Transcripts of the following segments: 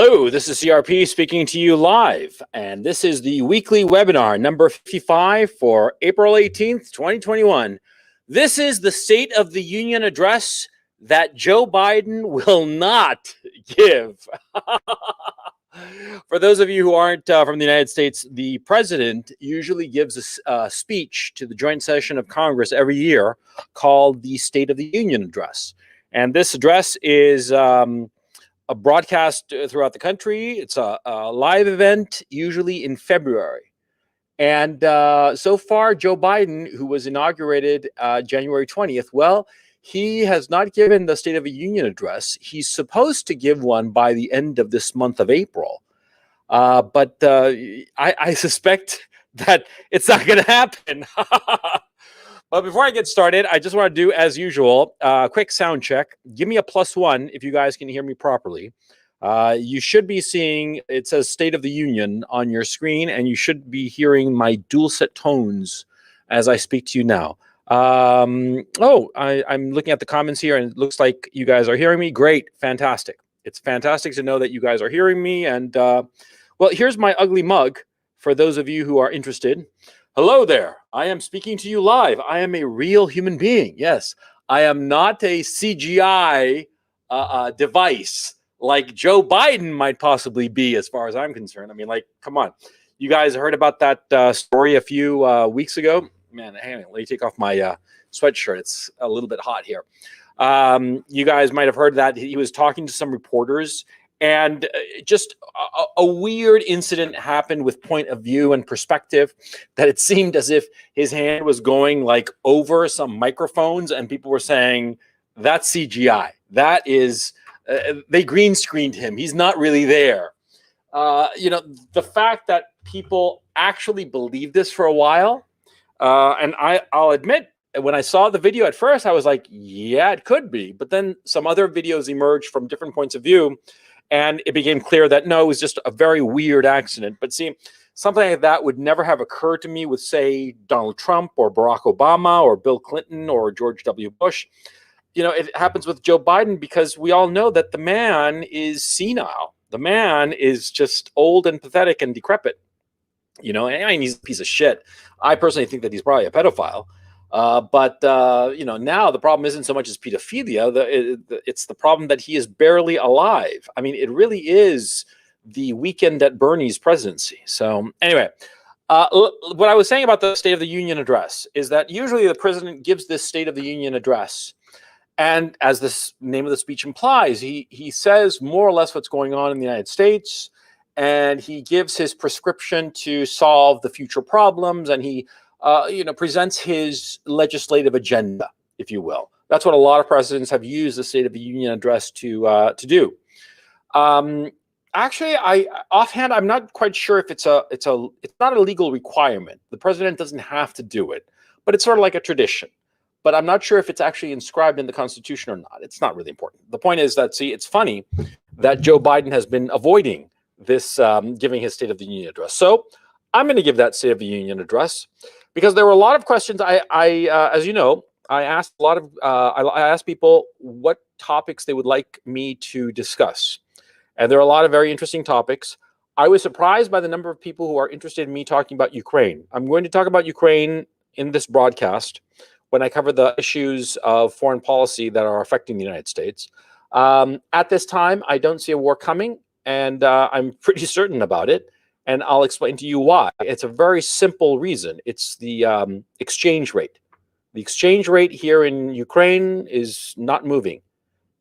Hello, this is CRP speaking to you live, and this is the weekly webinar number 55 for April 18th, 2021. This is the State of the Union address that Joe Biden will not give. For those of you who aren't from the United States, the president usually gives a speech to the joint session of Congress every year called the State of the Union address. And this address is a broadcast throughout the country. It's a live event, usually in February. And so far, Joe Biden, who was inaugurated January 20th, well, he has not given the State of the Union address. He's supposed to give one by the end of this month of April. But I suspect that it's not going to happen. But before I get started, I just want to do, as usual, a quick sound check. Give me a +1 if you guys can hear me properly. You should be seeing, it says State of the Union on your screen, and you should be hearing my dual set tones as I speak to you now. I'm looking at the comments here, and it looks like you guys are hearing me. Great, fantastic. It's fantastic to know that you guys are hearing me. And, well, here's my ugly mug for those of you who are interested. Hello there. I am speaking to you live. I am a real human being. Yes, I am not a CGI device like Joe Biden might possibly be, as far as I'm concerned. I mean, like, come on. You guys heard about that story a few weeks ago? Man, hang on. Let me take off my sweatshirt. It's a little bit hot here. You guys might have heard that he was talking to some reporters, and just a weird incident happened with point of view and perspective, that it seemed as if his hand was going like over some microphones, and people were saying, that's CGI. That is, they green screened him. He's not really there. The fact that people actually believed this for a while, and I'll admit, when I saw the video at first, I was like, yeah, it could be. But then some other videos emerged from different points of view, and it became clear that, no, it was just a very weird accident. But see, something like that would never have occurred to me with, say, Donald Trump or Barack Obama or Bill Clinton or George W. Bush. It happens with Joe Biden because we all know that the man is senile. The man is just old and pathetic and decrepit. And he's a piece of shit. I personally think that he's probably a pedophile. But now the problem isn't so much as pedophilia. It's the problem that he is barely alive. I mean, it really is the weekend at Bernie's presidency. So anyway, what I was saying about the State of the Union address is that usually the president gives this State of the Union address. And as this name of the speech implies, he says more or less what's going on in the United States. And he gives his prescription to solve the future problems. And he presents his legislative agenda, if you will. That's what a lot of presidents have used the State of the Union address to do. Actually, offhand, I'm not quite sure if it's not a legal requirement. The president doesn't have to do it, but it's sort of like a tradition. But I'm not sure if it's actually inscribed in the Constitution or not. It's not really important. The point is that, see, it's funny that Joe Biden has been avoiding this giving his State of the Union address. So I'm going to give that State of the Union address, because there were a lot of questions. As you know, I asked a lot of I asked people what topics they would like me to discuss, and there are a lot of very interesting topics. I was surprised by the number of people who are interested in me talking about Ukraine. I'm going to talk about Ukraine in this broadcast when I cover the issues of foreign policy that are affecting the United States. At this time, I don't see a war coming, and I'm pretty certain about it. And I'll explain to you why. It's a very simple reason. It's the exchange rate. The exchange rate here in Ukraine is not moving.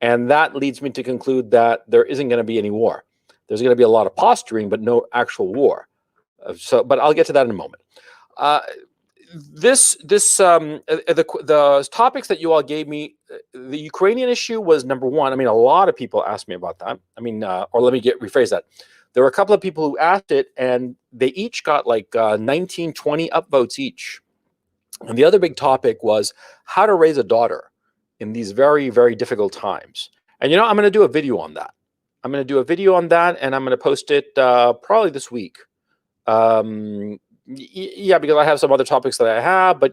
And that leads me to conclude that there isn't going to be any war. There's going to be a lot of posturing, but no actual war. But I'll get to that in a moment. The topics that you all gave me, the Ukrainian issue was number one. I mean, a lot of people asked me about that. I mean, or let me rephrase that. There were a couple of people who asked it, and they each got like 19, 20 upvotes each. And the other big topic was how to raise a daughter in these very, very difficult times. And, I'm going to do a video on that. I'm going to do a video on that, and I'm going to post it probably this week. Yeah, because I have some other topics that I have, but,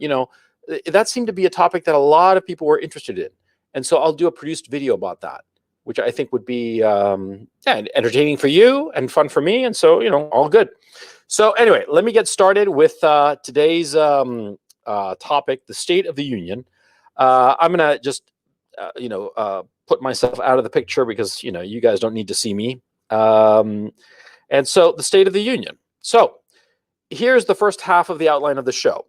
that seemed to be a topic that a lot of people were interested in. And so I'll do a produced video about that. which I think would be yeah, entertaining for you and fun for me. And so, all good. So anyway, let me get started with today's topic, the State of the Union. I'm going to just, put myself out of the picture because, you guys don't need to see me. And so the State of the Union. So here's the first half of the outline of the show.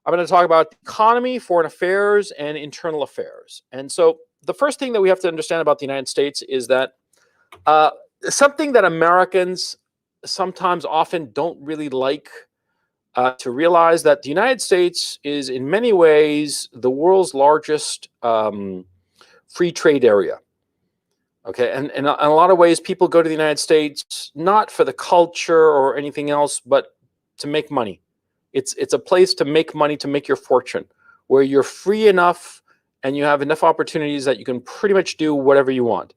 I'm going to talk about economy, foreign affairs, and internal affairs. And so the first thing that we have to understand about the United States is that something that Americans sometimes often don't really like to realize, that the United States is in many ways the world's largest free trade area. Okay, and in a lot of ways, people go to the United States not for the culture or anything else, but to make money. It's a place to make money, to make your fortune, where you're free enough and you have enough opportunities that you can pretty much do whatever you want.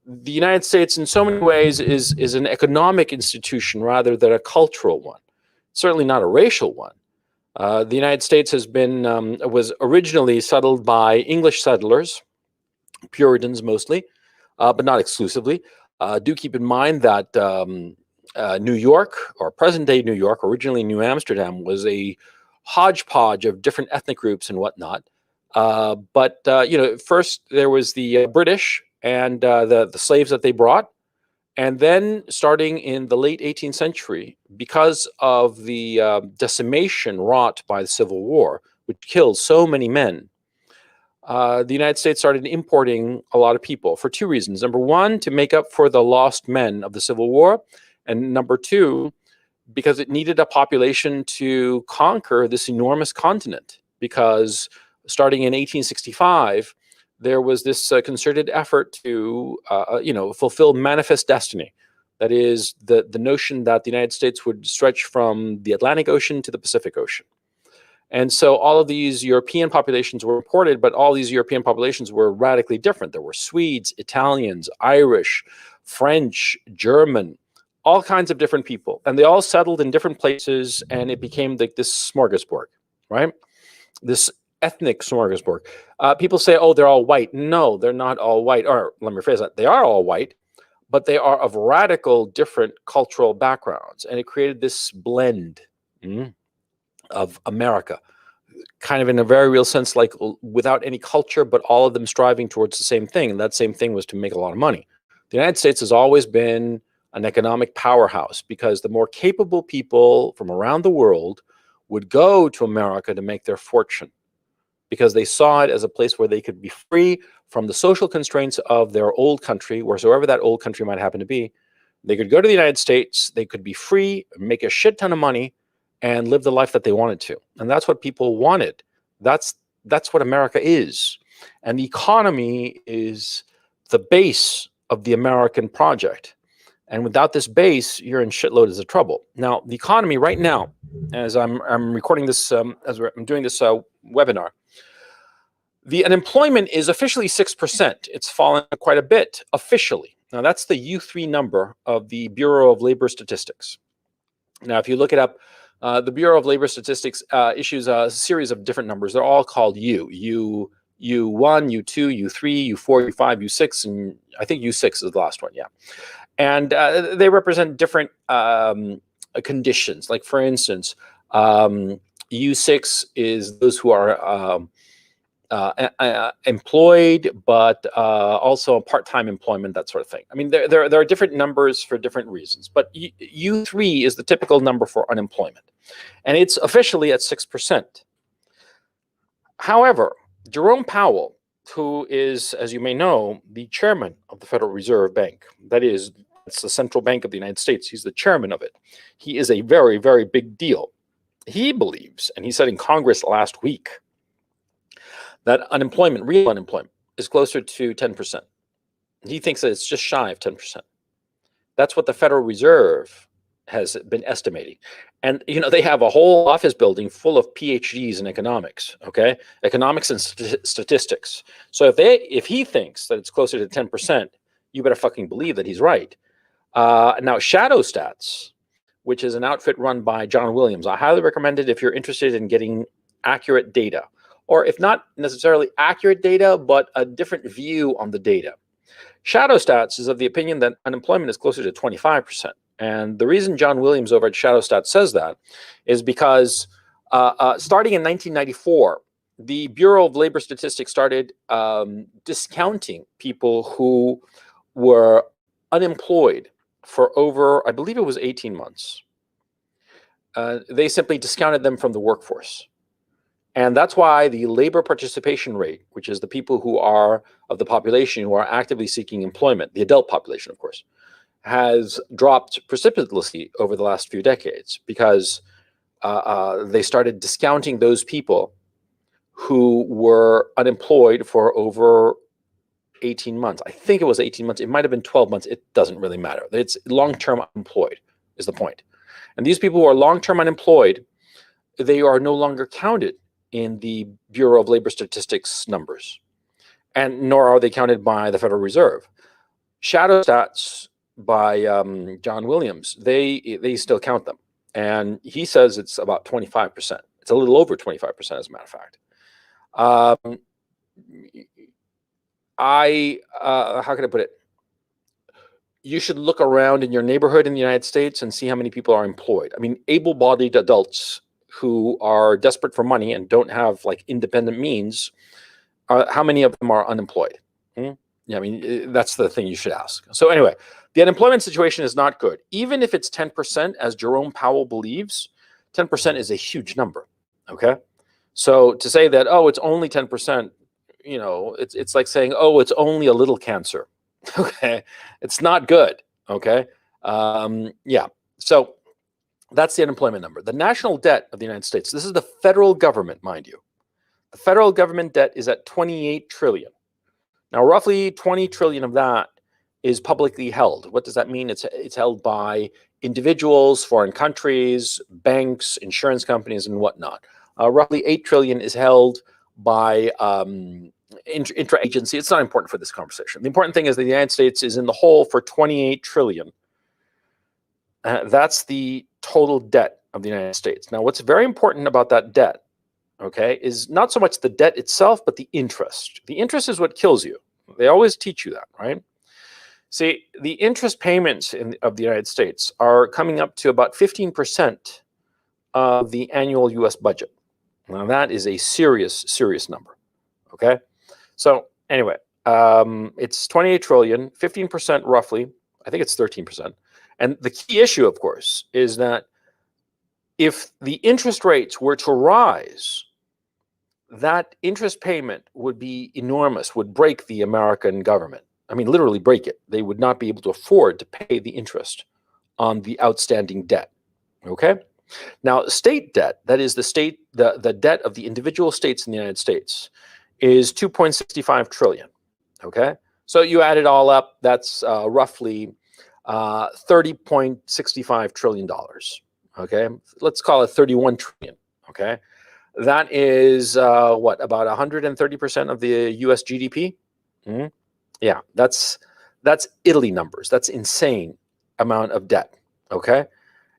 The United States, in so many ways, is an economic institution rather than a cultural one. Certainly not a racial one. The United States was originally settled by English settlers, Puritans mostly, but not exclusively. Do keep in mind that New York, or present-day New York, originally New Amsterdam, was a hodgepodge of different ethnic groups and whatnot. But first there was the British and the slaves that they brought. And then starting in the late 18th century, because of the decimation wrought by the Civil War, which killed so many men, the United States started importing a lot of people for two reasons. Number one, to make up for the lost men of the Civil War. And number two, because it needed a population to conquer this enormous continent. Because starting in 1865, there was this concerted effort to, fulfill manifest destiny. That is, the notion that the United States would stretch from the Atlantic Ocean to the Pacific Ocean. And so all of these European populations were imported, but all these European populations were radically different. There were Swedes, Italians, Irish, French, German, all kinds of different people. And they all settled in different places, and it became like this smorgasbord, right? This ethnic smorgasbord. People say, oh, they're all white. No, they're not all white. Or let me rephrase that. They are all white, but they are of radical different cultural backgrounds. And it created this blend of America, kind of in a very real sense, like without any culture, but all of them striving towards the same thing. And that same thing was to make a lot of money. The United States has always been an economic powerhouse because the more capable people from around the world would go to America to make their fortune, because they saw it as a place where they could be free from the social constraints of their old country, wheresoever that old country might happen to be. They could go to the United States, they could be free, make a shit ton of money, and live the life that they wanted to. And that's what people wanted. That's what America is. And the economy is the base of the American project. And without this base, you're in shitloads of trouble. Now, the economy right now, as I'm recording this, as I'm doing this webinar, the unemployment is officially 6%. It's fallen quite a bit officially. Now, that's the U3 number of the Bureau of Labor Statistics. Now, if you look it up, the Bureau of Labor Statistics issues a series of different numbers. They're all called U. U1, U2, U3, U4, U5, U6, and I think U6 is the last one, yeah. And they represent different conditions. Like, for instance, U6 is those who are employed, but also part-time employment, that sort of thing. I mean, there are different numbers for different reasons, but U3 is the typical number for unemployment, and it's officially at 6%. However, Jerome Powell, who is, as you may know, the chairman of the Federal Reserve Bank, it's the central bank of the United States. He's the chairman of it. He is a very, very big deal. He believes, and he said in Congress last week, that unemployment, real unemployment, is closer to 10%. He thinks that it's just shy of 10%. That's what the Federal Reserve has been estimating. And, they have a whole office building full of PhDs in economics, okay? Economics and statistics. So if he thinks that it's closer to 10%, you better fucking believe that he's right. Now, Shadow Stats, which is an outfit run by John Williams, I highly recommend it if you're interested in getting accurate data. Or if not necessarily accurate data, but a different view on the data. Shadow Stats is of the opinion that unemployment is closer to 25%. And the reason John Williams over at Shadow Stats says that is because starting in 1994, the Bureau of Labor Statistics started discounting people who were unemployed for over, I believe it was 18 months. They simply discounted them from the workforce. And that's why the labor participation rate, which is the people who are of the population who are actively seeking employment, the adult population, of course, has dropped precipitously over the last few decades because they started discounting those people who were unemployed for over 18 months. I think it was 18 months. It might have been 12 months. It doesn't really matter. It's long-term unemployed is the point. And these people who are long-term unemployed, they are no longer counted in the Bureau of Labor Statistics numbers, and nor are they counted by the Federal Reserve. Shadow Stats by John Williams, they still count them. And he says it's about 25%. It's a little over 25%, as a matter of fact. How can I put it? You should look around in your neighborhood in the United States and see how many people are employed. I mean, able-bodied adults who are desperate for money and don't have like independent means, how many of them are unemployed? Yeah, I mean, that's the thing you should ask. So anyway, the unemployment situation is not good. Even if it's 10%, as Jerome Powell believes, 10% is a huge number, okay? So to say that, oh, it's only 10%, you know, it's like saying, oh, it's only a little cancer, okay? It's not good, okay? Yeah, so that's the unemployment number. The national debt of the United States, this is the federal government, mind you. The federal government debt is at 28 trillion. Now, roughly 20 trillion of that is publicly held. What does that mean? It's held by individuals, foreign countries, banks, insurance companies, and whatnot. Roughly 8 trillion is held by intra-agency. It's not important for this conversation. The important thing is that the United States is in the hole for 28 trillion. That's the total debt of the United States. Now, what's very important about that debt, okay, is not so much the debt itself, but the interest. The interest is what kills you. They always teach you that, right? See, the interest payments of the United States are coming up to about 15% of the annual US budget. Now, that is a serious, serious number, okay? So anyway, it's 28 trillion, 15% roughly. I think it's 13%. And the key issue, of course, is that if the interest rates were to rise, that interest payment would be enormous, would break the American government. I mean, literally break it. They would not be able to afford to pay the interest on the outstanding debt, okay? Now, state debt, that is the debt of the individual states in the United States, is 2.65 trillion, okay? So you add it all up, that's roughly $30.65 trillion, okay? Let's call it 31 trillion, okay? That is, what, about 130% of the US GDP? Yeah, that's Italy numbers. That's insane amount of debt, okay?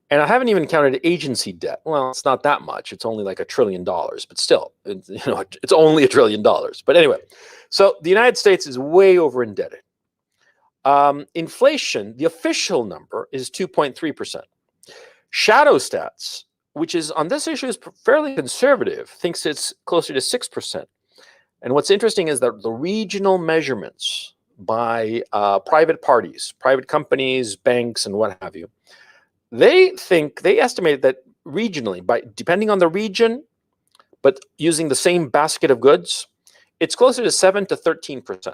And I haven't even counted agency debt. Well, it's not that much. It's only like $1 trillion, but still, it's only $1 trillion. But anyway, so the United States is way over indebted. Inflation, the official number is 2.3%. Shadow Stats, which is on this issue is fairly conservative, thinks it's closer to 6%. And what's interesting is that the regional measurements by private parties, private companies, banks, and what have you, they estimate that regionally, depending on the region, but using the same basket of goods, it's closer to 7 to 13%.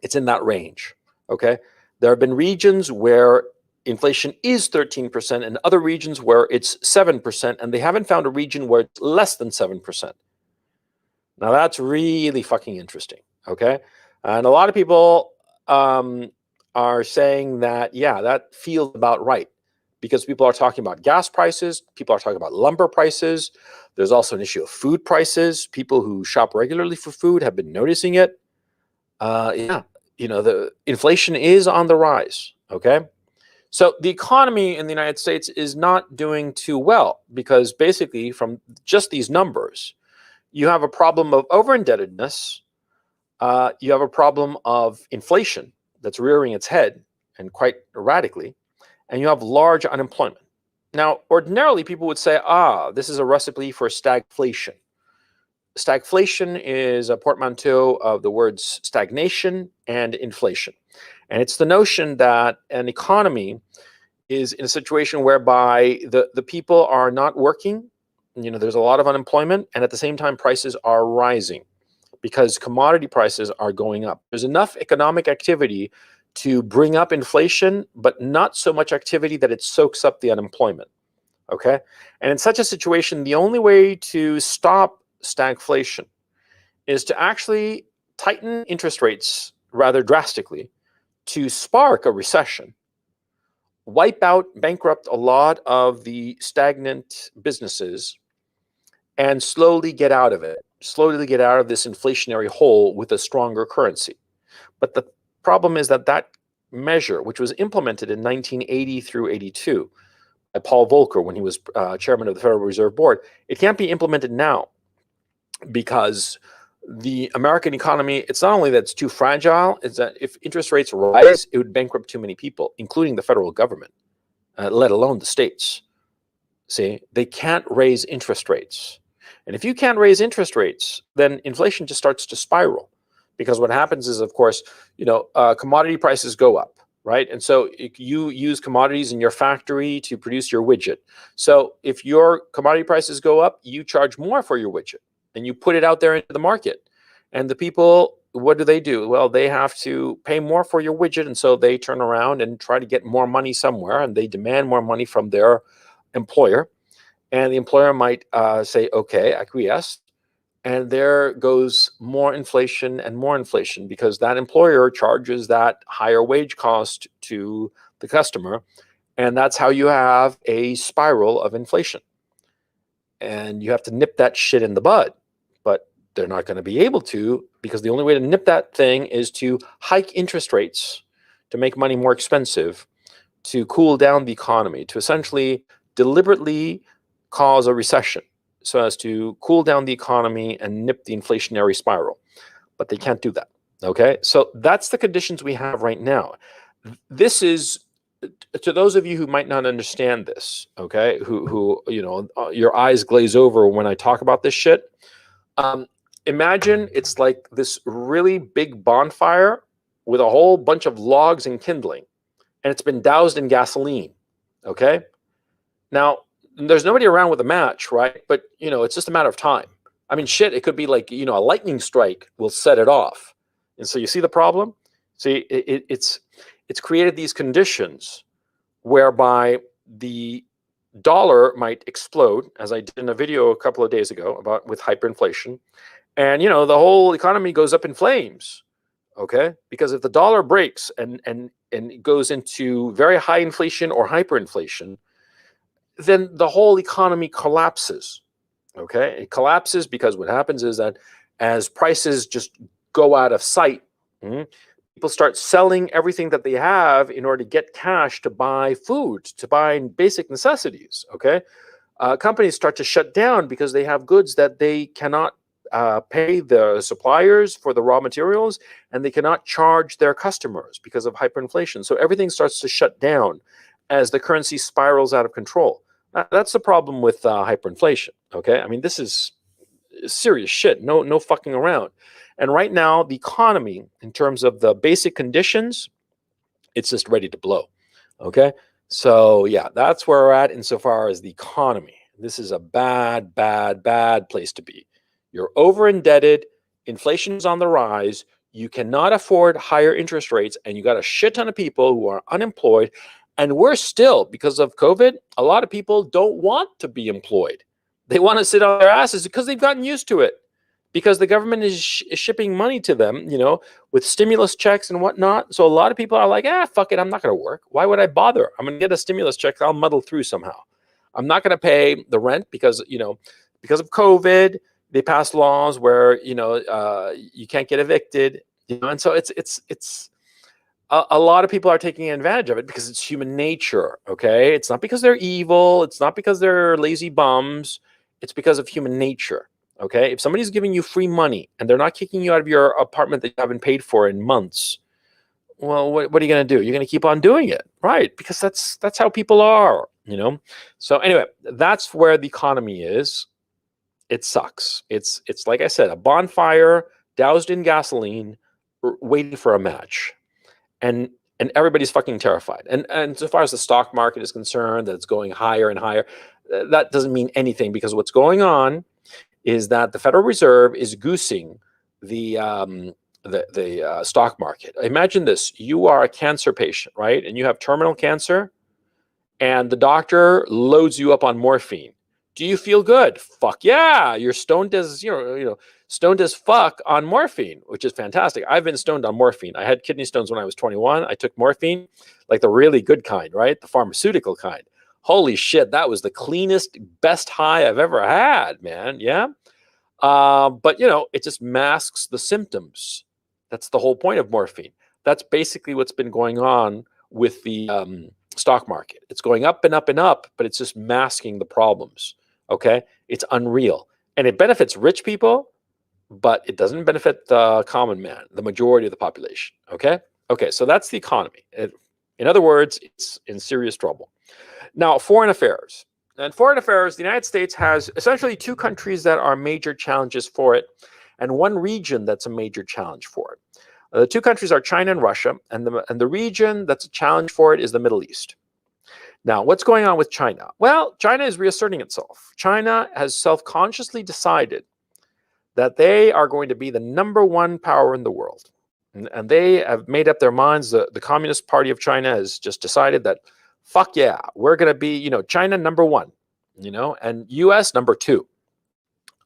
It's in that range, okay? There have been regions where inflation is 13% and other regions where it's 7%, and they haven't found a region where it's less than 7%. Now, that's really fucking interesting, okay? And a lot of people are saying that, yeah, that feels about right, because people are talking about gas prices, people are talking about lumber prices. There's also an issue of food prices. People who shop regularly for food have been noticing it. Yeah, the inflation is on the rise, okay? So the economy in the United States is not doing too well because basically from just these numbers, you have a problem of over-indebtedness, you have a problem of inflation, that's rearing its head, and quite erratically, and you have large unemployment. Now, ordinarily, people would say, this is a recipe for stagflation. Stagflation is a portmanteau of the words stagnation and inflation. And it's the notion that an economy is in a situation whereby the people are not working, there's a lot of unemployment, and at the same time prices are rising because commodity prices are going up. There's enough economic activity to bring up inflation, but not so much activity that it soaks up the unemployment. Okay? And in such a situation, the only way to stop stagflation is to actually tighten interest rates rather drastically to spark a recession, wipe out, bankrupt a lot of the stagnant businesses, and slowly get out of it, slowly get out of this inflationary hole with a stronger currency. But the problem is that that measure, which was implemented in 1980 through 82 by Paul Volcker when he was chairman of the Federal Reserve Board, it can't be implemented now because the American economy, it's not only that it's too fragile, it's that if interest rates rise, it would bankrupt too many people, including the federal government, let alone the states. See, they can't raise interest rates. And if you can't raise interest rates, then inflation just starts to spiral. Because what happens is, of course, commodity prices go up, right? And so you use commodities in your factory to produce your widget. So if your commodity prices go up, you charge more for your widget and you put it out there into the market. And the people, what do? Well, they have to pay more for your widget. And so they turn around and try to get more money somewhere, and they demand more money from their employer. And the employer might say, okay, acquiesce. And there goes more inflation and more inflation because that employer charges that higher wage cost to the customer. And that's how you have a spiral of inflation. And you have to nip that shit in the bud. But they're not going to be able to, because the only way to nip that thing is to hike interest rates, to make money more expensive, to cool down the economy, to essentially deliberately cause a recession so as to cool down the economy and nip the inflationary spiral. But they can't do that. Okay, so that's the conditions we have right now. This is, to those of you who might not understand this, okay, who your eyes glaze over when I talk about this shit. Imagine it's like this really big bonfire with a whole bunch of logs and kindling, and it's been doused in gasoline. Okay, now there's nobody around with a match, right? But it's just a matter of time. I mean, shit, it could be like a lightning strike will set it off. And so you see the problem? See, it's created these conditions whereby the dollar might explode, as I did in a video a couple of days ago with hyperinflation, and the whole economy goes up in flames. Okay, because if the dollar breaks and goes into very high inflation or hyperinflation, then the whole economy collapses. Okay, it collapses because what happens is that as prices just go out of sight, people start selling everything that they have in order to get cash to buy food, to buy basic necessities. Okay, companies start to shut down because they have goods that they cannot pay the suppliers for the raw materials, and they cannot charge their customers because of hyperinflation. So everything starts to shut down as the currency spirals out of control. That's the problem with hyperinflation. Okay, I mean, this is serious shit. No fucking around. And right now, the economy, in terms of the basic conditions, it's just ready to blow. Okay, so yeah, that's where we're at insofar as the economy. This is a bad place to be. You're over indebted. Inflation is on the rise. You cannot afford higher interest rates, and you got a shit ton of people who are unemployed. And we're still, because of COVID, a lot of people don't want to be employed. They want to sit on their asses because they've gotten used to it. Because the government is shipping money to them, with stimulus checks and whatnot. So a lot of people are like, fuck it, I'm not going to work. Why would I bother? I'm going to get a stimulus check. I'll muddle through somehow. I'm not going to pay the rent because of COVID, they passed laws where, you can't get evicted. And so it's a lot of people are taking advantage of it because it's human nature. Okay, it's not because they're evil. It's not because they're lazy bums. It's because of human nature. Okay, if somebody's giving you free money and they're not kicking you out of your apartment that you haven't paid for in months, well, what are you going to do? You're going to keep on doing it, right? Because that's how people are, you know. So anyway, that's where the economy is. It sucks. It's like I said, a bonfire doused in gasoline, waiting for a match, and everybody's fucking terrified. And so far as the stock market is concerned, that it's going higher and higher, that doesn't mean anything, because what's going on is that the Federal Reserve is goosing the stock market. Imagine this: you are a cancer patient, right, and you have terminal cancer, and the doctor loads you up on morphine. Do you feel good? Fuck yeah! You're stoned as stoned as fuck on morphine, which is fantastic. I've been stoned on morphine. I had kidney stones when I was 21. I took morphine, like the really good kind, right? The pharmaceutical kind. Holy shit, that was the cleanest, best high I've ever had, man. Yeah. But it just masks the symptoms. That's the whole point of morphine. That's basically what's been going on with the stock market. It's going up and up and up, but it's just masking the problems. Okay, it's unreal, and it benefits rich people, but it doesn't benefit the common man, the majority of the population. Okay, so that's the economy. In other words, it's in serious trouble. Now, foreign affairs. In foreign affairs, the United States has essentially two countries that are major challenges for it, and one region that's a major challenge for it. The two countries are China and Russia, and the region that's a challenge for it is the Middle East. Now, what's going on with China? Well, China is reasserting itself. China has self-consciously decided that they are going to be the #1 power in the world. And they have made up their minds. The Communist Party of China has just decided that, fuck yeah, we're going to be, China #1, and US #2.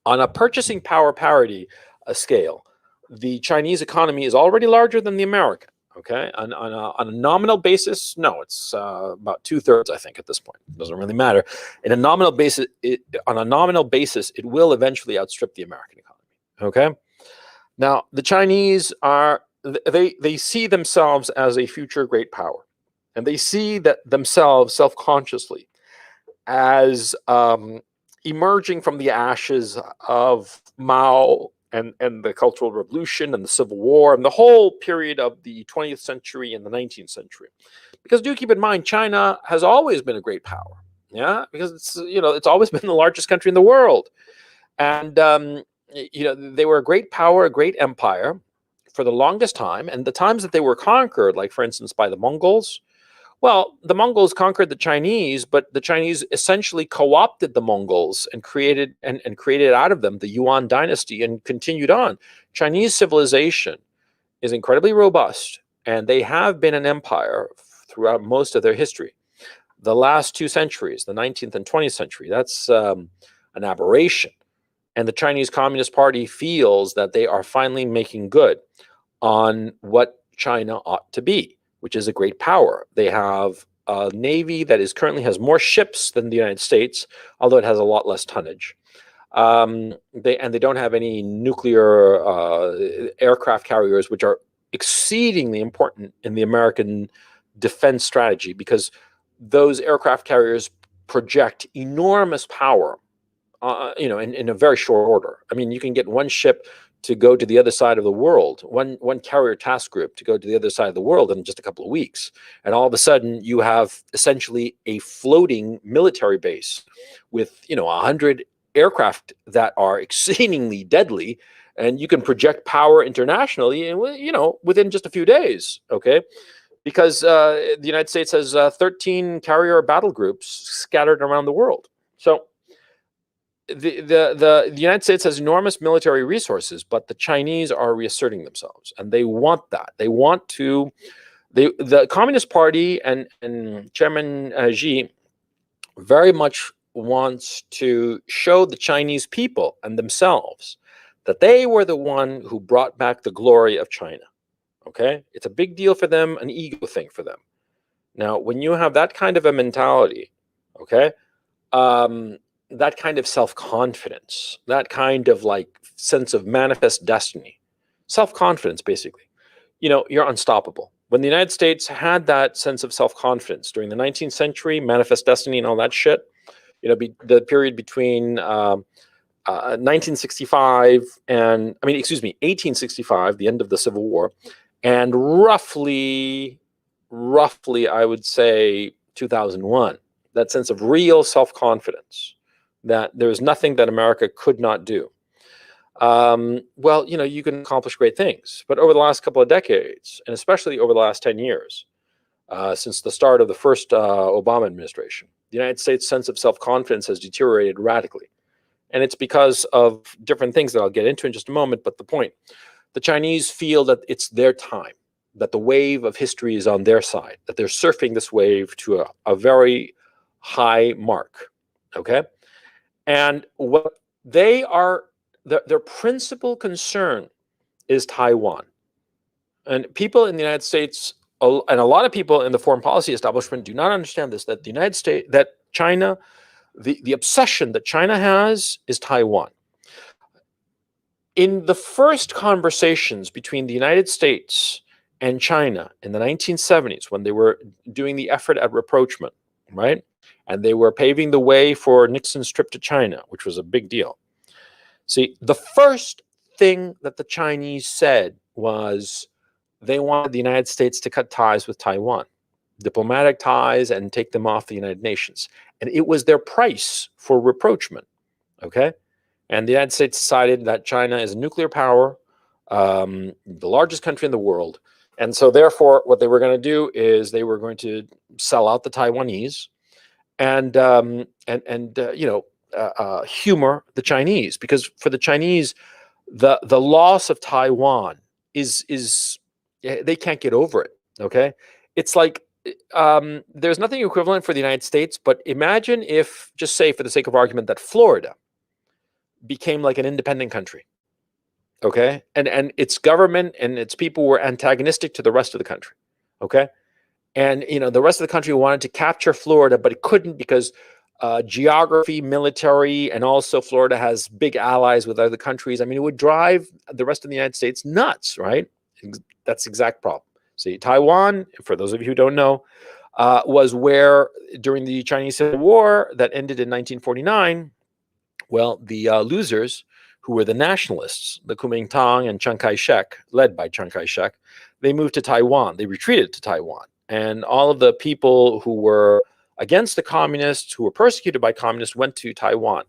On a purchasing power parity scale, the Chinese economy is already larger than the American. Okay, on a nominal basis, no, it's about 2/3, I think, at this point. It doesn't really matter. On a nominal basis, it will eventually outstrip the American economy. Okay, now the Chinese they see themselves as a future great power, and they see that themselves self-consciously as emerging from the ashes of Mao and the Cultural Revolution and the Civil War and the whole period of the 20th century and the 19th century. Because do keep in mind, China has always been a great power. Yeah, because it's always been the largest country in the world. And they were a great power, a great empire for the longest time. And the times that they were conquered, like for instance by the Mongols, well, the Mongols conquered the Chinese, but the Chinese essentially co-opted the Mongols and created out of them the Yuan dynasty and continued on. Chinese civilization is incredibly robust, and they have been an empire throughout most of their history. The last 2 centuries, the 19th and 20th century, that's an aberration. And the Chinese Communist Party feels that they are finally making good on what China ought to be, which is a great power. They have a navy that currently has more ships than the United States, although it has a lot less tonnage. They don't have any nuclear aircraft carriers, which are exceedingly important in the American defense strategy, because those aircraft carriers project enormous power, in a very short order. I mean, you can get one ship to go to the other side of the world, one carrier task group to go to the other side of the world in just a couple of weeks. And all of a sudden you have essentially a floating military base with, 100 aircraft that are exceedingly deadly, and you can project power internationally, and within just a few days. Okay, because the United States has 13 carrier battle groups scattered around the world. So the United States has enormous military resources, but the Chinese are reasserting themselves, and they want that. They want to. The Communist Party and Chairman Xi very much wants to show the Chinese people and themselves that they were the one who brought back the glory of China. Okay, it's a big deal for them, an ego thing for them. Now, when you have that kind of a mentality, okay. That kind of self-confidence, that kind of sense of manifest destiny, self-confidence, basically, you're unstoppable. When the United States had that sense of self-confidence during the 19th century, manifest destiny and all that shit, the period between 1865, the end of the Civil War, And roughly, I would say 2001, that sense of real self-confidence that there's nothing that America could not do. Well, you can accomplish great things, but over the last couple of decades, and especially over the last 10 years, since the start of the first Obama administration, the United States' sense of self-confidence has deteriorated radically. And it's because of different things that I'll get into in just a moment. But the point, the Chinese feel that it's their time, that the wave of history is on their side, that they're surfing this wave to a very high mark, okay? And what they are, their principal concern is Taiwan. And people in the United States, and a lot of people in the foreign policy establishment do not understand this, that the United States, that China, the obsession that China has is Taiwan. In the first conversations between the United States and China in the 1970s, when they were doing the effort at rapprochement, right? And they were paving the way for Nixon's trip to China, which was a big deal. See, the first thing that the Chinese said was they wanted the United States to cut ties with Taiwan, diplomatic ties, and take them off the United Nations. And it was their price for rapprochement, okay? And the United States decided that China is a nuclear power, the largest country in the world. And so therefore, what they were going to do is they were going to sell out the Taiwanese and humor the Chinese, because for the Chinese, the loss of Taiwan is they can't get over it. Okay, it's like there's nothing equivalent for the United States, but imagine if, just say for the sake of argument, that Florida became like an independent country. Okay, and its government and its people were antagonistic to the rest of the country. Okay, and the rest of the country wanted to capture Florida, but it couldn't because geography, military, and also Florida has big allies with other countries. I mean, it would drive the rest of the United States nuts, right? That's the exact problem. See, Taiwan, for those of you who don't know, was where during the Chinese Civil War that ended in 1949, well, the losers, who were the nationalists, the Kuomintang and Chiang Kai-shek, led by Chiang Kai-shek, they moved to Taiwan. They retreated to Taiwan. And all of the people who were against the communists, who were persecuted by communists, went to Taiwan.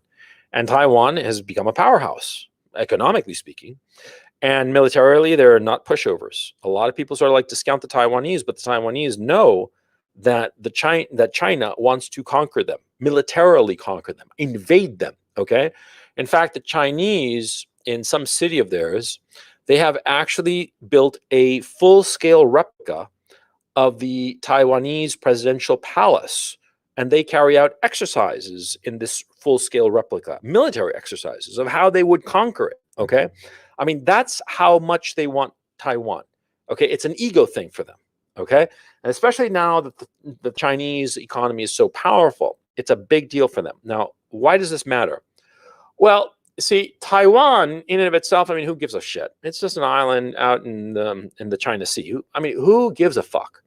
And Taiwan has become a powerhouse, economically speaking. And militarily, they're not pushovers. A lot of people sort of like discount the Taiwanese, but the Taiwanese know that China wants to conquer them, militarily conquer them, invade them, okay? In fact, the Chinese, in some city of theirs, they have actually built a full-scale replica of the Taiwanese presidential palace, and they carry out exercises in this full-scale replica, military exercises of how they would conquer it, okay? I mean, that's how much they want Taiwan, okay? It's an ego thing for them, okay? And especially now that the Chinese economy is so powerful, it's a big deal for them. Now, why does this matter? Well, see, Taiwan in and of itself, I mean, who gives a shit? It's just an island out in the China Sea. Who gives a fuck?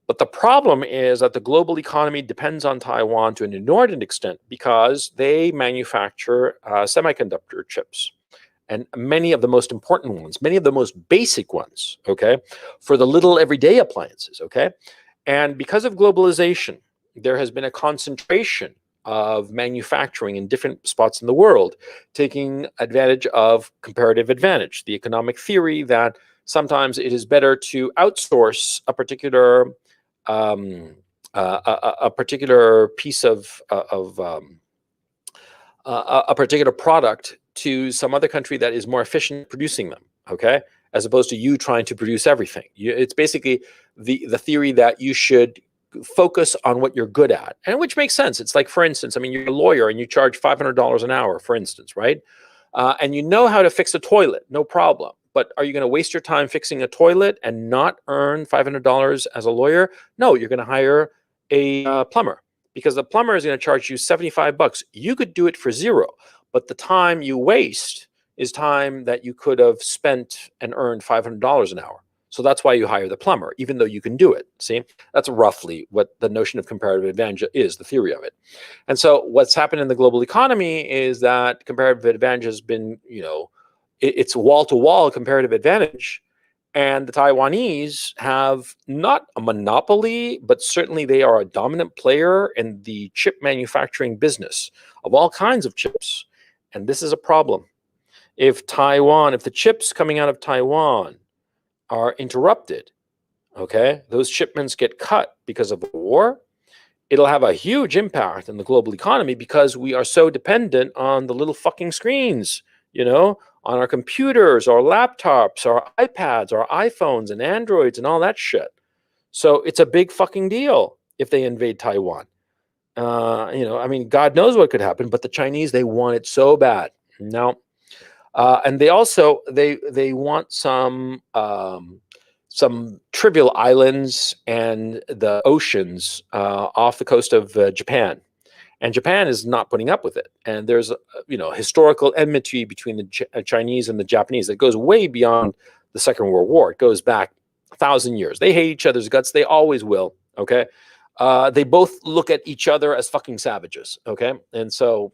But the problem is that the global economy depends on Taiwan to an inordinate extent because they manufacture semiconductor chips, and many of the most important ones, many of the most basic ones, okay, for the little everyday appliances, okay? And because of globalization, there has been a concentration of manufacturing in different spots in the world, taking advantage of comparative advantage, the economic theory that sometimes it is better to outsource a particular piece of a particular product to some other country that is more efficient at producing them, okay, as opposed to you trying to produce everything. It's basically the theory that you should focus on what you're good at, and which makes sense. It's like, for instance, I mean, you're a lawyer and you charge $500 an hour, for instance, right? And you know how to fix a toilet, no problem. But are you going to waste your time fixing a toilet and not earn $500 as a lawyer? No, you're going to hire a plumber, because the plumber is going to charge you $75. You could do it for zero, but the time you waste is time that you could have spent and earned $500 an hour. So that's why you hire the plumber, even though you can do it. See, that's roughly what the notion of comparative advantage is, the theory of it. And so what's happened in the global economy is that comparative advantage has been, it's wall-to-wall comparative advantage. And the Taiwanese have not a monopoly, but certainly they are a dominant player in the chip manufacturing business of all kinds of chips. And this is a problem. If the chips coming out of Taiwan are interrupted, okay, those shipments get cut because of the war, it'll have a huge impact on the global economy because we are so dependent on the little fucking screens, on our computers, our laptops, our iPads, our iPhones and Androids and all that shit. So it's a big fucking deal if they invade Taiwan. God knows what could happen, but the Chinese, they want it so bad. Now, and they also, they want some trivial islands and the oceans off the coast of Japan. And Japan is not putting up with it. And there's, historical enmity between the Chinese and the Japanese that goes way beyond the Second World War. It goes back 1,000 years. They hate each other's guts. They always will. Okay. They both look at each other as fucking savages. Okay. And so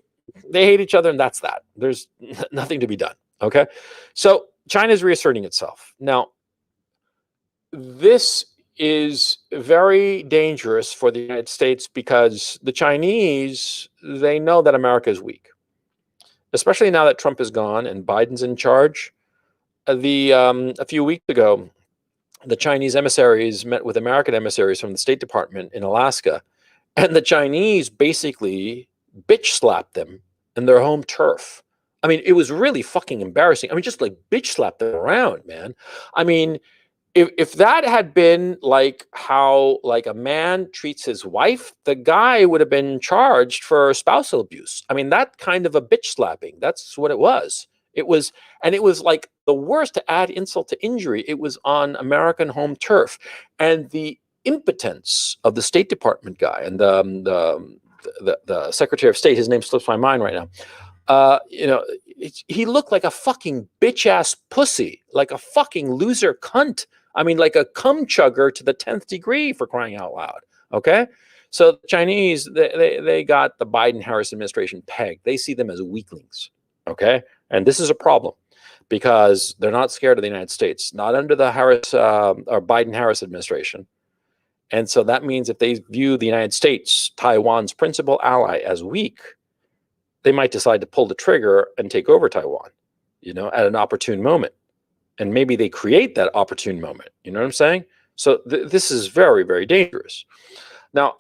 they hate each other, and that's that. There's nothing to be done. Okay. So China is reasserting itself. Now, this is very dangerous for the United States because the Chinese, they know that America is weak, especially now that Trump is gone and Biden's in charge. A few weeks ago, the Chinese emissaries met with American emissaries from the State Department in Alaska, and the Chinese basically bitch slapped them in their home turf. I mean, it was really fucking embarrassing. I mean, just like bitch slapped them around, man. I mean, if that had been like how like a man treats his wife, the guy would have been charged for spousal abuse. I mean, that kind of a bitch slapping, that's what it was. It was like the worst, to add insult to injury. It was on American home turf. And the impotence of the State Department guy and the Secretary of State, his name slips my mind right now. He looked like a fucking bitch ass pussy, like a fucking loser cunt. I mean, like a cum chugger to the 10th degree, for crying out loud. Okay. So the Chinese, they got the Biden-Harris administration pegged. They see them as weaklings. Okay. And this is a problem because they're not scared of the United States, not under the Harris or Biden-Harris administration. And so that means if they view the United States, Taiwan's principal ally, as weak, they might decide to pull the trigger and take over Taiwan, at an opportune moment. And maybe they create that opportune moment. You know what I'm saying? So this is very, very dangerous. Now,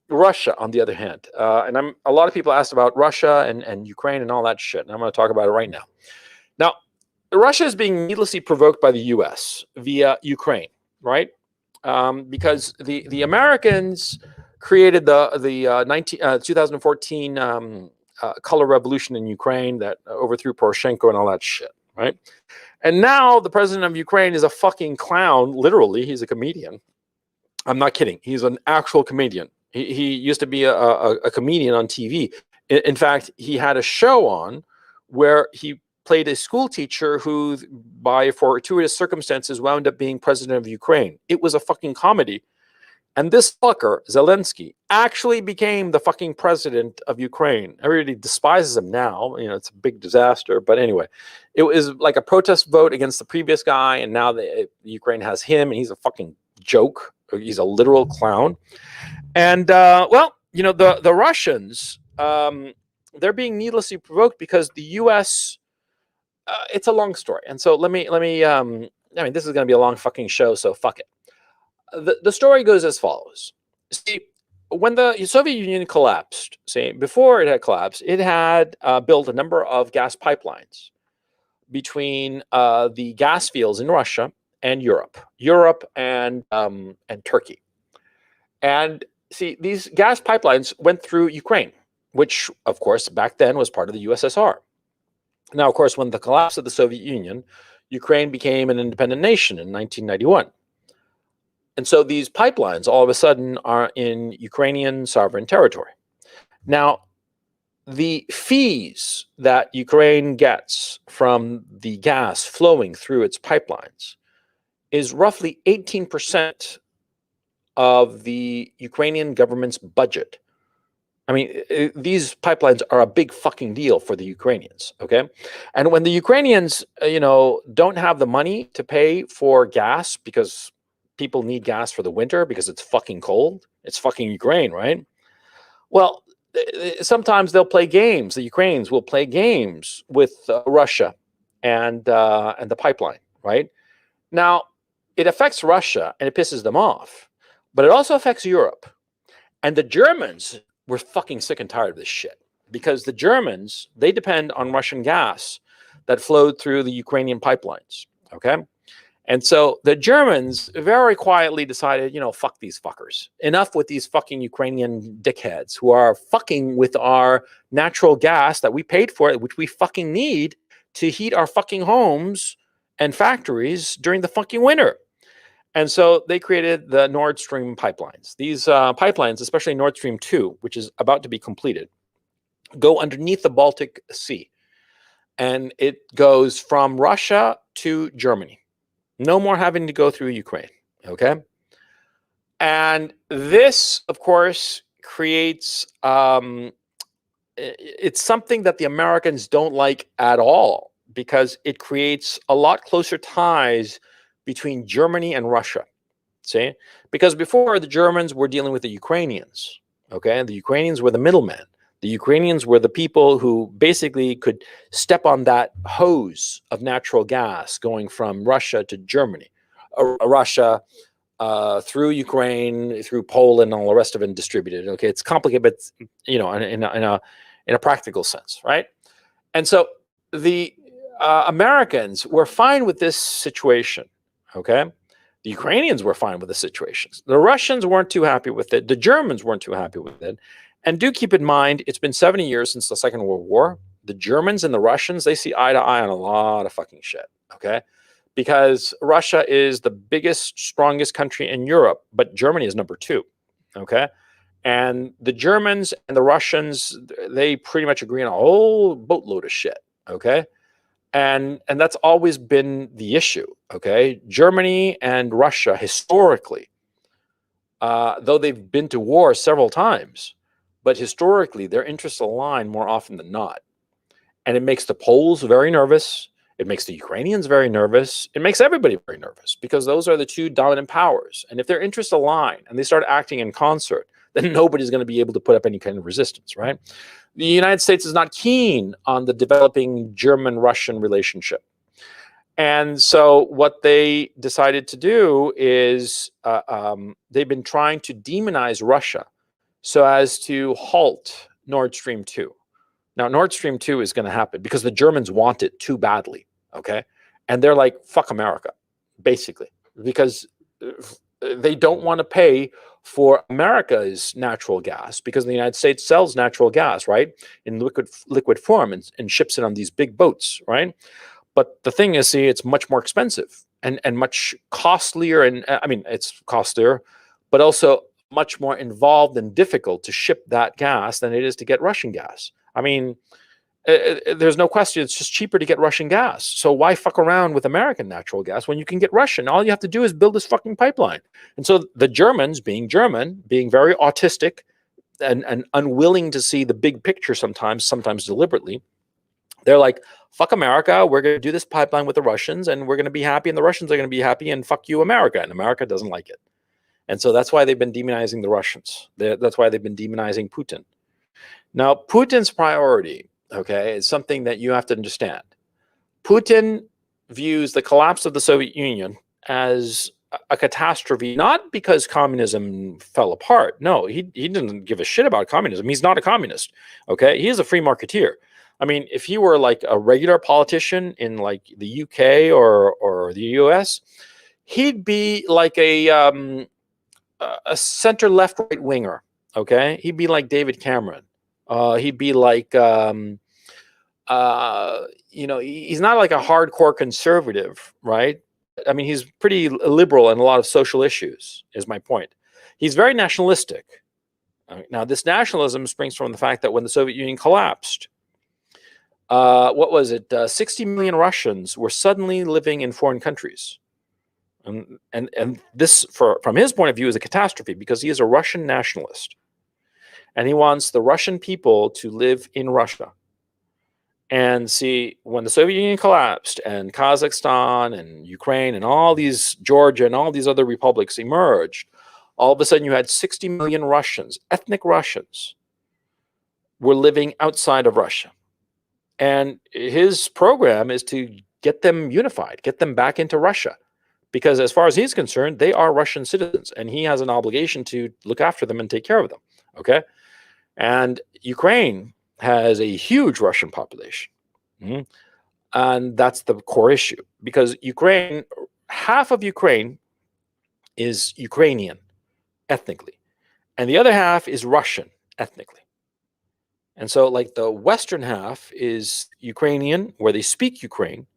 Russia, on the other hand, and a lot of people asked about Russia and Ukraine and all that shit, and I'm going to talk about it right now. Now, Russia is being needlessly provoked by the U.S. via Ukraine, right? Because the Americans created the 2014 color revolution in Ukraine that overthrew Poroshenko and all that shit, right? And now the president of Ukraine is a fucking clown. Literally, he's a comedian. I'm not kidding. He's an actual comedian. He used to be a comedian on TV. In fact, he had a show on where he played a school teacher who, by fortuitous circumstances, wound up being president of Ukraine. It was a fucking comedy. And this fucker, Zelensky, actually became the fucking president of Ukraine. Everybody despises him now. It's a big disaster. But anyway, it was like a protest vote against the previous guy. And now Ukraine has him, and he's a fucking joke. He's a literal clown. And, the Russians, they're being needlessly provoked because the U.S., it's a long story. And so let me, this is going to be a long fucking show, so fuck it. The story goes as follows. See, when the Soviet Union collapsed, before it had collapsed, it had built a number of gas pipelines between the gas fields in Russia and Europe and Turkey. And see, these gas pipelines went through Ukraine, which, of course, back then was part of the USSR. Now, of course, when the collapse of the Soviet Union, Ukraine became an independent nation in 1991. And so these pipelines all of a sudden are in Ukrainian sovereign territory. Now, the fees that Ukraine gets from the gas flowing through its pipelines is roughly 18% of the Ukrainian government's budget. I mean, these pipelines are a big fucking deal for the Ukrainians, okay? And when the Ukrainians, don't have the money to pay for gas because people need gas for the winter because it's fucking cold, it's fucking Ukraine, right? Well, sometimes they'll play games. The Ukrainians will play games with Russia and the pipeline, right? Now, it affects Russia and it pisses them off, but it also affects Europe. And the Germans were fucking sick and tired of this shit because the Germans, they depend on Russian gas that flowed through the Ukrainian pipelines. Okay. And so the Germans very quietly decided, fuck these fuckers. Enough with these fucking Ukrainian dickheads who are fucking with our natural gas that we paid for, which we fucking need to heat our fucking homes and factories during the fucking winter. And so they created the Nord Stream pipelines. These pipelines, especially Nord Stream 2, which is about to be completed, go underneath the Baltic Sea. And it goes from Russia to Germany. No more having to go through Ukraine, okay? And this, of course, creates, it's something that the Americans don't like at all because it creates a lot closer ties between Germany and Russia, see? Because before, the Germans were dealing with the Ukrainians, okay? The Ukrainians were the middlemen. The Ukrainians were the people who basically could step on that hose of natural gas going from Russia to Germany, Russia through Ukraine, through Poland, and all the rest of it, and distributed. Okay, it's complicated, but in a practical sense, right? And so the Americans were fine with this situation. Okay, the Ukrainians were fine with the situation. The Russians weren't too happy with it. The Germans weren't too happy with it. And do keep in mind, it's been 70 years since the Second World War. The Germans and the Russians, they see eye to eye on a lot of fucking shit, okay? Because Russia is the biggest, strongest country in Europe, but Germany is number 2, okay? And the Germans and the Russians, they pretty much agree on a whole boatload of shit, okay? And that's always been the issue, okay? Germany and Russia, historically, though they've been to war several times, but historically, their interests align more often than not. And it makes the Poles very nervous. It makes the Ukrainians very nervous. It makes everybody very nervous because those are the two dominant powers. And if their interests align and they start acting in concert, then nobody's going to be able to put up any kind of resistance, right? The United States is not keen on the developing German-Russian relationship. And so what they decided to do is they've been trying to demonize Russia so as to halt Nord Stream 2. Now, Nord Stream 2 is going to happen because the Germans want it too badly, okay? And they're like, fuck America, basically, because they don't want to pay for America's natural gas because the United States sells natural gas, right, in liquid form and ships it on these big boats, right? But the thing is, see, it's much more expensive and much costlier. And I mean, it's costlier, but also much more involved and difficult to ship that gas than it is to get Russian gas. I mean, there's no question. It's just cheaper to get Russian gas. So why fuck around with American natural gas when you can get Russian? All you have to do is build this fucking pipeline. And so the Germans, being German, being very autistic and unwilling to see the big picture sometimes deliberately, they're like, fuck America, we're going to do this pipeline with the Russians and we're going to be happy and the Russians are going to be happy and fuck you, America. And America doesn't like it. And so that's why they've been demonizing the Russians. That's why they've been demonizing Putin. Now, Putin's priority, okay, is something that you have to understand. Putin views the collapse of the Soviet Union as a catastrophe, not because communism fell apart. No, he didn't give a shit about communism. He's not a communist, okay? He is a free marketeer. I mean, if he were like a regular politician in like the UK or the US, he'd be like a center left right winger, okay? He'd be like David Cameron. He'd be like, he's not like a hardcore conservative, right? I mean, he's pretty liberal in a lot of social issues, is my point. He's very nationalistic. Now, this nationalism springs from the fact that when the Soviet Union collapsed, what was it? 60 million Russians were suddenly living in foreign countries. And this, from his point of view, is a catastrophe because he is a Russian nationalist. and he wants the Russian people to live in Russia. And see, when the Soviet Union collapsed and Kazakhstan and Ukraine and all these, Georgia and all these other republics emerged, all of a sudden you had 60 million Russians, ethnic Russians, were living outside of Russia. And his program is to get them unified, get them back into Russia. Because as far as he's concerned, they are Russian citizens, and he has an obligation to look after them and take care of them. Okay? And Ukraine has a huge Russian population. And that's the core issue. Because Ukraine, half of Ukraine is Ukrainian ethnically, and the other half is Russian ethnically. And so, like, the western half is Ukrainian, where they speak Ukraine,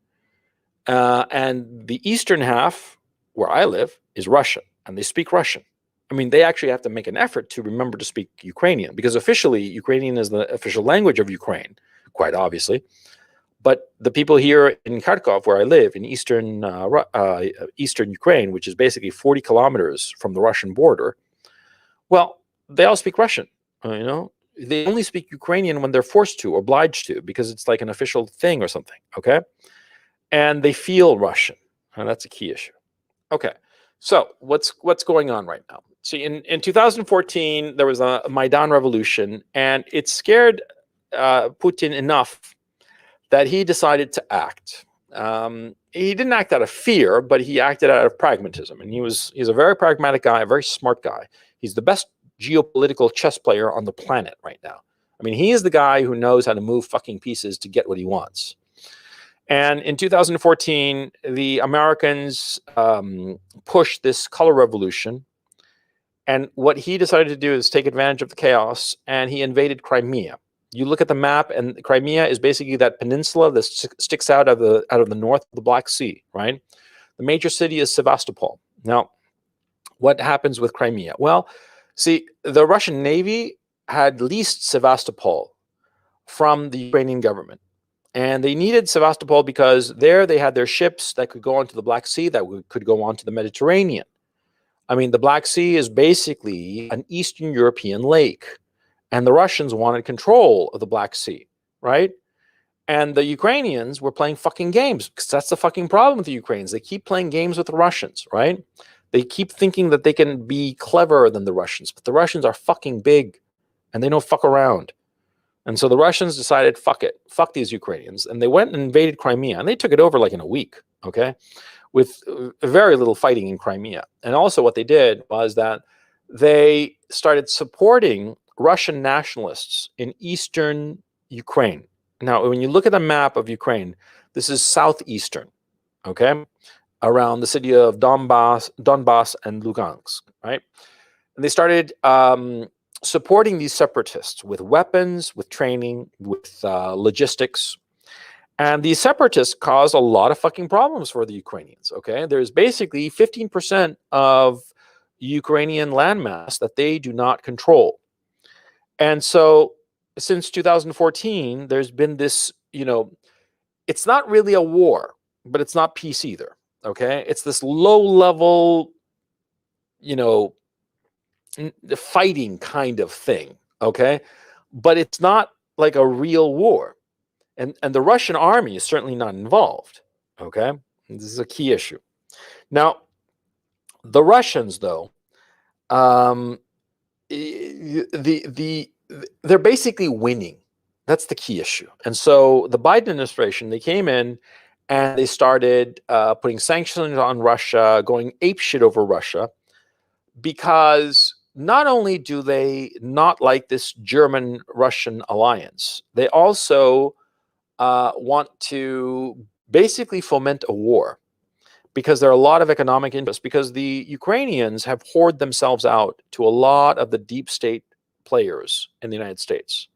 and the eastern half, where I live, is Russian, and they speak Russian. I mean, they actually have to make an effort to remember to speak Ukrainian, because officially Ukrainian is the official language of Ukraine, quite obviously. But the people here in Kharkov, where I live, in eastern Ukraine, which is basically 40 kilometers from the Russian border, well, they all speak Russian. They only speak Ukrainian when they're forced to, obliged to, because it's like an official thing or something. Okay, and they feel Russian, and that's a key issue. Okay, so what's going on right now? See, in 2014 there was a Maidan revolution, and it scared Putin enough that he decided to act. He didn't act out of fear, but he acted out of pragmatism, and he's a very pragmatic guy, a very smart guy. He's the best geopolitical chess player on the planet right now. I mean, he is the guy who knows how to move fucking pieces to get what he wants. And in 2014, the Americans pushed this color revolution. And what he decided to do is take advantage of the chaos, and he invaded Crimea. You look at the map, and Crimea is basically that peninsula that sticks out of the north of the Black Sea, right? The major city is Sevastopol. Now, what happens with Crimea? Well, see, the Russian Navy had leased Sevastopol from the Ukrainian government. And they needed Sevastopol because there they had their ships that could go onto the Black Sea, that could go onto the Mediterranean. I mean, the Black Sea is basically an Eastern European lake. And the Russians wanted control of the Black Sea, right? And the Ukrainians were playing fucking games, because that's the fucking problem with the Ukrainians. They keep playing games with the Russians, right? They keep thinking that they can be cleverer than the Russians, but the Russians are fucking big, and they don't fuck around. And so the Russians decided, fuck it, fuck these Ukrainians. And they went and invaded Crimea, and they took it over like in a week, okay? With very little fighting in Crimea. And also what they did was that they started supporting Russian nationalists in eastern Ukraine. Now, when you look at the map of Ukraine, this is southeastern, okay? Around the city of Donbass and Lugansk, right? And they started supporting these separatists with weapons, with training, with logistics. And these separatists caused a lot of fucking problems for the Ukrainians, okay? There's basically 15% of Ukrainian landmass that they do not control. And so since 2014, there's been this, it's not really a war, but it's not peace either, okay? It's this low-level, fighting kind of thing, okay? But it's not like a real war. And the Russian army is certainly not involved, okay? This is a key issue. Now, the Russians, though, they're basically winning. That's the key issue. And so the Biden administration, they came in and they started putting sanctions on Russia, going apeshit over Russia, because not only do they not like this German-Russian alliance, they also want to basically foment a war, because there are a lot of economic interests, because the Ukrainians have hoarded themselves out to a lot of the deep state players in the United States.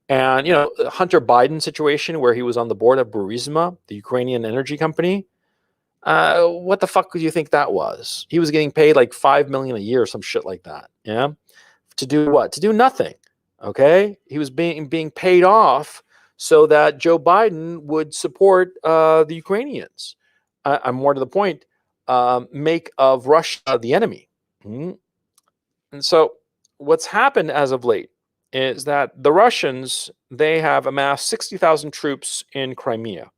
And, Hunter Biden situation, where he was on the board of Burisma, the Ukrainian energy company, what the fuck do you think that was? He was getting paid like $5 million a year or some shit like that. Yeah. To do what? To do nothing. Okay. He was being paid off so that Joe Biden would support the Ukrainians. I'm more to the point, make of Russia the enemy. And so what's happened as of late is that the Russians, they have amassed 60,000 troops in Crimea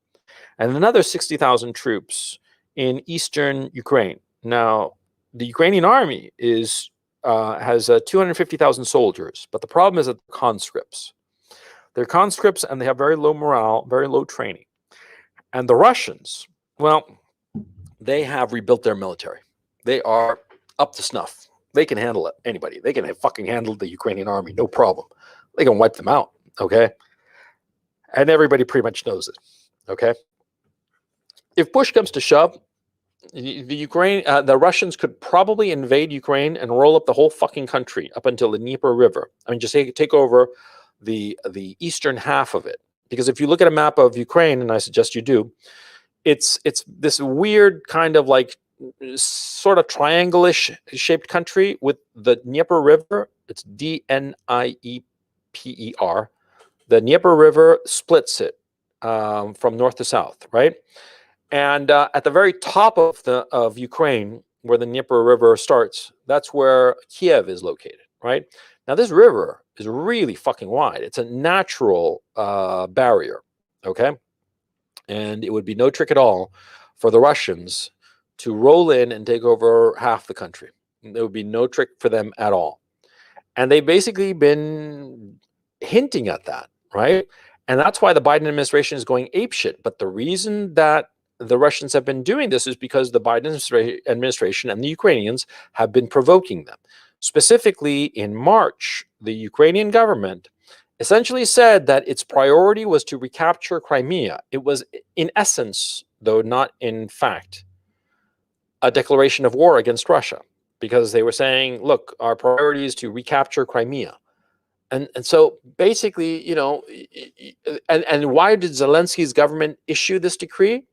and another 60,000 troops in eastern Ukraine. Now, the Ukrainian army has 250,000 soldiers, but the problem is that they're conscripts. They're conscripts and they have very low morale, very low training. And the Russians, well, they have rebuilt their military. They are up to snuff. They can handle it. Anybody. They can fucking handle the Ukrainian army, no problem. They can wipe them out, okay? And everybody pretty much knows it, okay? If push comes to shove, the Russians could probably invade Ukraine and roll up the whole fucking country up until the Dnieper River. I mean, just take over the eastern half of it. Because if you look at a map of Ukraine, and I suggest you do, it's this weird kind of like sort of triangle-ish shaped country with the Dnieper River. It's Dnieper. The Dnieper River splits it from north to south, right? And at the very top of Ukraine, where the Dnieper River starts, that's where Kiev is located, right? Now, this river is really fucking wide. It's a natural barrier, okay? And it would be no trick at all for the Russians to roll in and take over half the country. There would be no trick for them at all. And they've basically been hinting at that, right? And that's why the Biden administration is going apeshit. But the reason that the Russians have been doing this is because the Biden administration and the Ukrainians have been provoking them. Specifically, in March, the Ukrainian government essentially said that its priority was to recapture Crimea. It was, in essence, though not in fact, a declaration of war against Russia, because they were saying, look, our priority is to recapture Crimea. And so basically, you know, and why did Zelensky's government issue this decree?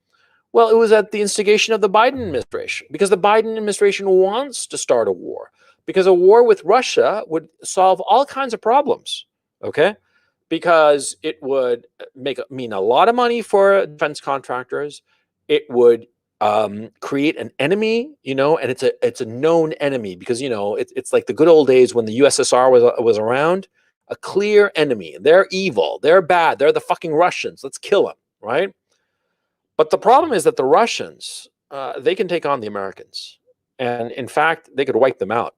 Well, it was at the instigation of the Biden administration, because the Biden administration wants to start a war, because a war with Russia would solve all kinds of problems, okay? Because it would mean a lot of money for defense contractors. It would create an enemy, you know, and it's a known enemy, because, you know, it's like the good old days when the USSR was around. A clear enemy. They're evil. They're bad. They're the fucking Russians. Let's kill them, right? But the problem is that the Russians, they can take on the Americans. And in fact, they could wipe them out.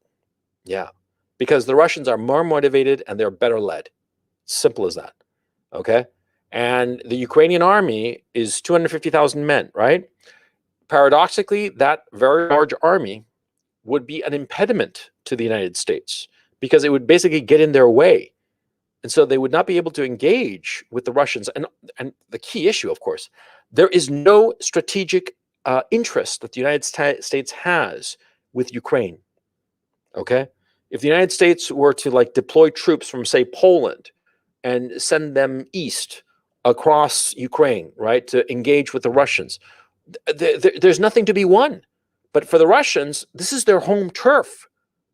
Yeah. Because the Russians are more motivated and they're better led. Simple as that. Okay? And the Ukrainian army is 250,000 men, right? Paradoxically, that very large army would be an impediment to the United States, because it would basically get in their way. And so they would not be able to engage with the Russians. And the key issue, of course, there is no strategic interest that the United States has with Ukraine. Okay? If the United States were to like deploy troops from, say, Poland and send them east across Ukraine, right, to engage with the Russians, there's nothing to be won. But for the Russians, this is their home turf.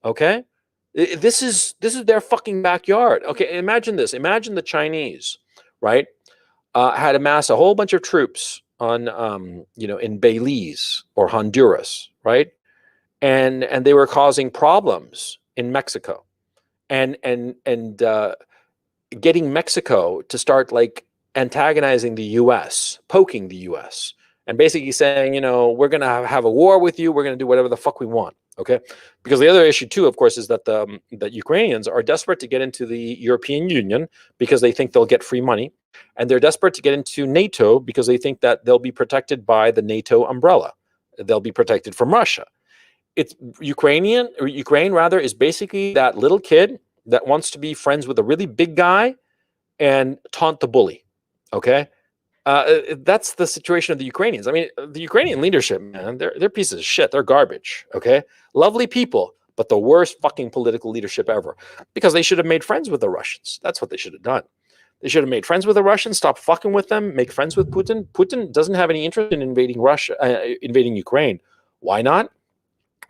Okay? This is their fucking backyard. Okay, imagine this. Imagine the Chinese, right, had amassed a whole bunch of troops on, in Belize or Honduras, right, and they were causing problems in Mexico, and getting Mexico to start like antagonizing the U.S., poking the U.S., and basically saying, you know, we're going to have a war with you. We're going to do whatever the fuck we want. Okay, because the other issue too, of course, is that the Ukrainians are desperate to get into the European Union because they think they'll get free money, and they're desperate to get into NATO because they think that they'll be protected by the NATO umbrella. They'll be protected from Russia. It's Ukraine rather is basically that little kid that wants to be friends with a really big guy and taunt the bully. Okay. That's the situation of the Ukrainians. I mean, the Ukrainian leadership, man, they're pieces of shit. They're garbage, okay? Lovely people, but the worst fucking political leadership ever, because they should have made friends with the Russians. That's what they should have done. They should have made friends with the Russians, stop fucking with them, make friends with Putin. Putin doesn't have any interest in invading invading Ukraine. Why not?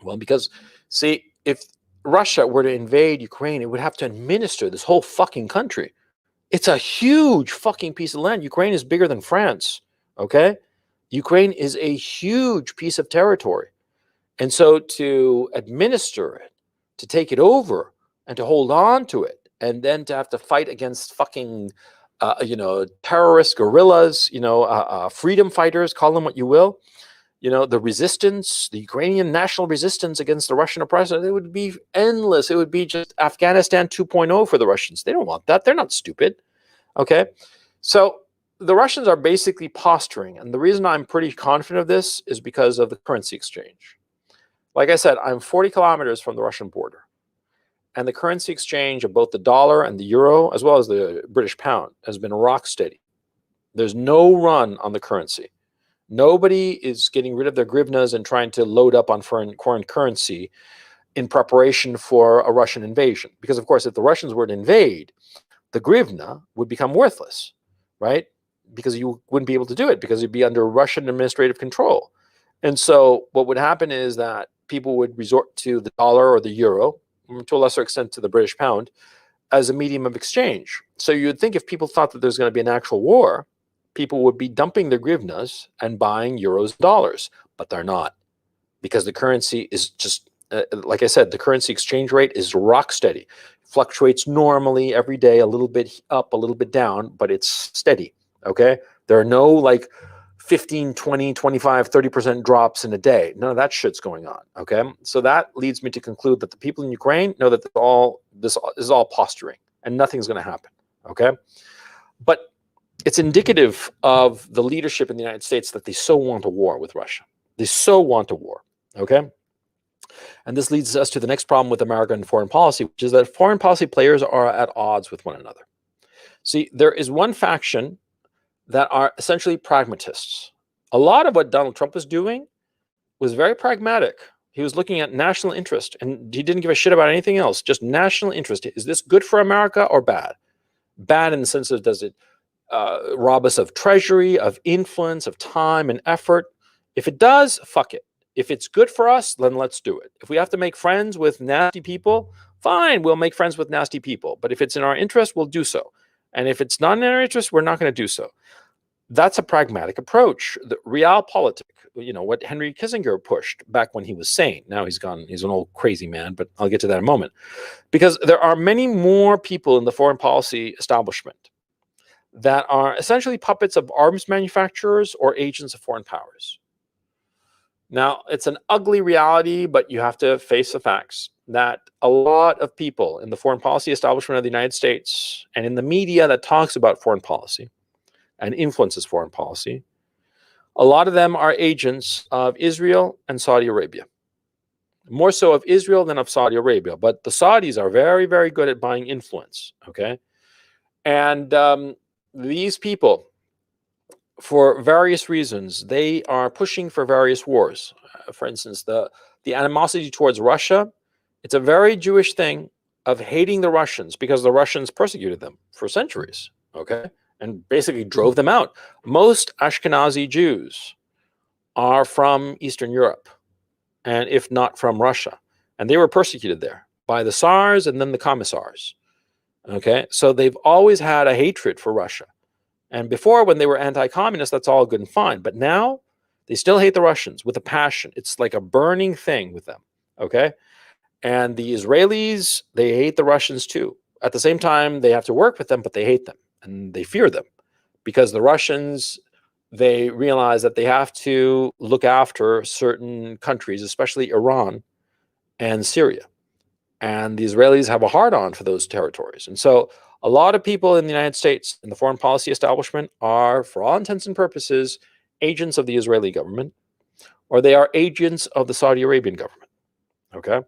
Well, because, see, if Russia were to invade Ukraine, it would have to administer this whole fucking country. It's a huge fucking piece of land. Ukraine is bigger than France, okay? Ukraine is a huge piece of territory. And so to administer it, to take it over, and to hold on to it, and then to have to fight against fucking, terrorist guerrillas, freedom fighters, call them what you will, the resistance, the Ukrainian national resistance against the Russian oppressor, it would be endless. It would be just Afghanistan 2.0 for the Russians. They don't want that. They're not stupid. Okay. So the Russians are basically posturing. And the reason I'm pretty confident of this is because of the currency exchange. Like I said, I'm 40 kilometers from the Russian border. And the currency exchange of both the dollar and the euro, as well as the British pound, has been rock steady. There's no run on the currency. Nobody is getting rid of their grivnas and trying to load up on foreign currency in preparation for a Russian invasion. Because, of course, if the Russians were to invade, the grivna would become worthless, right? Because you wouldn't be able to do it because you'd be under Russian administrative control. And so what would happen is that people would resort to the dollar or the euro, to a lesser extent to the British pound, as a medium of exchange. So you'd think if people thought that there's going to be an actual war, people would be dumping their grivnas and buying euros and dollars, but they're not, because the currency is just, like I said, the currency exchange rate is rock steady. It fluctuates normally every day, a little bit up, a little bit down, but it's steady, okay? There are no like 15, 20, 25, 30% drops in a day. None of that shit's going on, okay? So that leads me to conclude that the people in Ukraine know that this is all posturing and nothing's going to happen, okay? But it's indicative of the leadership in the United States that they so want a war with Russia. They so want a war, okay? And this leads us to the next problem with American foreign policy, which is that foreign policy players are at odds with one another. See, there is one faction that are essentially pragmatists. A lot of what Donald Trump was doing was very pragmatic. He was looking at national interest, and he didn't give a shit about anything else, just national interest. Is this good for America or bad? Bad in the sense of, does it rob us of treasury, of influence, of time and effort? If it does, fuck it. If it's good for us, then let's do it. If we have to make friends with nasty people, fine, we'll make friends with nasty people. But if it's in our interest, we'll do so. And if it's not in our interest, we're not going to do so. That's a pragmatic approach. The realpolitik, what Henry Kissinger pushed back when he was sane. Now he's gone, he's an old crazy man, but I'll get to that in a moment. Because there are many more people in the foreign policy establishment that are essentially puppets of arms manufacturers or agents of foreign powers. Now, it's an ugly reality, but you have to face the facts that a lot of people in the foreign policy establishment of the United States and in the media that talks about foreign policy and influences foreign policy, a lot of them are agents of Israel and Saudi Arabia. More so of Israel than of Saudi Arabia, but the Saudis are very, very good at buying influence, okay? And these people, for various reasons, they are pushing for various wars. For instance, the animosity towards Russia, it's a very Jewish thing of hating the Russians because the Russians persecuted them for centuries, okay? And basically drove them out. Most Ashkenazi Jews are from Eastern Europe, and if not from Russia. And they were persecuted there by the Tsars and then the Commissars, okay? So they've always had a hatred for Russia. And before, when they were anti-communist, that's all good and fine. But now, they still hate the Russians with a passion. It's like a burning thing with them, okay? And the Israelis, they hate the Russians too. At the same time, they have to work with them, but they hate them. And they fear them. Because the Russians, they realize that they have to look after certain countries, especially Iran and Syria. And the Israelis have a hard-on for those territories. And so a lot of people in the United States in the foreign policy establishment are, for all intents and purposes, agents of the Israeli government, or they are agents of the Saudi Arabian government, okay?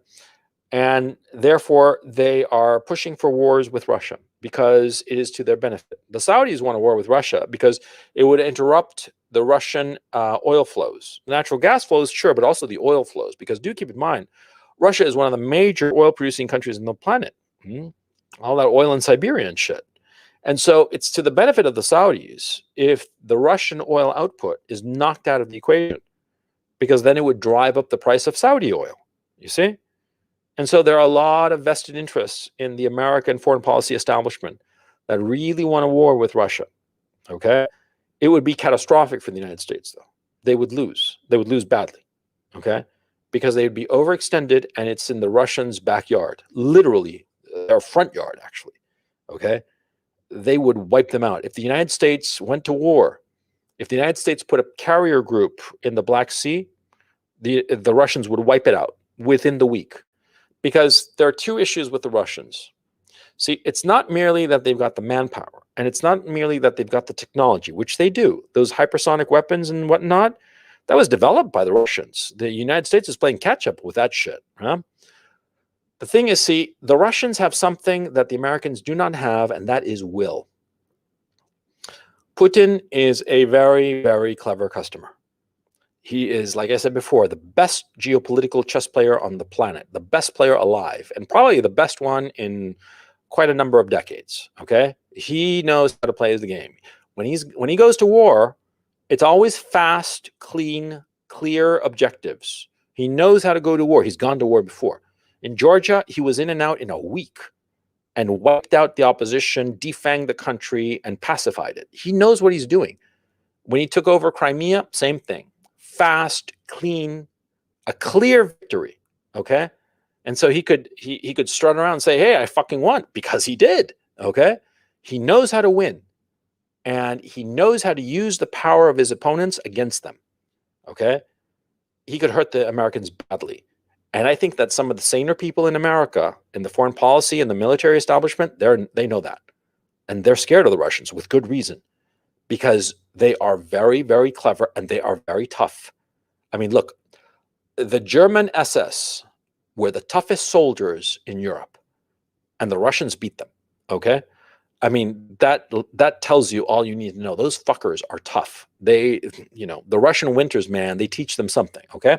And therefore, they are pushing for wars with Russia because it is to their benefit. The Saudis want a war with Russia because it would interrupt the Russian oil flows. Natural gas flows, sure, but also the oil flows, because do keep in mind, Russia is one of the major oil-producing countries on the planet. All that oil in Siberia and shit. And so it's to the benefit of the Saudis if the Russian oil output is knocked out of the equation, because then it would drive up the price of Saudi oil, you see? And so there are a lot of vested interests in the American foreign policy establishment that really want a war with Russia, okay? It would be catastrophic for the United States, though. They would lose. They would lose badly, okay? Because they'd be overextended, and it's in the Russians' backyard, literally their front yard, actually. okay, they would wipe them out. If the United States went to war, if the United States put a carrier group in the Black Sea, the Russians would wipe it out within the week. Because there are two issues with the Russians. See, it's not merely that they've got the manpower, and it's not merely that they've got the technology, which they do. Those hypersonic weapons and whatnot, that was developed by the Russians. The United States is playing catch up with that shit. Huh? The thing is, see, the Russians have something that the Americans do not have, and that is will. Putin is a very, very clever customer. He is, like I said before, the best geopolitical chess player on the planet, the best player alive, and probably the best one in quite a number of decades. Okay, he knows how to play the game. When he goes to war, it's always fast, clean, clear objectives. He knows how to go to war. He's gone to war before. In Georgia, he was in and out in a week and wiped out the opposition, defanged the country, and pacified it. He knows what he's doing. When he took over Crimea, same thing. Fast, clean, a clear victory. Okay. And so he could strut around and say, hey, I fucking won, because he did. Okay. He knows how to win, and he knows how to use the power of his opponents against them. Okay. He could hurt the Americans badly. And I think that some of the saner people in America, in the foreign policy and the military establishment, they know that. And they're scared of the Russians with good reason, because they are very, very clever and they are very tough. I mean, look, the German SS were the toughest soldiers in Europe, and the Russians beat them, okay? I mean, that tells you all you need to know. Those fuckers are tough. They, the Russian winters, man, they teach them something, okay?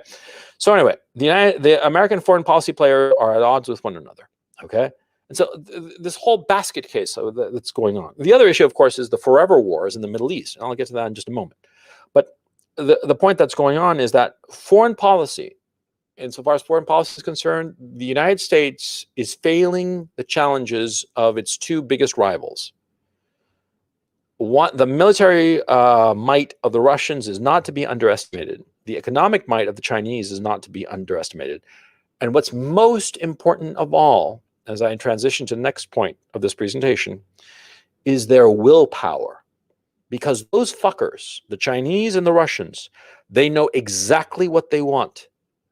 So anyway, the American foreign policy players are at odds with one another, okay? And so this whole basket case that's going on. The other issue, of course, is the forever wars in the Middle East. And I'll get to that in just a moment. But the point that's going on is that foreign policy, insofar as foreign policy is concerned, the United States is failing the challenges of its two biggest rivals. The military might of the Russians is not to be underestimated. The economic might of the Chinese is not to be underestimated. And what's most important of all, as I transition to the next point of this presentation, is their willpower. Because those fuckers, the Chinese and the Russians, they know exactly what they want.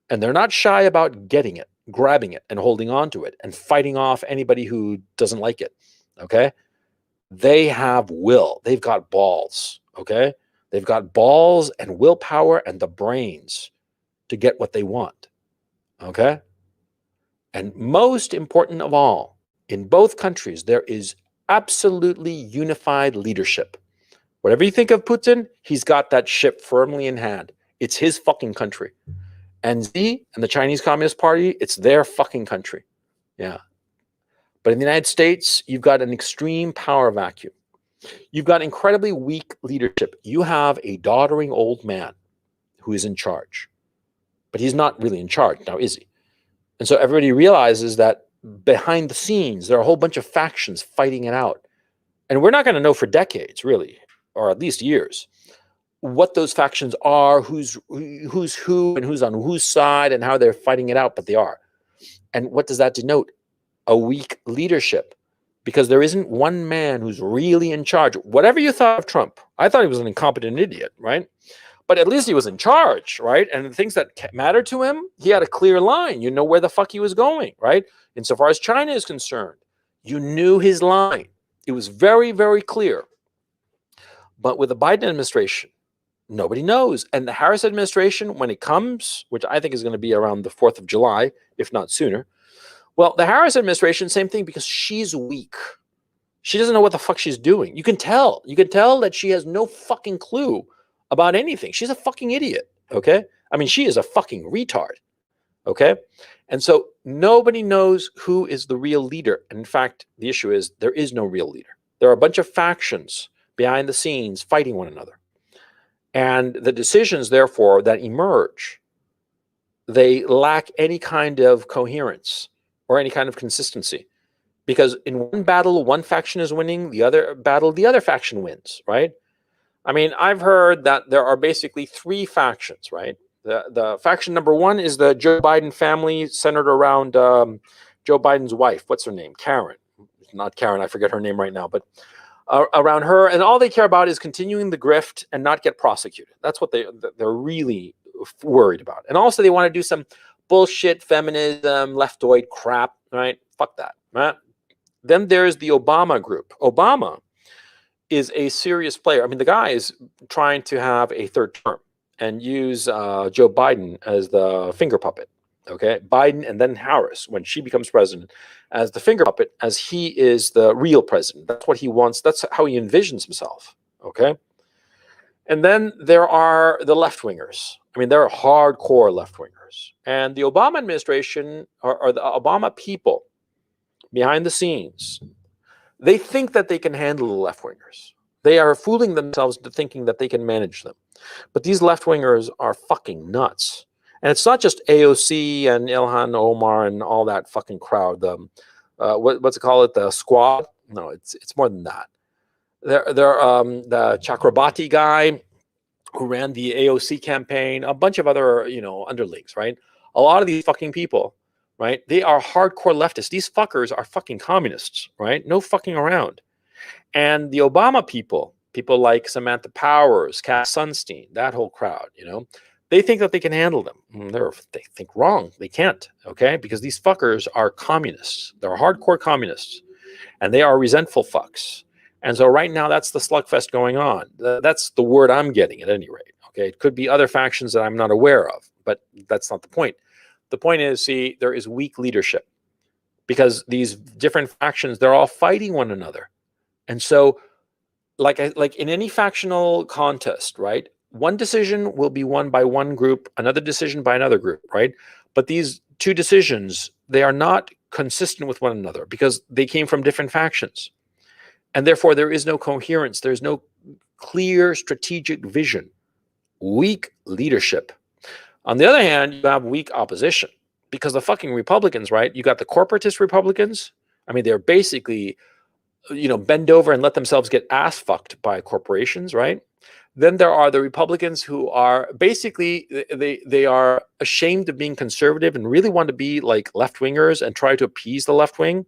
And they're not shy about getting it, grabbing it, and holding on to it, and fighting off anybody who doesn't like it, okay? They have will. They've got balls, okay? They've got balls and willpower and the brains to get what they want, okay? And most important of all, in both countries, there is absolutely unified leadership. Whatever you think of Putin, he's got that ship firmly in hand. It's his fucking country. And Xi and the Chinese Communist Party, it's their fucking country. Yeah. But in the United States, you've got an extreme power vacuum. You've got incredibly weak leadership. You have a doddering old man who is in charge. But he's not really in charge now, is he? And so everybody realizes that behind the scenes, there are a whole bunch of factions fighting it out. And we're not going to know for decades, really, or at least years, what those factions are, who's who, and who's on whose side, and how they're fighting it out, but they are. And what does that denote? A weak leadership, because there isn't one man who's really in charge. Whatever you thought of Trump, I thought he was an incompetent idiot, right? But at least he was in charge, right? And the things that mattered to him, he had a clear line. You know where the fuck he was going, right? Insofar as China is concerned, you knew his line. It was very, very clear. But with the Biden administration, nobody knows. And the Harris administration, when it comes, which I think is going to be around the 4th of July, if not sooner, well, the Harris administration, same thing, because she's weak. She doesn't know what the fuck she's doing. You can tell. You can tell that she has no fucking clue about anything. She's a fucking idiot, okay? I mean, she is a fucking retard, okay? And so nobody knows who is the real leader. And in fact, the issue is there is no real leader. There are a bunch of factions behind the scenes fighting one another. And the decisions, therefore, that emerge, they lack any kind of coherence or any kind of consistency. Because in one battle, one faction is winning, the other battle, the other faction wins, right? I mean, I've heard that there are basically three factions, right? The faction number one is the Joe Biden family centered around Joe Biden's wife. What's her name? Karen. not Karen, I forget her name right now, but around her, and all they care about is continuing the grift and not get prosecuted. That's what they're really worried about. And also they want to do some bullshit feminism, leftoid crap, right? Fuck that, right? Then there's the Obama group. Obama is a serious player. I mean, the guy is trying to have a third term and use Joe Biden as the finger puppet. Okay, Biden and then Harris, when she becomes president, as the finger puppet, as he is the real president. That's what he wants. That's how he envisions himself. Okay. And then there are the left wingers. I mean, they're hardcore left wingers. And the Obama administration, or the Obama people behind the scenes, they think that they can handle the left wingers. They are fooling themselves into thinking that they can manage them. But these left wingers are fucking nuts. And it's not just AOC and Ilhan Omar and all that fucking crowd. What's it called? The squad? No, it's more than that. They're the Chakrabarti guy who ran the AOC campaign, a bunch of other, underlings, right? A lot of these fucking people, right? They are hardcore leftists. These fuckers are fucking communists, right? No fucking around. And the Obama people like Samantha Powers, Cass Sunstein, that whole crowd, they think that they can handle them. They think wrong. They can't, okay? Because these fuckers are communists. They're hardcore communists. And they are resentful fucks. And so right now, that's the slugfest going on. That's the word I'm getting at any rate, okay? It could be other factions that I'm not aware of, but that's not the point. The point is, see, there is weak leadership because these different factions, they're all fighting one another. And so like in any factional contest, right? One decision will be won by one group, another decision by another group, right? But these two decisions, they are not consistent with one another because they came from different factions. And therefore, there is no coherence. There's no clear strategic vision. Weak leadership. On the other hand, you have weak opposition because the fucking Republicans, right? You got the corporatist Republicans. I mean, they're basically, bend over and let themselves get ass fucked by corporations, right? Then there are the Republicans who are basically, they are ashamed of being conservative and really want to be like left-wingers and try to appease the left wing.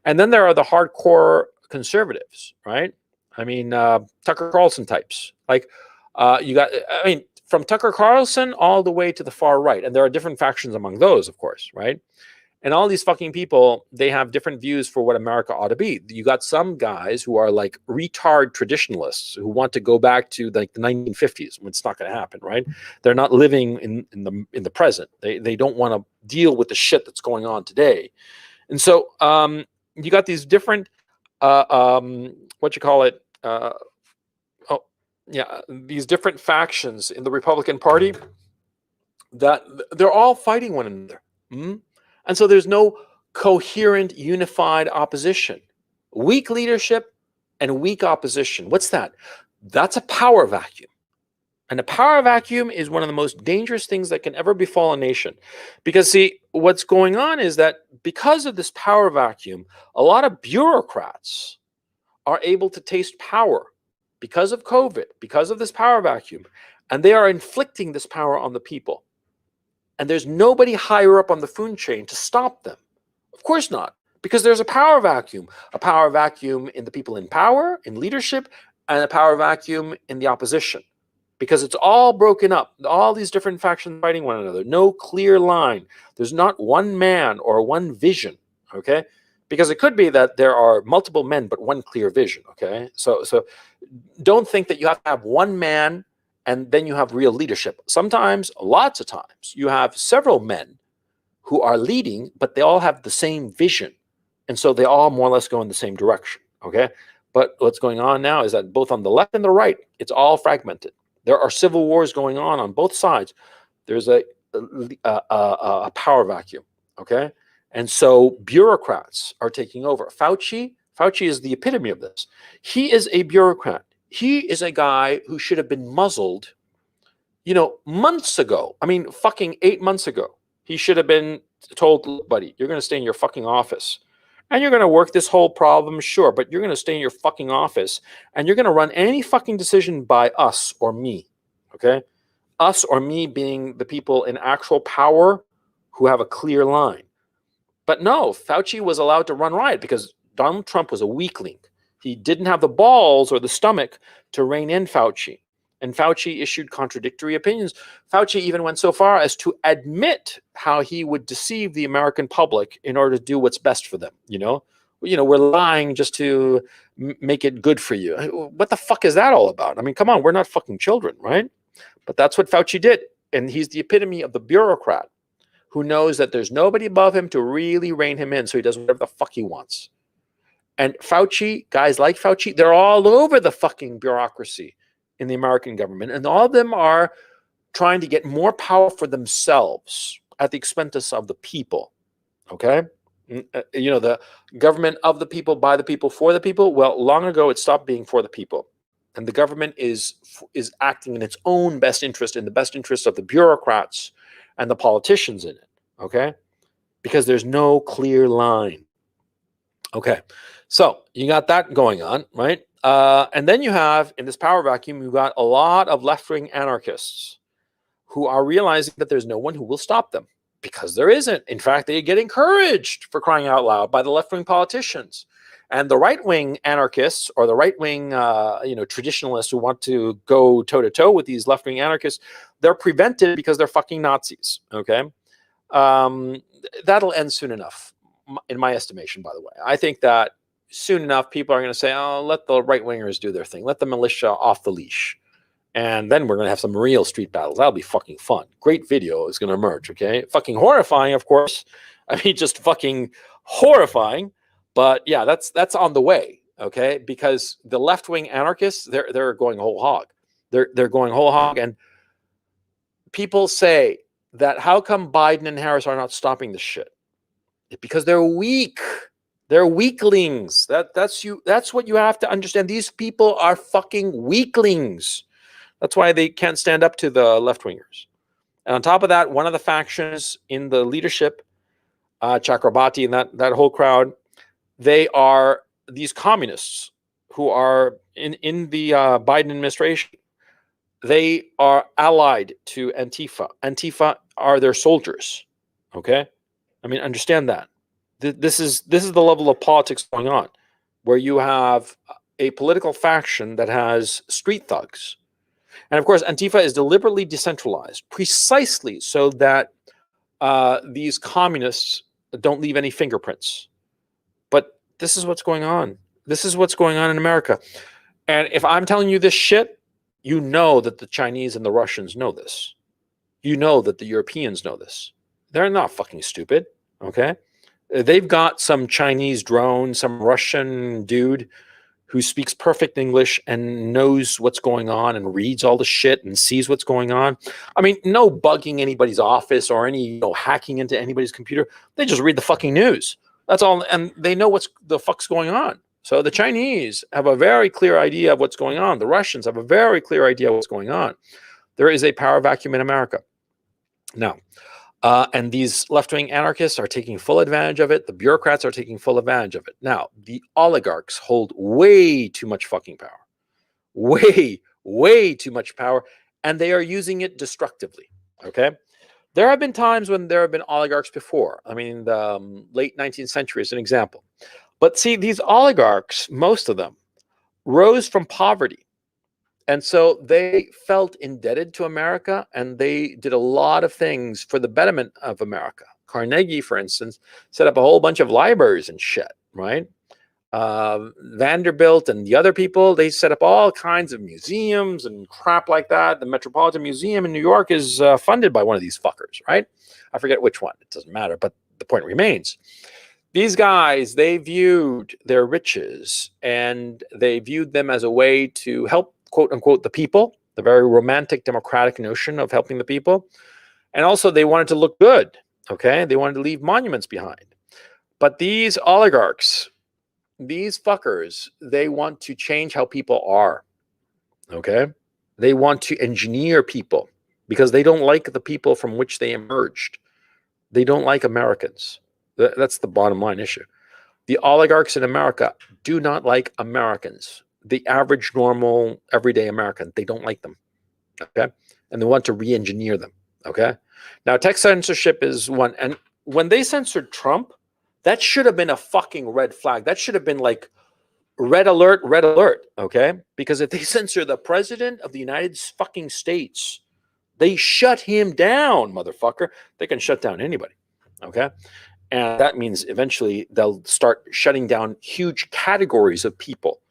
And then there are the hardcore conservatives, right? I mean, Tucker Carlson types. Like, from Tucker Carlson all the way to the far right. And there are different factions among those, of course, right? And all these fucking people, they have different views for what America ought to be. You got some guys who are like retard traditionalists who want to go back to like the 1950s. It's not going to happen, right? They're not living in the present. They don't want to deal with the shit that's going on today. And so you got these different, these different factions in the Republican Party that they're all fighting one another. Mm-hmm. And so there's no coherent, unified opposition. Weak leadership and weak opposition. What's that? That's a power vacuum. And a power vacuum is one of the most dangerous things that can ever befall a nation. Because, see, what's going on is that because of this power vacuum, a lot of bureaucrats are able to taste power because of COVID, because of this power vacuum. And they are inflicting this power on the people. And there's nobody higher up on the food chain to stop them. Of course not, because there's a power vacuum in the people in power, in leadership, and a power vacuum in the opposition, because it's all broken up. All these different factions fighting one another. No clear line. There's not one man or one vision, okay? Because it could be that there are multiple men, but one clear vision, okay? So don't think that you have to have one man and then you have real leadership. Sometimes, lots of times, you have several men who are leading, but they all have the same vision. And so they all more or less go in the same direction, okay? But what's going on now is that both on the left and the right, it's all fragmented. There are civil wars going on both sides. There's a power vacuum, okay? And so bureaucrats are taking over. Fauci is the epitome of this. He is a bureaucrat. He is a guy who should have been muzzled, months ago. I mean, fucking 8 months ago. He should have been told, look, buddy, you're going to stay in your fucking office. And you're going to work this whole problem, sure, but you're going to stay in your fucking office. And you're going to run any fucking decision by us or me, okay? Us or me being the people in actual power who have a clear line. But no, Fauci was allowed to run riot because Donald Trump was a weakling. He didn't have the balls or the stomach to rein in Fauci. And Fauci issued contradictory opinions. Fauci even went so far as to admit how he would deceive the American public in order to do what's best for them. We're lying just to make it good for you. What the fuck is that all about? I mean, come on, we're not fucking children, right? But that's what Fauci did. And he's the epitome of the bureaucrat who knows that there's nobody above him to really rein him in, so he does whatever the fuck he wants. And Fauci, guys like Fauci, they're all over the fucking bureaucracy in the American government. And all of them are trying to get more power for themselves at the expense of the people. Okay? The government of the people, by the people, for the people. Well, long ago, it stopped being for the people. And the government is acting in its own best interest, in the best interest of the bureaucrats and the politicians in it. Okay? Because there's no clear line. Okay. So you got that going on, right? And then you have, in this power vacuum, you've got a lot of left-wing anarchists who are realizing that there's no one who will stop them, because there isn't. In fact, they get encouraged, for crying out loud, by the left-wing politicians. And the right-wing anarchists, or the right-wing traditionalists who want to go toe-to-toe with these left-wing anarchists, they're prevented because they're fucking Nazis, okay? That'll end soon enough, in my estimation, by the way. I think that soon enough, people are going to say, oh, let the right-wingers do their thing. Let the militia off the leash. And then we're going to have some real street battles. That'll be fucking fun. Great video is going to emerge, okay? Fucking horrifying, of course. I mean, just fucking horrifying. But yeah, that's on the way, okay? Because the left-wing anarchists, they're going whole hog. They're going whole hog. And people say that how come Biden and Harris are not stopping this shit? Because they're weak. They're weaklings. That's what you have to understand. These people are fucking weaklings. That's why they can't stand up to the left-wingers. And on top of that, one of the factions in the leadership, Chakrabarti and that whole crowd, they are these communists who are in the Biden administration. They are allied to Antifa. Antifa are their soldiers. Okay? I mean, understand that. This is the level of politics going on, where you have a political faction that has street thugs. And of course, Antifa is deliberately decentralized, precisely so that these communists don't leave any fingerprints. But this is what's going on. This is what's going on in America. And if I'm telling you this shit, you know that the Chinese and the Russians know this. You know that the Europeans know this. They're not fucking stupid, okay? They've got some Chinese drone, some Russian dude who speaks perfect English and knows what's going on and reads all the shit and sees what's going on. I mean, no bugging anybody's office or any hacking into anybody's computer. They just read the fucking news. That's all, and they know what's the fuck's going on. So the Chinese have a very clear idea of what's going on. The Russians have a very clear idea of what's going on. There is a power vacuum in America. Now, and these left-wing anarchists are taking full advantage of it. The bureaucrats are taking full advantage of it. Now, the oligarchs hold way too much fucking power. Way, way too much power. And they are using it destructively, okay? There have been times when there have been oligarchs before. I mean, the late 19th century is an example. But see, these oligarchs, most of them, rose from poverty. And so they felt indebted to America, and they did a lot of things for the betterment of America. Carnegie, for instance, set up a whole bunch of libraries and shit, right? Vanderbilt and the other people, they set up all kinds of museums and crap like that. The Metropolitan Museum in New York is funded by one of these fuckers, right? I forget which one. It doesn't matter, but the point remains. These guys, they viewed their riches, and they viewed them as a way to help, quote unquote, the people, the very romantic democratic notion of helping the people. And also they wanted to look good, okay? They wanted to leave monuments behind. But these oligarchs, these fuckers, they want to change how people are, okay? They want to engineer people because they don't like the people from which they emerged. They don't like Americans. That's the bottom line issue. The oligarchs in America do not like Americans. The average, normal, everyday American, they don't like them, okay? And they want to re-engineer them, okay? Now, tech censorship is one. And when they censored Trump, That should have been a fucking red flag. That should have been like red alert, okay? Because if they censor the president of the United fucking States, they shut him down, motherfucker. They can shut down anybody, okay? And that means eventually they'll start shutting down huge categories of people,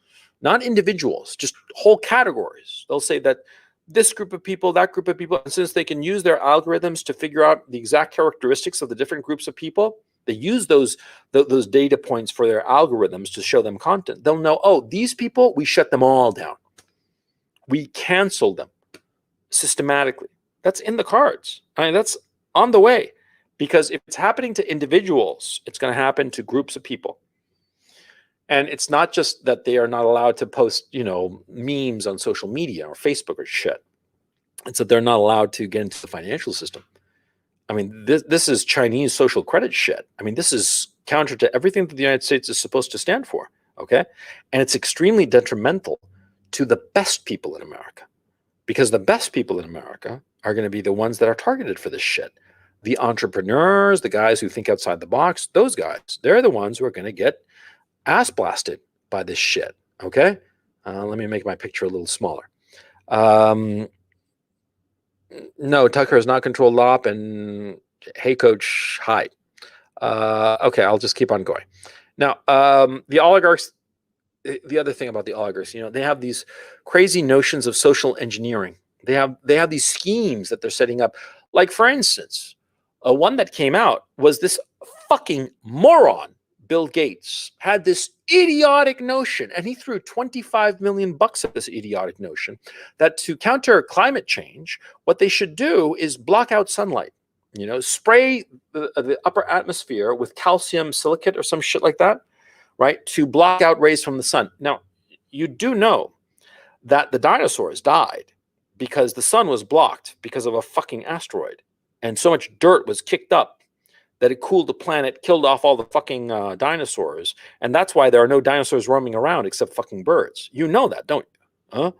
not individuals, just whole categories. They'll say that this group of people, that group of people, and since they can use their algorithms to figure out the exact characteristics of the different groups of people, they use those data points for their algorithms to show them content. They'll know, oh, these people, we shut them all down. We cancel them systematically. That's in the cards. I mean, that's on the way. Because if it's happening to individuals, it's going to happen to groups of people. And it's not just that they are not allowed to post, memes on social media or Facebook or shit. It's that they're not allowed to get into the financial system. I mean, this is Chinese social credit shit. I mean, this is counter to everything that the United States is supposed to stand for, okay? And it's extremely detrimental to the best people in America. Because the best people in America are going to be the ones that are targeted for this shit. The entrepreneurs, the guys who think outside the box, those guys, they're the ones who are going to get ass blasted by this shit, okay? Let me make my picture a little smaller. No, Tucker is not controlled op, and hey, coach, hi. Okay, I'll just keep on going. Now, the oligarchs, the other thing about the oligarchs, they have these crazy notions of social engineering. They have these schemes that they're setting up. Like, for instance, one that came out was this fucking moron, Bill Gates, had this idiotic notion, and he threw $25 million at this idiotic notion that to counter climate change, what they should do is block out sunlight. Spray the upper atmosphere with calcium silicate or some shit like that, right, to block out rays from the sun. Now, you do know that the dinosaurs died because the sun was blocked because of a fucking asteroid. And so much dirt was kicked up that it cooled the planet, killed off all the fucking dinosaurs. And that's why there are no dinosaurs roaming around except fucking birds. You know that, don't you? Huh?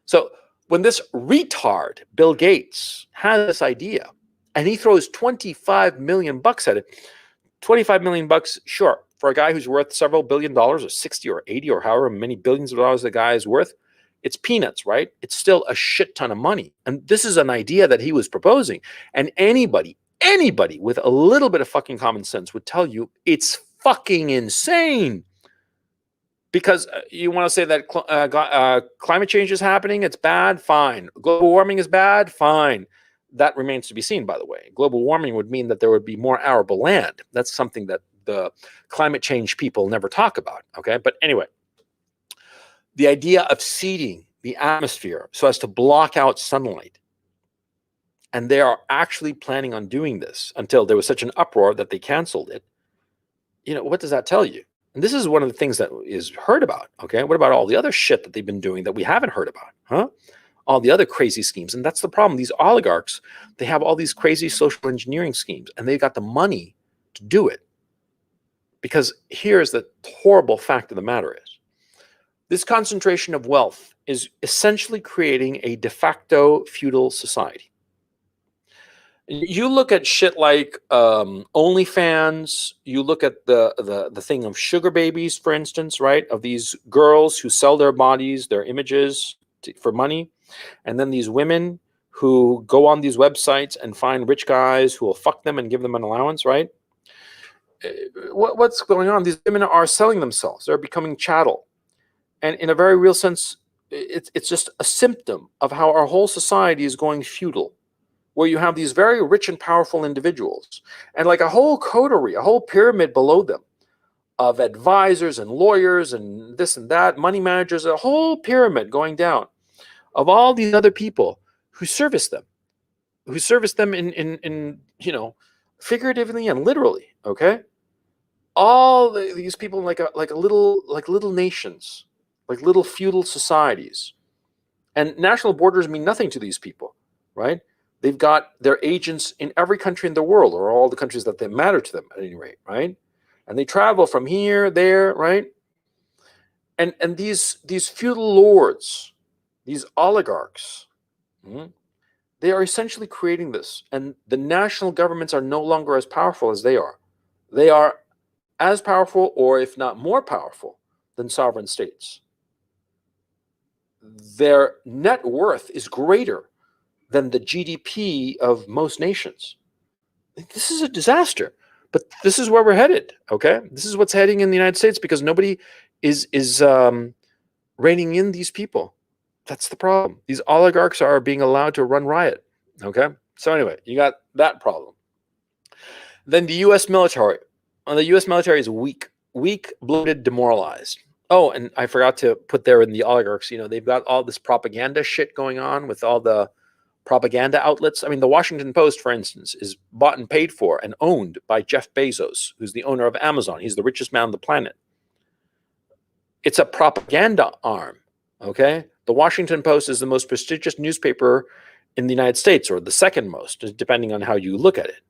So when this retard, Bill Gates, has this idea, and he throws $25 million at it, $25 million, sure, for a guy who's worth several $billion or 60 or 80 or however many billions of dollars the guy is worth, it's peanuts, right? It's still a shit ton of money. And this is an idea that he was proposing. And anybody with a little bit of fucking common sense would tell you it's fucking insane. Because you want to say that climate change is happening, it's bad, fine. Global warming is bad, fine. That remains to be seen, by the way. Global warming would mean that there would be more arable land. That's something that the climate change people never talk about, okay? But anyway, the idea of seeding the atmosphere so as to block out sunlight. And they are actually planning on doing this until there was such an uproar that they canceled it. What does that tell you? And this is one of the things that is heard about, okay? What about all the other shit that they've been doing that we haven't heard about, huh? All the other crazy schemes. And that's the problem. These oligarchs, they have all these crazy social engineering schemes, and they've got the money to do it. Because here's the horrible fact of the matter is, this concentration of wealth is essentially creating a de facto feudal society. You look at shit like OnlyFans. You look at the thing of sugar babies, for instance, right? Of these girls who sell their bodies, their images for money. And then these women who go on these websites and find rich guys who will fuck them and give them an allowance, right? What's going on? These women are selling themselves. They're becoming chattel. And in a very real sense, it's just a symptom of how our whole society is going feudal, where you have these very rich and powerful individuals and like a whole coterie, a whole pyramid below them of advisors and lawyers and this and that, money managers, a whole pyramid going down of all these other people who service them in figuratively and literally, okay? All these people like little nations, like little feudal societies. And national borders mean nothing to these people, right? They've got their agents in every country in the world, or all the countries that they matter to them at any rate, right? And they travel from here, there, right? And these feudal lords, these oligarchs, they are essentially creating this. And the national governments are no longer as powerful as they are. They are as powerful, or if not more powerful, than sovereign states. Their net worth is greater than the GDP of most nations. This is a disaster, but this is where we're headed. Okay, this is what's heading in the United States because nobody is reining in these people. That's the problem. These oligarchs are being allowed to run riot. Okay, so anyway, you got that problem. Then the U.S. military. The U.S. military is weak, bloated, demoralized. Oh, and I forgot to put there in the oligarchs. They've got all this propaganda shit going on with all the propaganda outlets. I mean, the Washington Post, for instance, is bought and paid for and owned by Jeff Bezos, who's the owner of Amazon. He's the richest man on the planet. It's a propaganda arm, okay? The Washington Post is the most prestigious newspaper in the United States, or the second most, depending on how you look at it.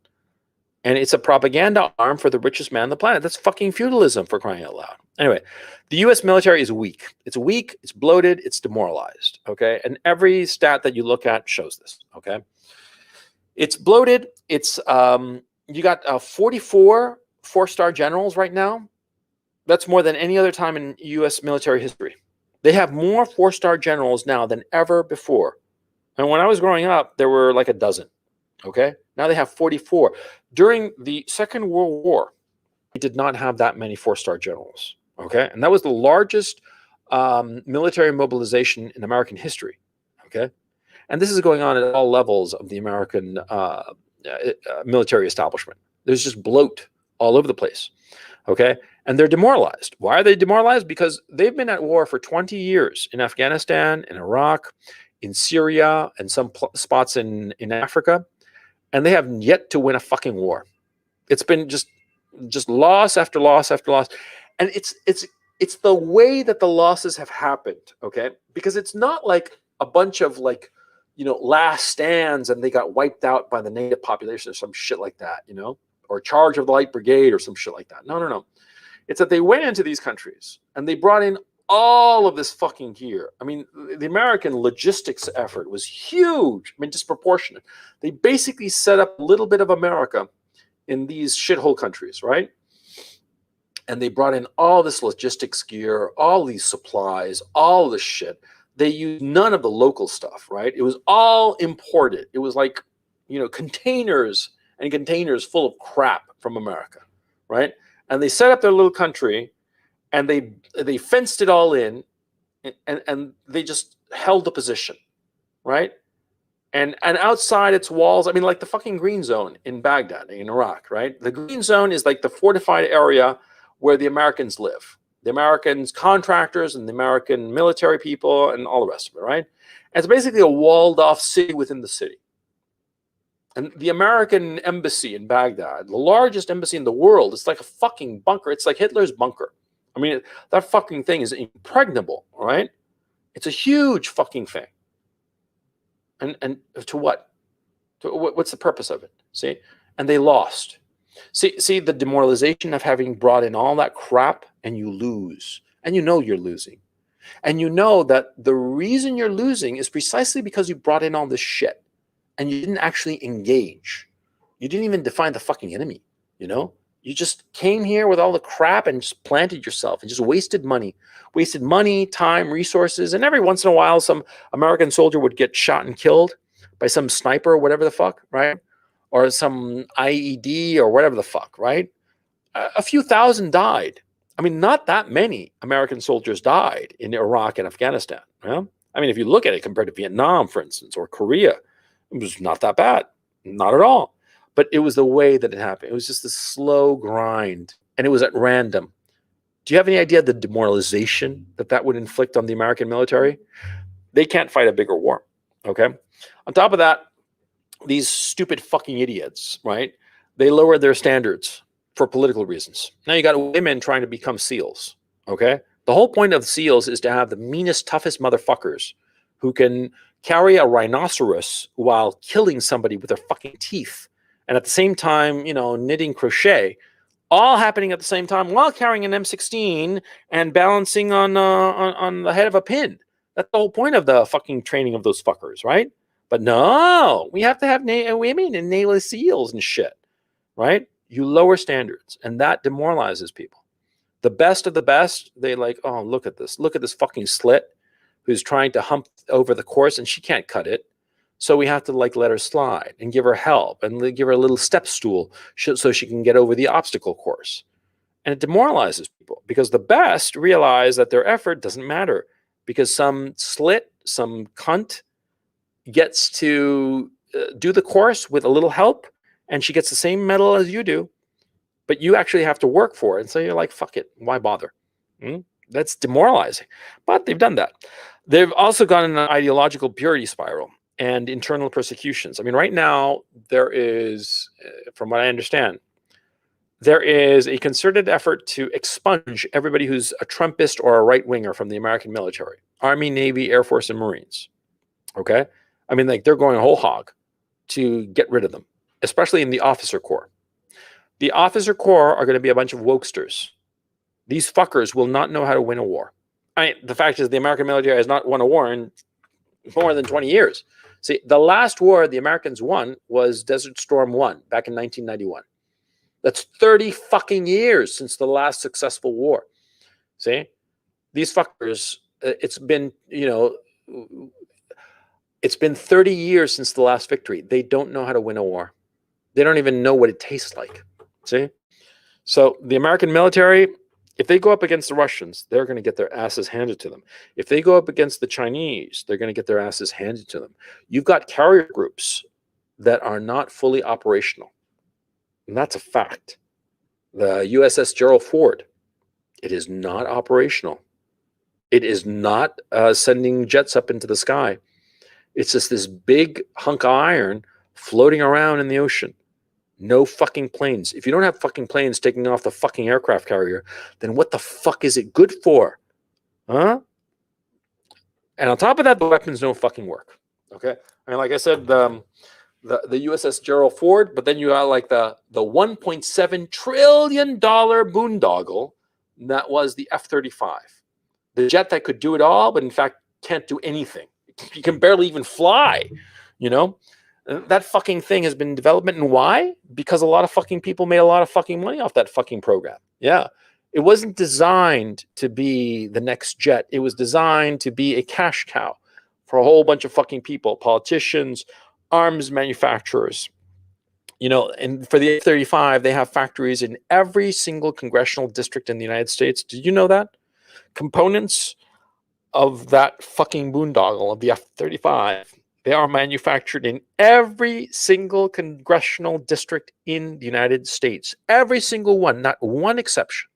And it's a propaganda arm for the richest man on the planet. That's fucking feudalism, for crying out loud. Anyway, the U.S. military is weak. It's weak, it's bloated, it's demoralized, okay? And every stat that you look at shows this, okay? It's bloated. It's, you got 44 four-star generals right now. That's more than any other time in U.S. military history. They have more four-star generals now than ever before. And when I was growing up, there were like a dozen, okay? Now they have 44. During the Second World War, we did not have that many four-star generals, okay? And that was the largest military mobilization in American history, okay? And this is going on at all levels of the American military establishment. There's just bloat all over the place, okay? And they're demoralized. Why are they demoralized? Because they've been at war for 20 years in Afghanistan, in Iraq, in Syria, and some spots in Africa. And they have yet to win a fucking war. It's been just loss after loss after loss. And it's the way that the losses have happened, okay? Because it's not like a bunch of last stands and they got wiped out by the native population or some shit like that, or Charge of the Light Brigade or some shit like that. No. It's that they went into these countries and they brought in all of this fucking gear. I mean, the American logistics effort was huge. I mean, disproportionate. They basically set up a little bit of America in these shithole countries, right? And they brought in all this logistics gear, all these supplies, all this shit. They used none of the local stuff, right? It was all imported. It was like, containers and containers full of crap from America, right? And they set up their little country and they fenced it all in and they just held the position, right? And outside its walls, I mean, like the fucking green zone in Baghdad, in Iraq, right? The green zone is like the fortified area where the Americans live. The Americans, contractors, and the American military people, and all the rest of it, right? And it's basically a walled-off city within the city. And the American embassy in Baghdad, the largest embassy in the world, it's like a fucking bunker. It's like Hitler's bunker. I mean, that fucking thing is impregnable, right? It's a huge fucking thing. And to what? What's the purpose of it? See? And they lost. See the demoralization of having brought in all that crap and you lose. And you know you're losing. And you know that the reason you're losing is precisely because you brought in all this shit. And you didn't actually engage. You didn't even define the fucking enemy, You just came here with all the crap and just planted yourself and just wasted money. Wasted money, time, resources. And every once in a while, some American soldier would get shot and killed by some sniper or whatever the fuck, right? Or some IED or whatever the fuck, right? A few thousand died. I mean, not that many American soldiers died in Iraq and Afghanistan. I mean, if you look at it compared to Vietnam, for instance, or Korea, it was not that bad. Not at all. But it was the way that it happened. It was just a slow grind, and it was at random. Do you have any idea the demoralization that would inflict on the American military? They can't fight a bigger war, okay? On top of that, these stupid fucking idiots, right? They lowered their standards for political reasons. Now you got women trying to become SEALs, okay? The whole point of SEALs is to have the meanest, toughest motherfuckers who can carry a rhinoceros while killing somebody with their fucking teeth. And at the same time, knitting crochet, all happening at the same time while carrying an M16 and balancing on the head of a pin. That's the whole point of the fucking training of those fuckers, right? But no, we have to have women and Navy SEALs and shit, right? You lower standards, and that demoralizes people. The best of the best, they like, oh, look at this. Look at this fucking slit who's trying to hump over the course, and she can't cut it. So we have to like let her slide and give her help and give her a little step stool so she can get over the obstacle course. And it demoralizes people because the best realize that their effort doesn't matter because some slit, some cunt gets to do the course with a little help, and she gets the same medal as you do, but you actually have to work for it. And so you're like, fuck it, why bother? That's demoralizing. But they've done that. They've also gone in an ideological purity spiral and internal persecutions. I mean, right now, there is, from what I understand, there is a concerted effort to expunge everybody who's a Trumpist or a right-winger from the American military, Army, Navy, Air Force, and Marines. Okay? I mean, like, they're going whole hog to get rid of them, especially in the officer corps. The officer corps are going to be a bunch of wokesters. These fuckers will not know how to win a war. I mean, the fact is the American military has not won a war in more than 20 years. See, the last war the Americans won was Desert Storm 1 back in 1991. That's 30 fucking years since the last successful war. See? These fuckers, it's been, it's been 30 years since the last victory. They don't know how to win a war. They don't even know what it tastes like. See? So the American military, if they go up against the Russians, they're going to get their asses handed to them. If they go up against the Chinese, they're going to get their asses handed to them. You've got carrier groups that are not fully operational. And that's a fact. The USS Gerald Ford, it is not operational. It is not sending jets up into the sky. It's just this big hunk of iron floating around in the ocean. No fucking planes. If you don't have fucking planes taking off the fucking aircraft carrier, then what the fuck is it good for? Huh? And on top of that, the weapons don't fucking work. Okay? I mean, like I said, the USS Gerald Ford, but then you got like the $1.7 trillion boondoggle that was the F-35. The jet that could do it all, but in fact can't do anything. You can barely even fly, That fucking thing has been in development. And why? Because a lot of fucking people made a lot of fucking money off that fucking program. Yeah. It wasn't designed to be the next jet. It was designed to be a cash cow for a whole bunch of fucking people, politicians, arms manufacturers. And for the F-35, they have factories in every single congressional district in the United States. Did you know that? Components of that fucking boondoggle of the F-35, they are manufactured in every single congressional district in the United States. Every single one, not one exception.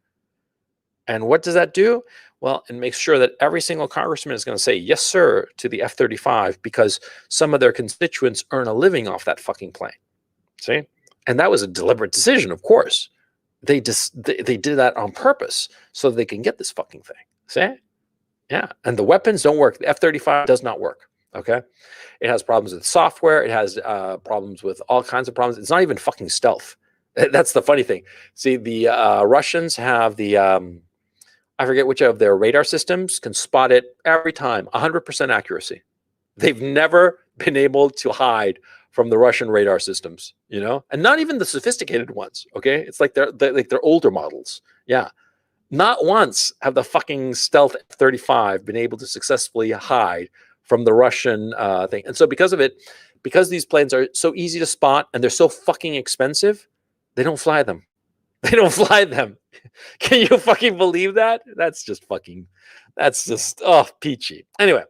And what does that do? Well, it makes sure that every single congressman is going to say, yes, sir, to the F-35 because some of their constituents earn a living off that fucking plane. See? And that was a deliberate decision, of course. They did that on purpose so they can get this fucking thing. See? Yeah. And the weapons don't work. The F-35 does not work. Okay? It has problems with software. It has problems with all kinds of problems. It's not even fucking stealth. That's the funny thing. See, the Russians have the, I forget which of their radar systems can spot it every time, 100% accuracy. They've never been able to hide from the Russian radar systems, and not even the sophisticated ones. Okay? It's like they're older models. Yeah. Not once have the fucking stealth F-35 been able to successfully hide from the Russian thing. And so because of it, because these planes are so easy to spot and they're so fucking expensive, they don't fly them. They don't fly them. Can you fucking believe that? That's just peachy. Anyway,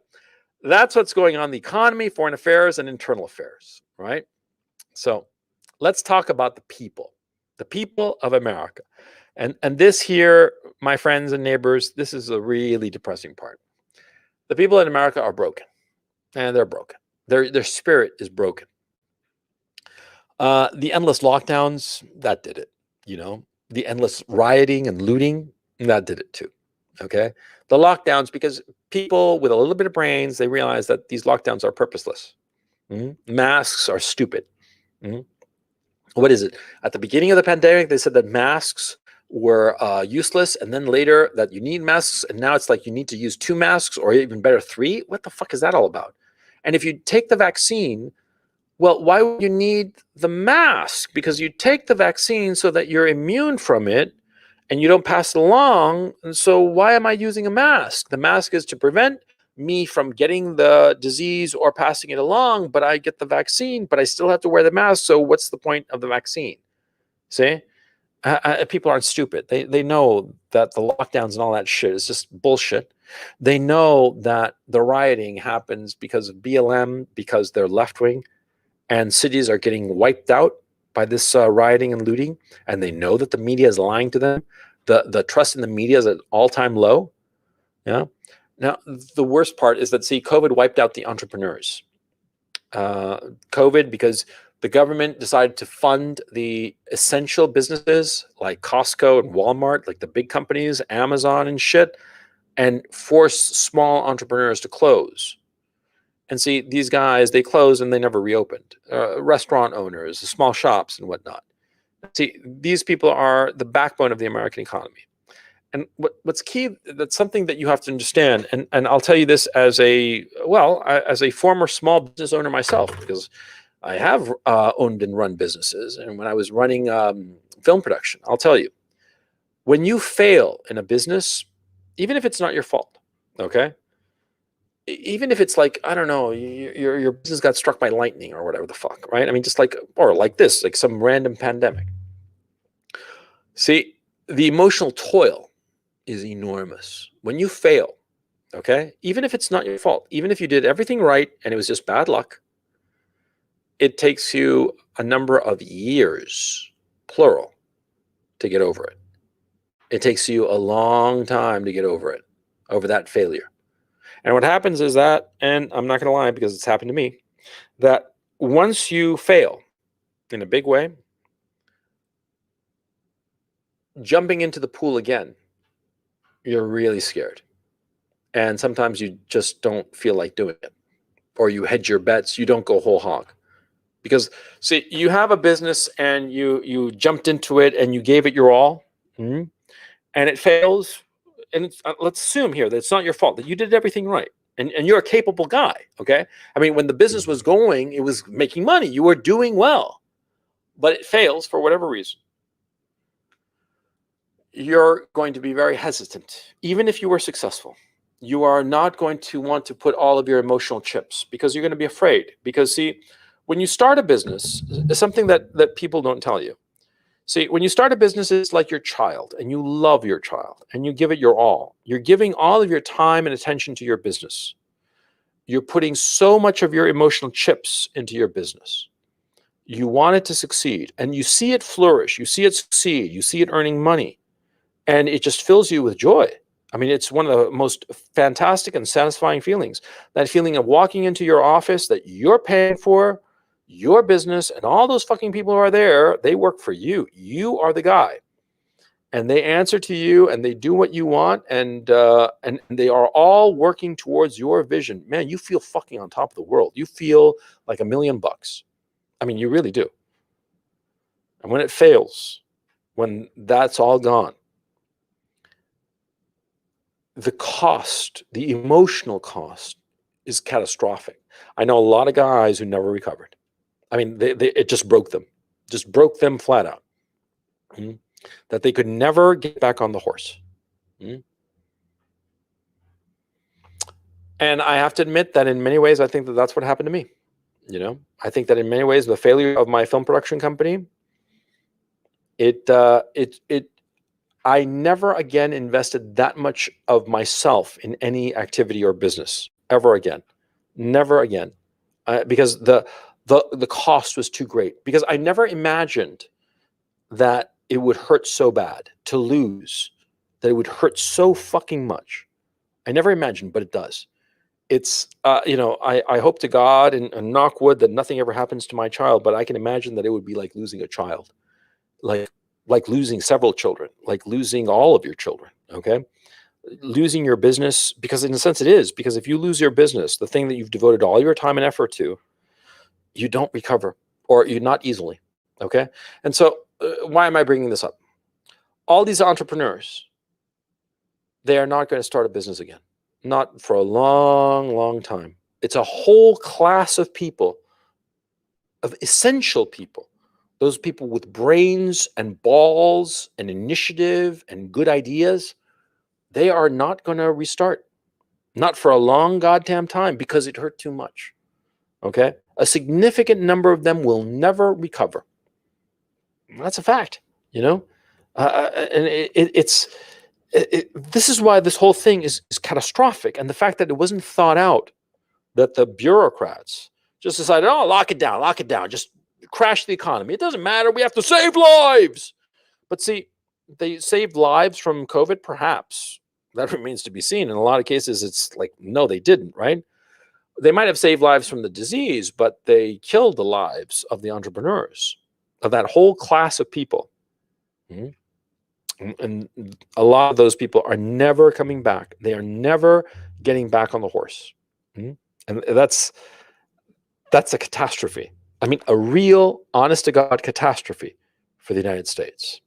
that's what's going on in the economy, foreign affairs, and internal affairs, right? So let's talk about the people of America. And this here, my friends and neighbors, this is a really depressing part. The people in America are broken, and they're broken. Their spirit is broken. The endless lockdowns, that did it. The endless rioting and looting, that did it too. Okay, the lockdowns, because people with a little bit of brains, they realize that these lockdowns are purposeless. Masks are stupid. What is it? At the beginning of the pandemic, they said that masks were useless, and then later that you need masks, and now it's like you need to use 2 masks or even better 3. What the fuck is that all about? And if you take the vaccine, Well, why would you need the mask? Because you take the vaccine so that you're immune from it and you don't pass it along. And so why am I using a mask? The mask is to prevent me from getting the disease or passing it along, but I get the vaccine, but I still have to wear the mask. So what's the point of the vaccine? See? People aren't stupid. They know that the lockdowns and all that shit is just bullshit. They know that the rioting happens because of BLM, because they're left wing, and cities are getting wiped out by this rioting and looting, and they know that the media is lying to them. The trust in the media is at all-time low. Yeah. Now, the worst part is that, see, COVID wiped out the entrepreneurs. COVID, because the government decided to fund the essential businesses like Costco and Walmart, like the big companies, Amazon and shit, and force small entrepreneurs to close. And see, these guys, they closed and they never reopened. Restaurant owners, small shops and whatnot. See, these people are the backbone of the American economy. And what's key, that's something that you have to understand. And I'll tell you this as as a former small business owner myself, because I have owned and run businesses. And when I was running film production, I'll tell you, when you fail in a business, even if it's not your fault, okay? Even if it's like, I don't know, your business got struck by lightning or whatever the fuck, right? I mean, just like, or like this, like some random pandemic. See, the emotional toil is enormous. When you fail, okay, even if it's not your fault, even if you did everything right and it was just bad luck, it takes you a number of years, plural, to get over it. It takes you a long time to get over it, over that failure. And what happens is that, and I'm not going to lie because it's happened to me, that once you fail in a big way, jumping into the pool again, you're really scared. And sometimes you just don't feel like doing it. Or you hedge your bets, you don't go whole hog. Because, see, you have a business and you jumped into it and you gave it your all, and it fails. And let's assume here that it's not your fault, that you did everything right. And you're a capable guy, okay? I mean, when the business was going, it was making money. You were doing well. But it fails for whatever reason. You're going to be very hesitant. Even if you were successful, you are not going to want to put all of your emotional chips because you're going to be afraid. Because, see, when you start a business, it's something that people don't tell you. See, when you start a business, it's like your child, and you love your child, and you give it your all. You're giving all of your time and attention to your business. You're putting so much of your emotional chips into your business. You want it to succeed, and you see it flourish. You see it succeed. You see it earning money, and it just fills you with joy. I mean, it's one of the most fantastic and satisfying feelings. That feeling of walking into your office that you're paying for, your business, and all those fucking people who are there, they work for you. You are the guy. And they answer to you and they do what you want, and they are all working towards your vision. Man, you feel fucking on top of the world. You feel like $1,000,000. I mean, you really do. And when it fails, when that's all gone, the cost, the emotional cost is catastrophic. I know a lot of guys who never recovered. I mean, it just broke them flat out. That they could never get back on the horse. And I have to admit that in many ways, I think that that's what happened to me. You know, I think that in many ways, the failure of my film production company, I never again invested that much of myself in any activity or business ever again, never again, because the cost was too great. Because I never imagined that it would hurt so bad to lose, that it would hurt so fucking much. I never imagined, but it does. It's, I hope to God and knock wood that nothing ever happens to my child, but I can imagine that it would be like losing a child, like losing several children, like losing all of your children, okay? Losing your business, because in a sense it is, because if you lose your business, the thing that you've devoted all your time and effort to, you don't recover, or you not easily, okay? And so why am I bringing this up? All these entrepreneurs, they are not going to start a business again. Not for a long, long time. It's a whole class of people of essential people, those people with brains and balls and initiative and good ideas, they are not going to restart. Not for a long goddamn time, because it hurt too much. Okay? A significant number of them will never recover. That's a fact, you know? And this is why this whole thing is catastrophic. And the fact that it wasn't thought out, that the bureaucrats just decided, oh, lock it down, just crash the economy. It doesn't matter. We have to save lives. But see, they saved lives from COVID, perhaps. That remains to be seen. In a lot of cases, it's like, no, they didn't, right? They might have saved lives from the disease, but they killed the lives of the entrepreneurs, of that whole class of people. And a lot of those people are never coming back. They are never getting back on the horse. And that's a catastrophe. I mean, a real, honest to God catastrophe for the United States.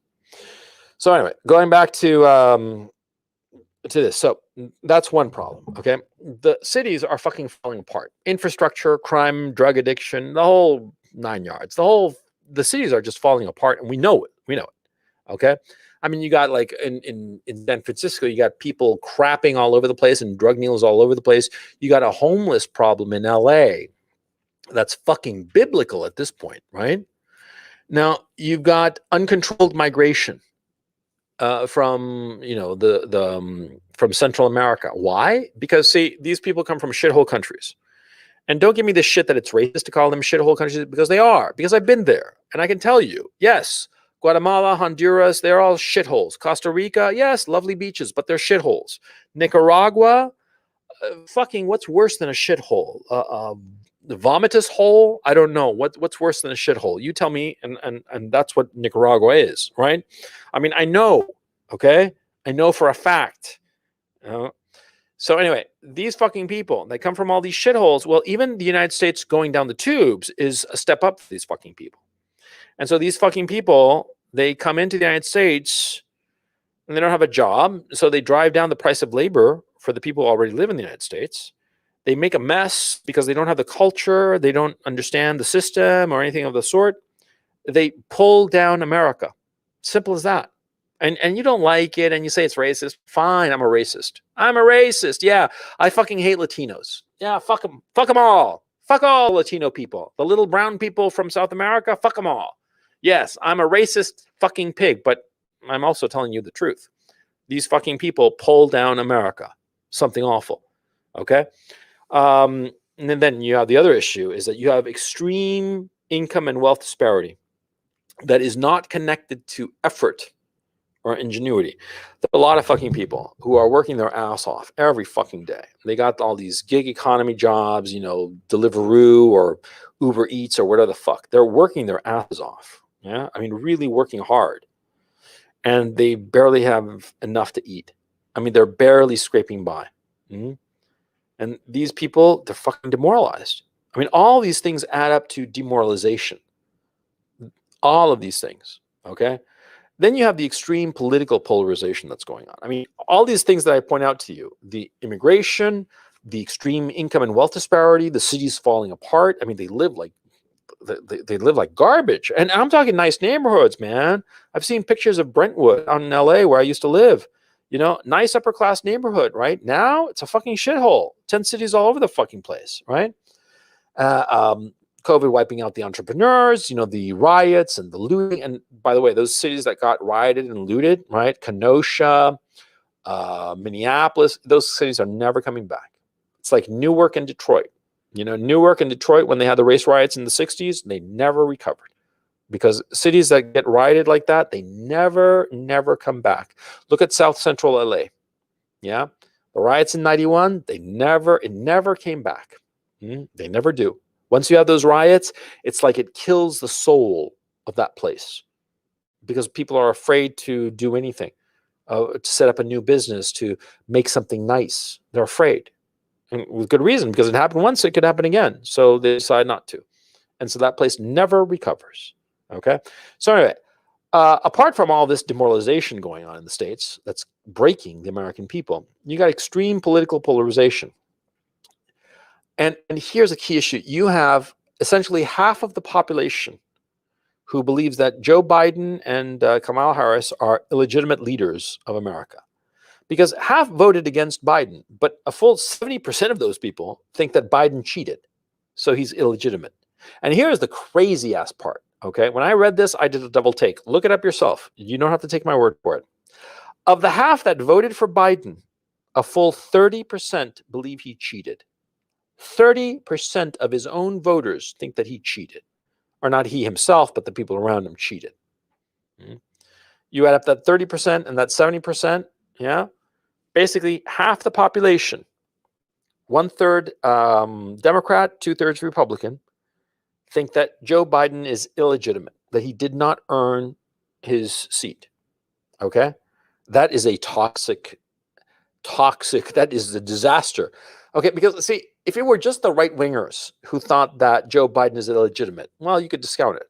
So anyway, going back to this. So that's one problem, okay? The cities are fucking falling apart. Infrastructure, crime, drug addiction, the whole 9 yards. The cities are just falling apart, and we know it. Okay? I mean, you got like in San Francisco, you got people crapping all over the place and drug needles all over the place. You got a homeless problem in LA that's fucking biblical at this point, right? Now, you've got uncontrolled migration from from Central America. Why? Because see, these people come from shithole countries. And don't give me this shit that it's racist to call them shithole countries, because they are. Because I've been there. And I can tell you, yes, Guatemala, Honduras, they're all shitholes. Costa Rica, yes, lovely beaches, but they're shitholes. Nicaragua, fucking what's worse than a shithole? The vomitous hole? I don't know. What's worse than a shithole? You tell me, and that's what Nicaragua is, right? I mean, I know, okay? I know for a fact. So anyway, these fucking people, they come from all these shitholes. Well, even the United States going down the tubes is a step up for these fucking people. And so these fucking people, they come into the United States and they don't have a job. So they drive down the price of labor for the people who already live in the United States. They make a mess because they don't have the culture. They don't understand the system or anything of the sort. They pull down America. Simple as that. And you don't like it and you say it's racist. Fine, I'm a racist. I'm a racist. Yeah, I fucking hate Latinos. Yeah, fuck them. Fuck them all. Fuck all Latino people. The little brown people from South America, fuck them all. Yes, I'm a racist fucking pig, but I'm also telling you the truth. These fucking people pull down America. Something awful. Okay? And then you have the other issue is that you have extreme income and wealth disparity that is not connected to effort or ingenuity. There are a lot of fucking people who are working their ass off every fucking day. They got all these gig economy jobs, Deliveroo or Uber Eats or whatever the fuck. They're working their asses off. Yeah, I mean, really working hard. And they barely have enough to eat. I mean, they're barely scraping by. And these people, they're fucking demoralized. I mean, all these things add up to demoralization. All of these things, okay? Then you have the extreme political polarization that's going on. I mean, all these things that I point out to you, the immigration, the extreme income and wealth disparity, the cities falling apart. I mean, they live like garbage. And I'm talking nice neighborhoods, man. I've seen pictures of Brentwood out in LA where I used to live. Nice upper class neighborhood, right? Now it's a fucking shithole. 10 cities all over the fucking place, right? COVID wiping out the entrepreneurs, the riots and the looting. And by the way, those cities that got rioted and looted, right? Kenosha, Minneapolis, those cities are never coming back. It's like Newark and Detroit. Newark and Detroit, when they had the race riots in the 60s, they never recovered. Because cities that get rioted like that, they never come back. Look at South Central LA. Yeah. The riots in 91, it never came back. They never do. Once you have those riots, it's like it kills the soul of that place because people are afraid to do anything, to set up a new business, to make something nice. They're afraid. And with good reason, because it happened once, it could happen again. So they decide not to. And so that place never recovers. Okay? So anyway, apart from all this demoralization going on in the States that's breaking the American people, you got extreme political polarization. And here's a key issue. You have essentially half of the population who believes that Joe Biden and Kamala Harris are illegitimate leaders of America. Because half voted against Biden, but a full 70% of those people think that Biden cheated. So he's illegitimate. And here's the crazy ass part. Okay. When I read this, I did a double take. Look it up yourself. You don't have to take my word for it. Of the half that voted for Biden, a full 30% believe he cheated. 30% of his own voters think that he cheated. Or not he himself, but the people around him cheated. You add up that 30% and that 70%, yeah? Basically, half the population, 1/3 Democrat, 2/3 Republican, think that Joe Biden is illegitimate, that he did not earn his seat. Okay? That is a toxic, that is a disaster. Okay, because see, if it were just the right wingers who thought that Joe Biden is illegitimate, well, you could discount it.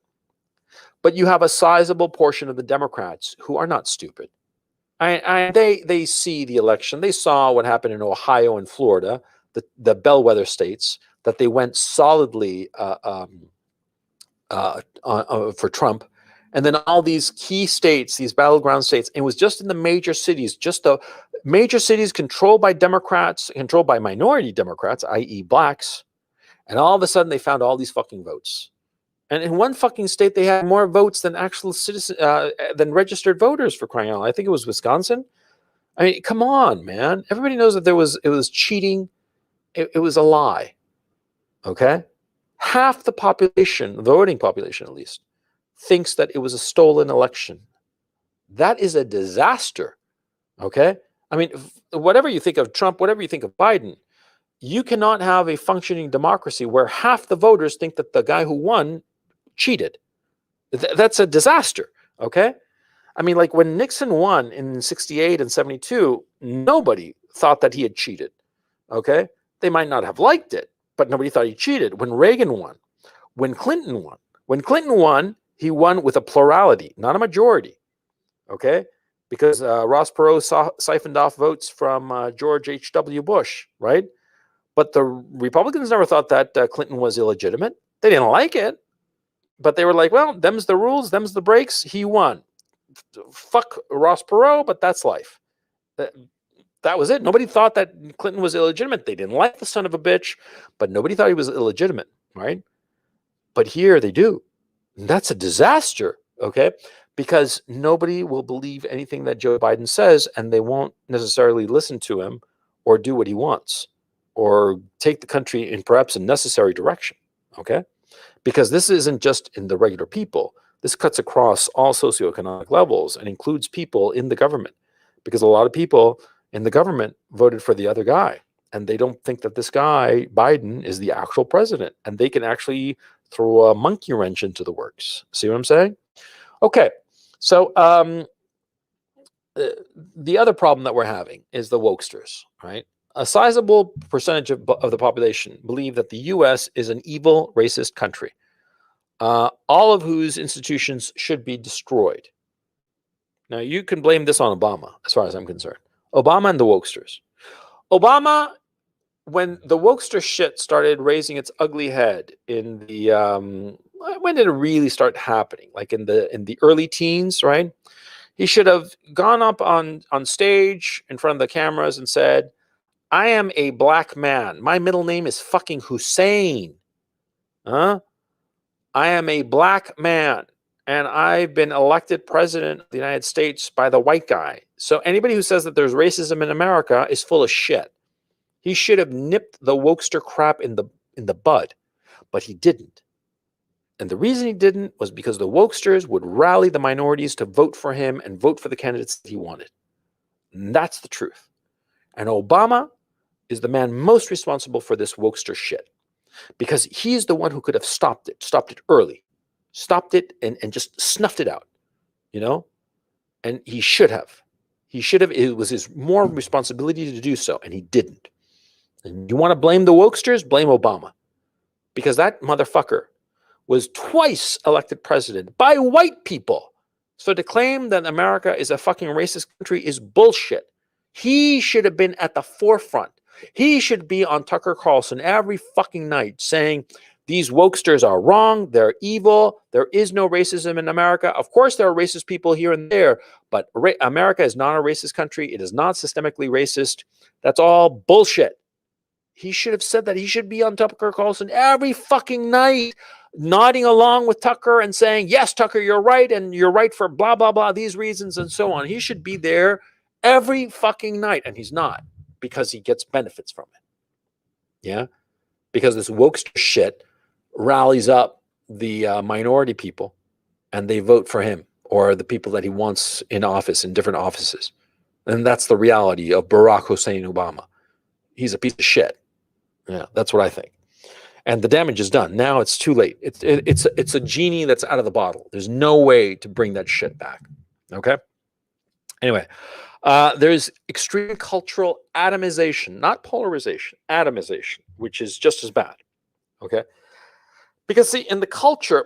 But you have a sizable portion of the Democrats who are not stupid. They see the election. They saw what happened in Ohio and Florida, the bellwether states, that they went solidly for Trump. And then all these key states, these battleground states, it was just in the major cities, just the major cities controlled by Democrats, controlled by minority Democrats, i.e. blacks. And all of a sudden they found all these fucking votes. And in one fucking state, they had more votes than actual citizens, than registered voters, for crying out loud. I think it was Wisconsin. I mean, come on, man. Everybody knows that it was cheating. It was a lie. Okay? Half the population, the voting population at least, thinks that it was a stolen election. That is a disaster. Okay? I mean, whatever you think of Trump, whatever you think of Biden, you cannot have a functioning democracy where half the voters think that the guy who won cheated. That's a disaster. Okay? I mean, like when Nixon won in 68 and 72, nobody thought that he had cheated. Okay? They might not have liked it, but nobody thought he cheated. When Reagan won, when Clinton won, he won with a plurality, not a majority. Okay? Because Ross Perot siphoned off votes from George H.W. Bush, right? But the Republicans never thought that Clinton was illegitimate. They didn't like it. But they were like, well, them's the rules, them's the breaks. He won. Fuck Ross Perot, but that's life. That was it. Nobody thought that Clinton was illegitimate. They didn't like the son of a bitch, but nobody thought he was illegitimate, right? But here they do. And that's a disaster, okay? Because nobody will believe anything that Joe Biden says, and they won't necessarily listen to him or do what he wants or take the country in perhaps a necessary direction, okay? Because this isn't just in the regular people. This cuts across all socioeconomic levels and includes people in the government. Because a lot of people in the government voted for the other guy. And they don't think that this guy, Biden, is the actual president. And they can actually throw a monkey wrench into the works. See what I'm saying? Okay. So the other problem that we're having is the wokesters, right? A sizable percentage of the population believe that the U.S. is an evil, racist country, all of whose institutions should be destroyed. Now, you can blame this on Obama, as far as I'm concerned. Obama and the wokesters. Obama, when the wokester shit started raising its ugly head in the when did it really start happening? Like in the early teens, right? He should have gone up on stage in front of the cameras and said, I am a black man. My middle name is fucking Hussein. Huh? I am a black man, and I've been elected president of the United States by the white guy. So anybody who says that there's racism in America is full of shit. He should have nipped the wokester crap in the bud, but he didn't. And the reason he didn't was because the wokesters would rally the minorities to vote for him and vote for the candidates that he wanted. And that's the truth. And Obama is the man most responsible for this wokester shit, because he's the one who could have stopped it early, stopped it and just snuffed it out, you know? And he should have. It was his moral responsibility to do so, and he didn't. And you want to blame the wokesters? Blame Obama. Because that motherfucker was twice elected president by white people. So to claim that America is a fucking racist country is bullshit. He should have been at the forefront. He should be on Tucker Carlson every fucking night saying, These wokesters are wrong. They're evil. There is no racism in America. Of course, there are racist people here and there, but America is not a racist country. It is not systemically racist. That's all bullshit. He should have said that. He should be on Tucker Carlson every fucking night, nodding along with Tucker and saying, yes, Tucker, you're right. And you're right for blah, blah, blah, these reasons and so on. He should be there every fucking night. And he's not, because he gets benefits from it. Yeah. Because this wokester shit rallies up the minority people and they vote for him or the people that he wants in office, in different offices. And that's the reality of Barack Hussein Obama. He's a piece of shit. Yeah, that's what I think. And the damage is done. Now it's too late. It's a genie that's out of the bottle. There's no way to bring that shit back. Okay? Anyway, there's extreme cultural atomization, not polarization, atomization, which is just as bad. Okay? Because, see, in the culture,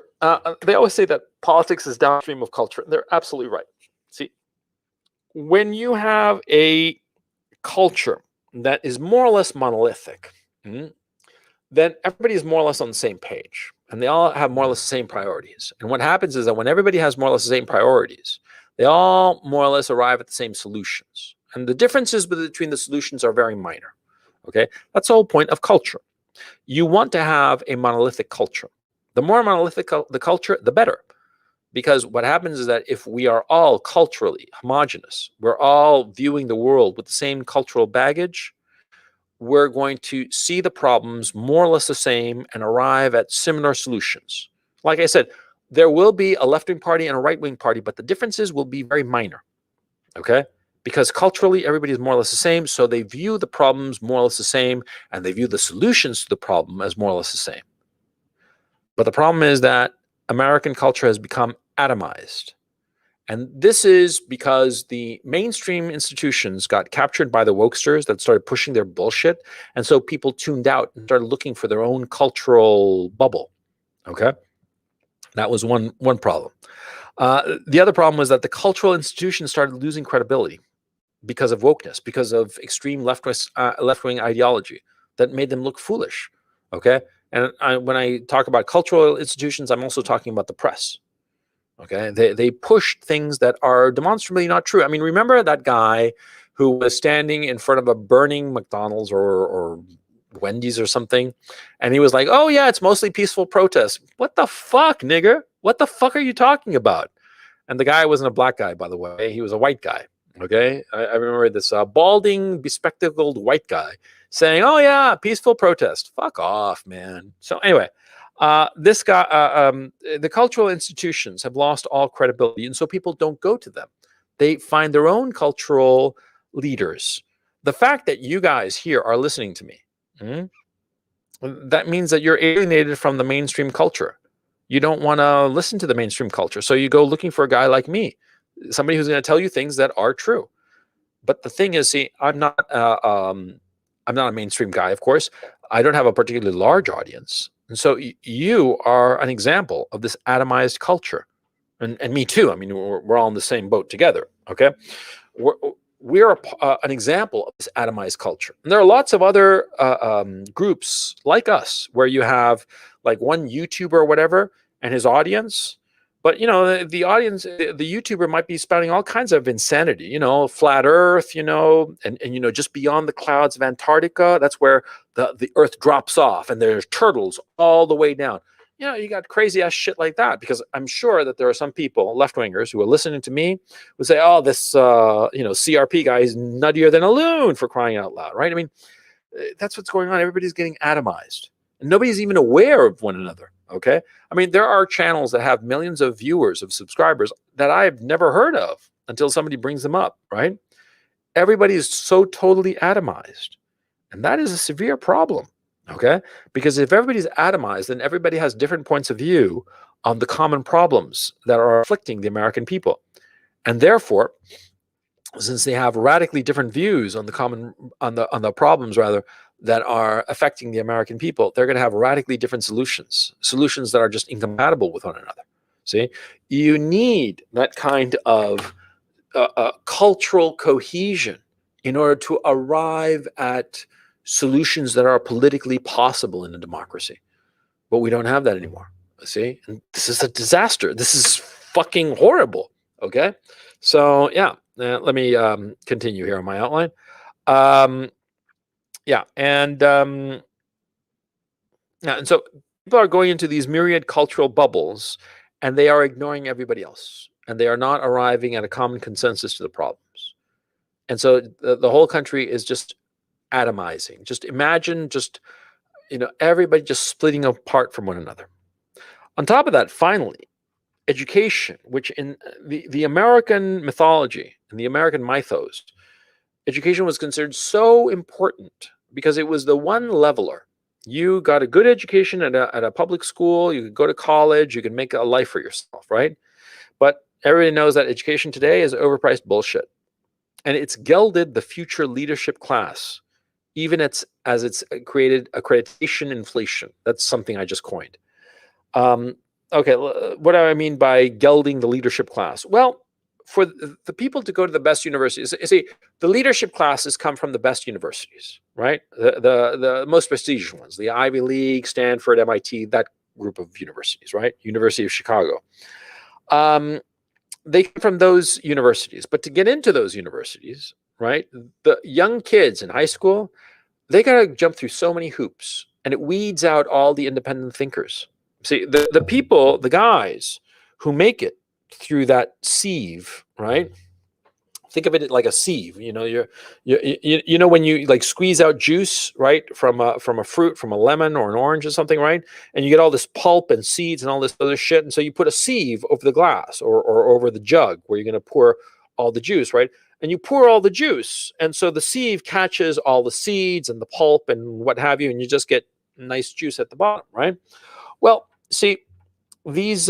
they always say that politics is downstream of culture. They're absolutely right. See, when you have a culture that is more or less monolithic, then everybody is more or less on the same page. And they all have more or less the same priorities. And what happens is that when everybody has more or less the same priorities, they all more or less arrive at the same solutions. And the differences between the solutions are very minor. Okay? That's the whole point of culture. You want to have a monolithic culture. The more monolithic the culture, the better. Because what happens is that if we are all culturally homogenous, we're all viewing the world with the same cultural baggage, we're going to see the problems more or less the same and arrive at similar solutions. Like I said, there will be a left-wing party and a right-wing party, but the differences will be very minor, okay? Because culturally, everybody is more or less the same, so they view the problems more or less the same, and they view the solutions to the problem as more or less the same. But the problem is that American culture has become atomized. And this is because the mainstream institutions got captured by the wokesters that started pushing their bullshit. And so people tuned out and started looking for their own cultural bubble. Okay? That was one problem. The other problem was that the cultural institutions started losing credibility because of wokeness, because of extreme left-wing ideology that made them look foolish. Okay? And when I talk about cultural institutions, I'm also talking about the press. Okay, they pushed things that are demonstrably not true. I mean, remember that guy who was standing in front of a burning McDonald's or Wendy's or something, and he was like, "Oh yeah, it's mostly peaceful protests." What the fuck, nigger? What the fuck are you talking about? And the guy wasn't a black guy, by the way. He was a white guy. Okay, I remember this balding, bespectacled white guy saying, "Oh yeah, peaceful protest." Fuck off, man. So anyway. This guy, the cultural institutions have lost all credibility, and so people don't go to them. They find their own cultural leaders. The fact that you guys here are listening to me, that means that you're alienated from the mainstream culture. You don't want to listen to the mainstream culture, so you go looking for a guy like me, somebody who's going to tell you things that are true. But the thing is, see, I'm not a mainstream guy, of course. I don't have a particularly large audience. And so you are an example of this atomized culture. And me too. I mean, we're all in the same boat together, okay? We're an example of this atomized culture. And there are lots of other groups like us where you have like one YouTuber or whatever and his audience. But, you know, the audience, the YouTuber might be spouting all kinds of insanity, you know, flat earth, you know, and you know, just beyond the clouds of Antarctica, that's where the earth drops off and there's turtles all the way down. You know, you got crazy ass shit like that, because I'm sure that there are some people, left-wingers, who are listening to me would say, oh, this, you know, CRP guy is nuttier than a loon, for crying out loud, right? I mean, that's what's going on. Everybody's getting atomized. And nobody's even aware of one another. Okay. I mean, there are channels that have millions of viewers, of subscribers that I've never heard of until somebody brings them up, right? Everybody is so totally atomized. And that is a severe problem. Okay. Because if everybody's atomized, then everybody has different points of view on the common problems that are afflicting the American people. And therefore, since they have radically different views on the problems rather that are affecting the American people, they're going to have radically different solutions that are just incompatible with one another. See, you need that kind of cultural cohesion in order to arrive at solutions that are politically possible in a democracy. but we don't have that anymore. See, and this is a disaster. This is fucking horrible. Okay, so yeah, let me continue here on my outline. Yeah, and so people are going into these myriad cultural bubbles, and they are ignoring everybody else, and they are not arriving at a common consensus to the problems. And so the whole country is just atomizing. Just imagine, everybody just splitting apart from one another. On top of that, finally, education, which in the American mythology and the American mythos, education was considered so important because it was the one leveler. You got a good education at a public school, you could go to college, you could make a life for yourself, right? But everybody knows that education today is overpriced bullshit. And it's gelded the future leadership class, even as it's created accreditation inflation. That's something I just coined. Okay, what do I mean by gelding the leadership class? Well, for the people to go to the best universities, you see, the leadership classes come from the best universities, right? The most prestigious ones, the Ivy League, Stanford, MIT, that group of universities, right? University of Chicago. They come from those universities, but to get into those universities, right? The young kids in high school, they got to jump through so many hoops, and it weeds out all the independent thinkers. See, the people, the guys who make it through that sieve, right? Think of it like a sieve. You know when you like squeeze out juice, right, from a fruit, from a lemon or an orange or something, right? And you get all this pulp and seeds and all this other shit, and so you put a sieve over the glass or over the jug where you're going to pour all the juice, right? And you pour all the juice, and so the sieve catches all the seeds and the pulp and what have you, and you just get nice juice at the bottom, right? Well, see, these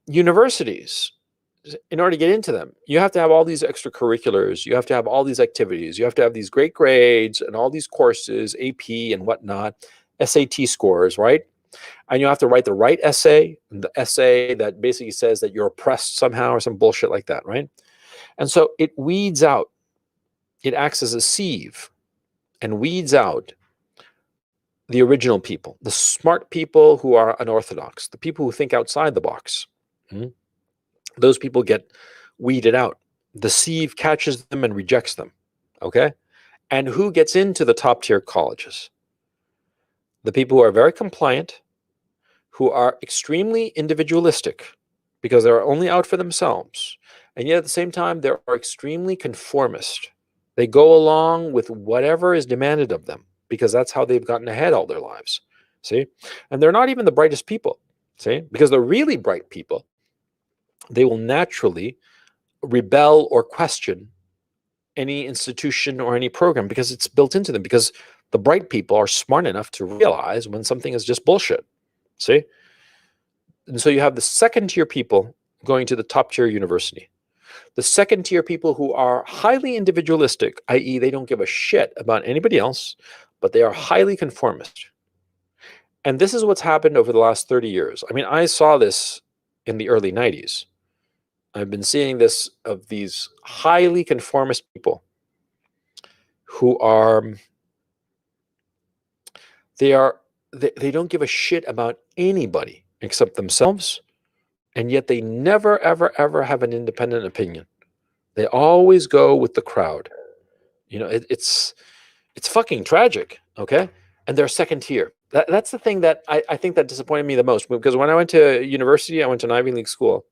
universities, in order to get into them, you have to have all these extracurriculars, you have to have all these activities, you have to have these great grades and all these courses, AP and whatnot, SAT scores, right? And you have to write the right essay, the essay that basically says that you're oppressed somehow or some bullshit like that, right? And so it weeds out, it acts as a sieve and weeds out the original people, the smart people who are unorthodox, the people who think outside the box. Those people get weeded out. The sieve catches them and rejects them. Okay? And who gets into the top tier colleges? The people who are very compliant, who are extremely individualistic because they're only out for themselves. And yet at the same time, they are extremely conformist. They go along with whatever is demanded of them because that's how they've gotten ahead all their lives. See? And they're not even the brightest people. See? Because the really bright people, they will naturally rebel or question any institution or any program because it's built into them, because the bright people are smart enough to realize when something is just bullshit. See? And so you have the second tier people going to the top tier university. The second tier people who are highly individualistic, i.e. they don't give a shit about anybody else, but they are highly conformist. And this is what's happened over the last 30 years. I mean, I saw this in the early 90s. I've been seeing this of these highly conformist people who they don't give a shit about anybody except themselves, and yet they never, ever, ever have an independent opinion. They always go with the crowd. It's fucking tragic, okay? And they're second tier. That's the thing that I think that disappointed me the most, because when I went to university, I went to an Ivy League school.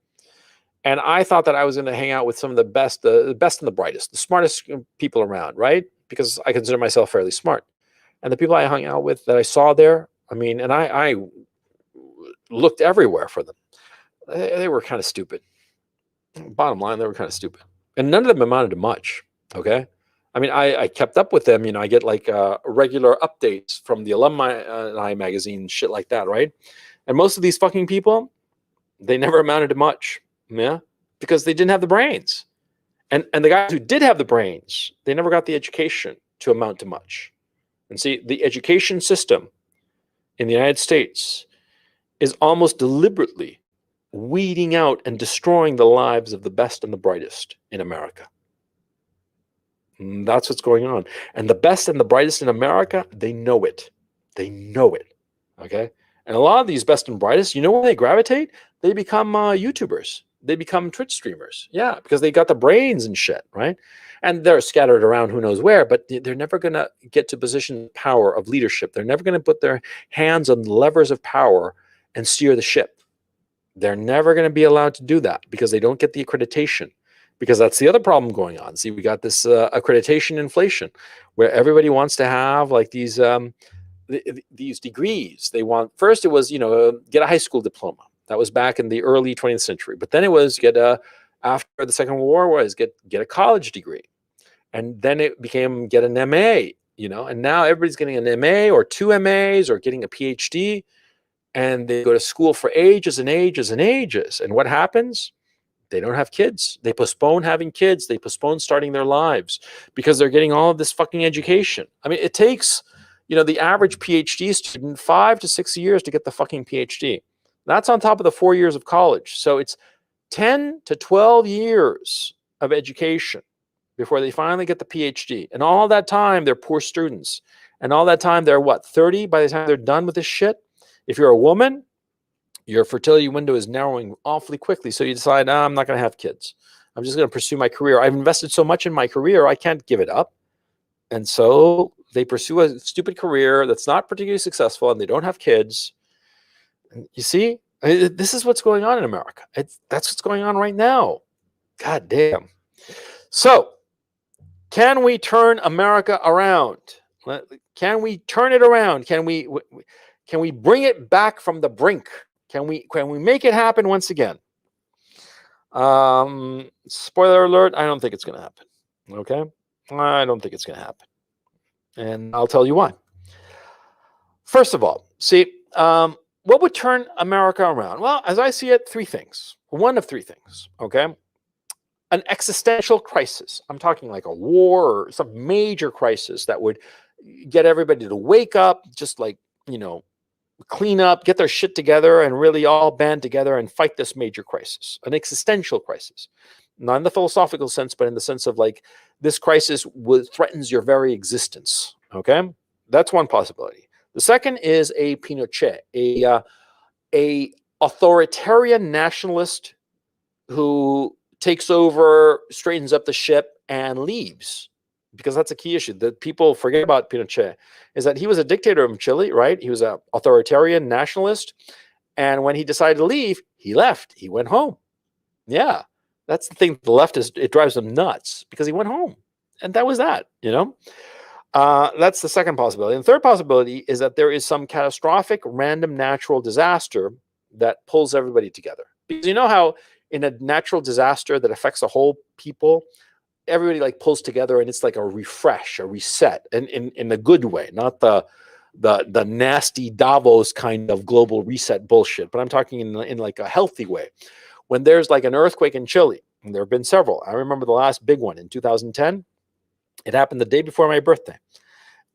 And I thought that I was going to hang out with some of the best and the brightest, the smartest people around, right? Because I consider myself fairly smart. And the people I hung out with that I saw there, I mean, and I looked everywhere for them. They were kind of stupid. Bottom line, they were kind of stupid. And none of them amounted to much, okay? I mean, I kept up with them. I get like regular updates from the alumni magazine, shit like that, right? And most of these fucking people, they never amounted to much. Yeah, because they didn't have the brains. And the guys who did have the brains, they never got the education to amount to much. And see, the education system in the United States is almost deliberately weeding out and destroying the lives of the best and the brightest in America. And that's what's going on. And the best and the brightest in America, they know it. They know it. Okay? And a lot of these best and brightest, you know where they gravitate? They become YouTubers. They become Twitch streamers. Yeah, because they got the brains and shit, right? And they're scattered around who knows where, but they're never going to get to position of power of leadership. They're never going to put their hands on the levers of power and steer the ship. They're never going to be allowed to do that because they don't get the accreditation. Because that's the other problem going on. See, we got this accreditation inflation where everybody wants to have like these degrees. They want, first it was, get a high school diploma. That was back in the early 20th century. But then it was after the Second World War was get a college degree. And then it became get an MA, and now everybody's getting an MA or two MAs or getting a PhD. And they go to school for ages and ages and ages. And what happens? They don't have kids. They postpone having kids. They postpone starting their lives because they're getting all of this fucking education. I mean, it takes, the average PhD student 5 to 6 years to get the fucking PhD. That's on top of the 4 years of college. So it's 10 to 12 years of education before they finally get the PhD. And all that time, they're poor students. And all that time, they're 30 by the time they're done with this shit? If you're a woman, your fertility window is narrowing awfully quickly. So you decide, I'm not going to have kids. I'm just going to pursue my career. I've invested so much in my career, I can't give it up. And so they pursue a stupid career that's not particularly successful and they don't have kids. And you see, this is what's going on in America. That's what's going on right now. God damn. So can we turn America around? Can we turn it around? Can we bring it back from the brink? Can we make it happen once again? Spoiler alert, I don't think it's going to happen. Okay? I don't think it's going to happen. And I'll tell you why. First of all, see, what would turn America around? Well, as I see it, three things. One of three things, okay? An existential crisis. I'm talking like a war or some major crisis that would get everybody to wake up, just like, clean up, get their shit together, and really all band together and fight this major crisis, an existential crisis. Not in the philosophical sense, but in the sense of like this crisis threatens your very existence. Okay, that's one possibility. The second is a Pinochet, a authoritarian nationalist who takes over, straightens up the ship, and leaves. Because that's a key issue that people forget about Pinochet, is that he was a dictator in Chile, right? He was an authoritarian nationalist. And when he decided to leave, he left. He went home. Yeah, that's the thing. The left it drives them nuts because he went home. And that was that, That's the second possibility. And the third possibility is that there is some catastrophic random natural disaster that pulls everybody together. Because you know how in a natural disaster that affects a whole people, everybody like pulls together and it's like a refresh, a reset, and in a good way, not the nasty Davos kind of global reset bullshit. But I'm talking in like a healthy way. When there's like an earthquake in Chile, and there have been several. I remember the last big one in 2010. It happened the day before my birthday.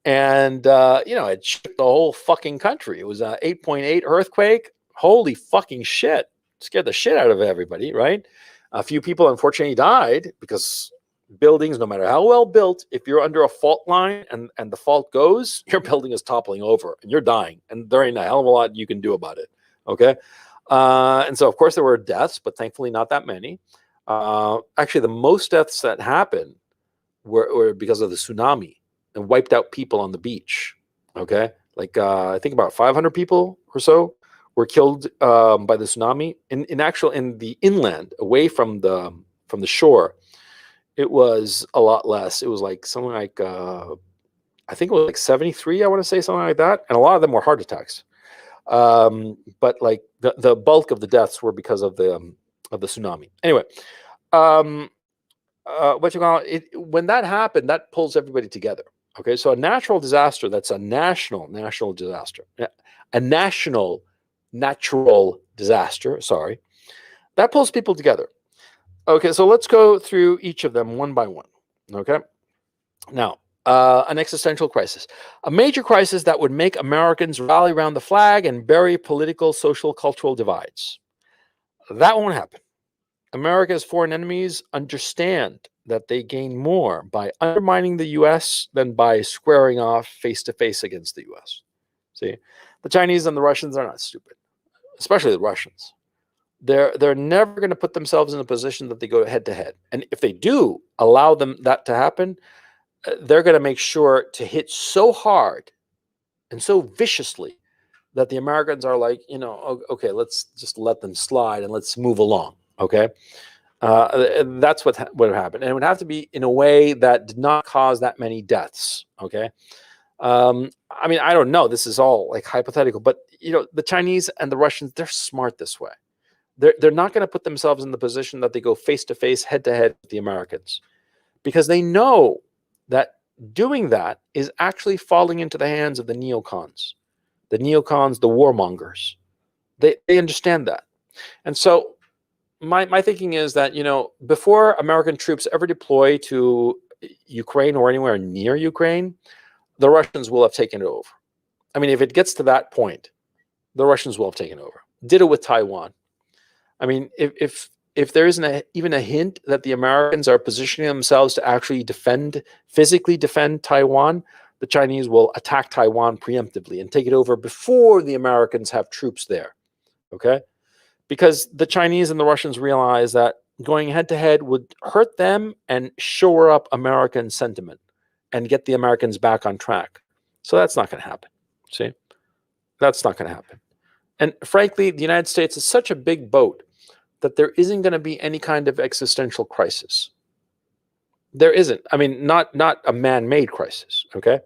And, it shook the whole fucking country. It was an 8.8 earthquake. Holy fucking shit. Scared the shit out of everybody, right? A few people, unfortunately, died because buildings, no matter how well built, if you're under a fault line and the fault goes, your building is toppling over and you're dying. And there ain't a hell of a lot you can do about it, okay? And so, of course, there were deaths, but thankfully not that many. Actually, the most deaths that happened were because of the tsunami and wiped out people on the beach. Okay, like I think about 500 people or so were killed by the tsunami. In the inland, away from the shore, it was a lot less. It was like something like I think it was like 73. I want to say something like that, and a lot of them were heart attacks. But like the bulk of the deaths were because of the tsunami. Anyway. What you call it, when that happened, that pulls everybody together. Okay, so a natural disaster, that's a national disaster, a national natural disaster, sorry, that pulls people together. Okay, so let's go through each of them one by one. Okay, now an existential crisis, a major crisis that would make Americans rally around the flag and bury political, social, cultural divides. That won't happen. America's foreign enemies understand that they gain more by undermining the U.S. than by squaring off face-to-face against the U.S. See, The Chinese and the Russians are not stupid, especially the Russians. They're never going to put themselves in a position that they go head to head. And if they do allow them that to happen, they're going to make sure to hit so hard and so viciously that the Americans are like, okay, let's just let them slide and let's move along. Okay. That's what would happen. And it would have to be in a way that did not cause that many deaths. Okay. I mean, I don't know. This is all like hypothetical, but the Chinese and the Russians, they're smart this way. They're not going to put themselves in the position that they go face to face, head to head with the Americans, because they know that doing that is actually falling into the hands of the neocons, the warmongers. They understand that. And so my thinking is that, before American troops ever deploy to Ukraine or anywhere near Ukraine, the Russians will have taken it over. I mean, if it gets to that point, the Russians will have taken over. Ditto with Taiwan. I mean, if there isn't even a hint that the Americans are positioning themselves to actually physically defend Taiwan, the Chinese will attack Taiwan preemptively and take it over before the Americans have troops there. Okay? Because the Chinese and the Russians realize that going head to head would hurt them and shore up American sentiment and get the Americans back on track. So that's not going to happen. See? That's not going to happen. And frankly, the United States is such a big boat that there isn't going to be any kind of existential crisis. There isn't. I mean, not a man-made crisis, okay?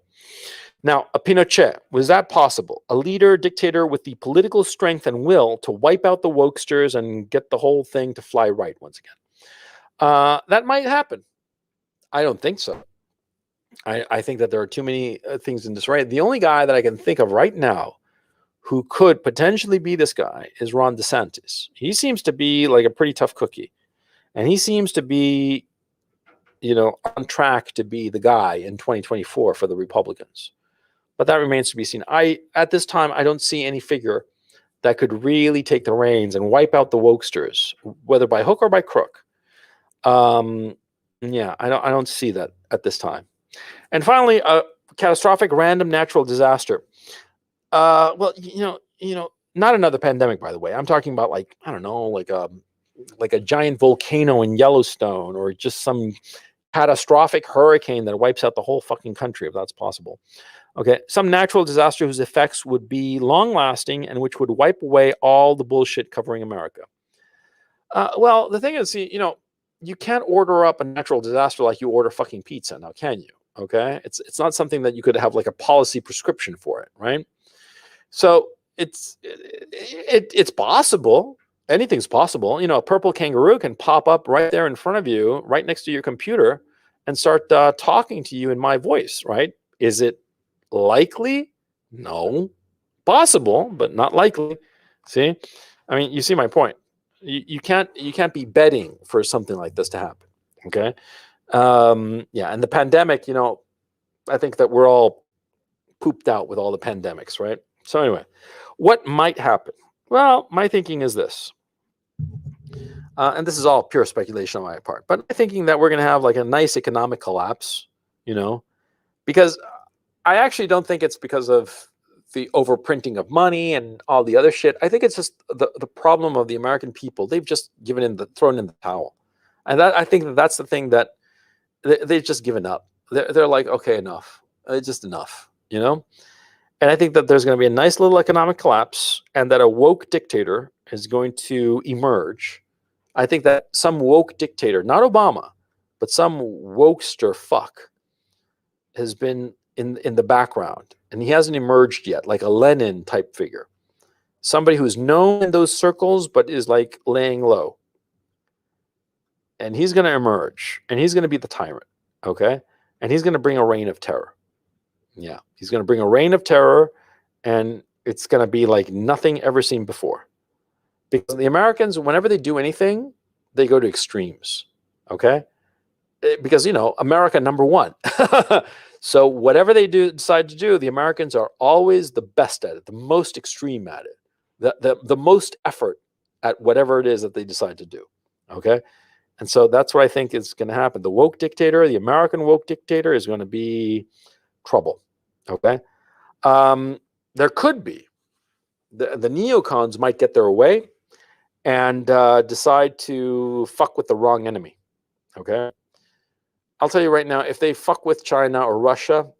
Now, a Pinochet, was that possible? A leader, dictator with the political strength and will to wipe out the wokesters and get the whole thing to fly right once again. That might happen. I don't think so. I think that there are too many things in disarray. The only guy that I can think of right now who could potentially be this guy is Ron DeSantis. He seems to be like a pretty tough cookie. And he seems to be, on track to be the guy in 2024 for the Republicans. But that remains to be seen. At this time, I don't see any figure that could really take the reins and wipe out the wokesters, whether by hook or by crook. Yeah, I don't see that at this time. And finally, a catastrophic random natural disaster. Well, not another pandemic, by the way. I'm talking about like a giant volcano in Yellowstone, or just some catastrophic hurricane that wipes out the whole fucking country, if that's possible. Okay, some natural disaster whose effects would be long-lasting and which would wipe away all the bullshit covering America. Well, the thing is, you can't order up a natural disaster like you order fucking pizza now, can you? Okay, it's not something that you could have like a policy prescription for it, right? So it's possible. Anything's possible. A purple kangaroo can pop up right there in front of you, right next to your computer, and start talking to you in my voice, right? Is it likely? No. Possible, but not likely. See? I mean, you see my point. You can't be betting for something like this to happen. Okay? Yeah, and the pandemic, I think that we're all pooped out with all the pandemics, right? So anyway, what might happen? Well, my thinking is this, and this is all pure speculation on my part, but I'm thinking that we're going to have like a nice economic collapse, because I actually don't think it's because of the overprinting of money and all the other shit. I think it's just the problem of the American people. They've just thrown in the towel. And I think that's the thing that they've just given up. They're like, okay, enough. It's just enough, And I think that there's going to be a nice little economic collapse, and that a woke dictator is going to emerge. I think that some woke dictator, not Obama, but some wokester fuck, has been in the background, and he hasn't emerged yet, like a Lenin type figure. Somebody who's known in those circles, but is like laying low. And he's going to emerge, and he's going to be the tyrant, okay? And he's going to bring a reign of terror. Yeah, he's going to bring a reign of terror, and it's going to be like nothing ever seen before. Because the Americans, whenever they do anything, they go to extremes, okay? Because, America number one. So whatever they decide to do, the Americans are always the best at it, the most extreme at it, the most effort at whatever it is that they decide to do, okay? And so that's what I think is going to happen. The woke dictator, the American woke dictator, is going to be trouble, okay? There could be the neocons might get their way and decide to fuck with the wrong enemy. Okay, I'll tell you right now, if they fuck with China or Russia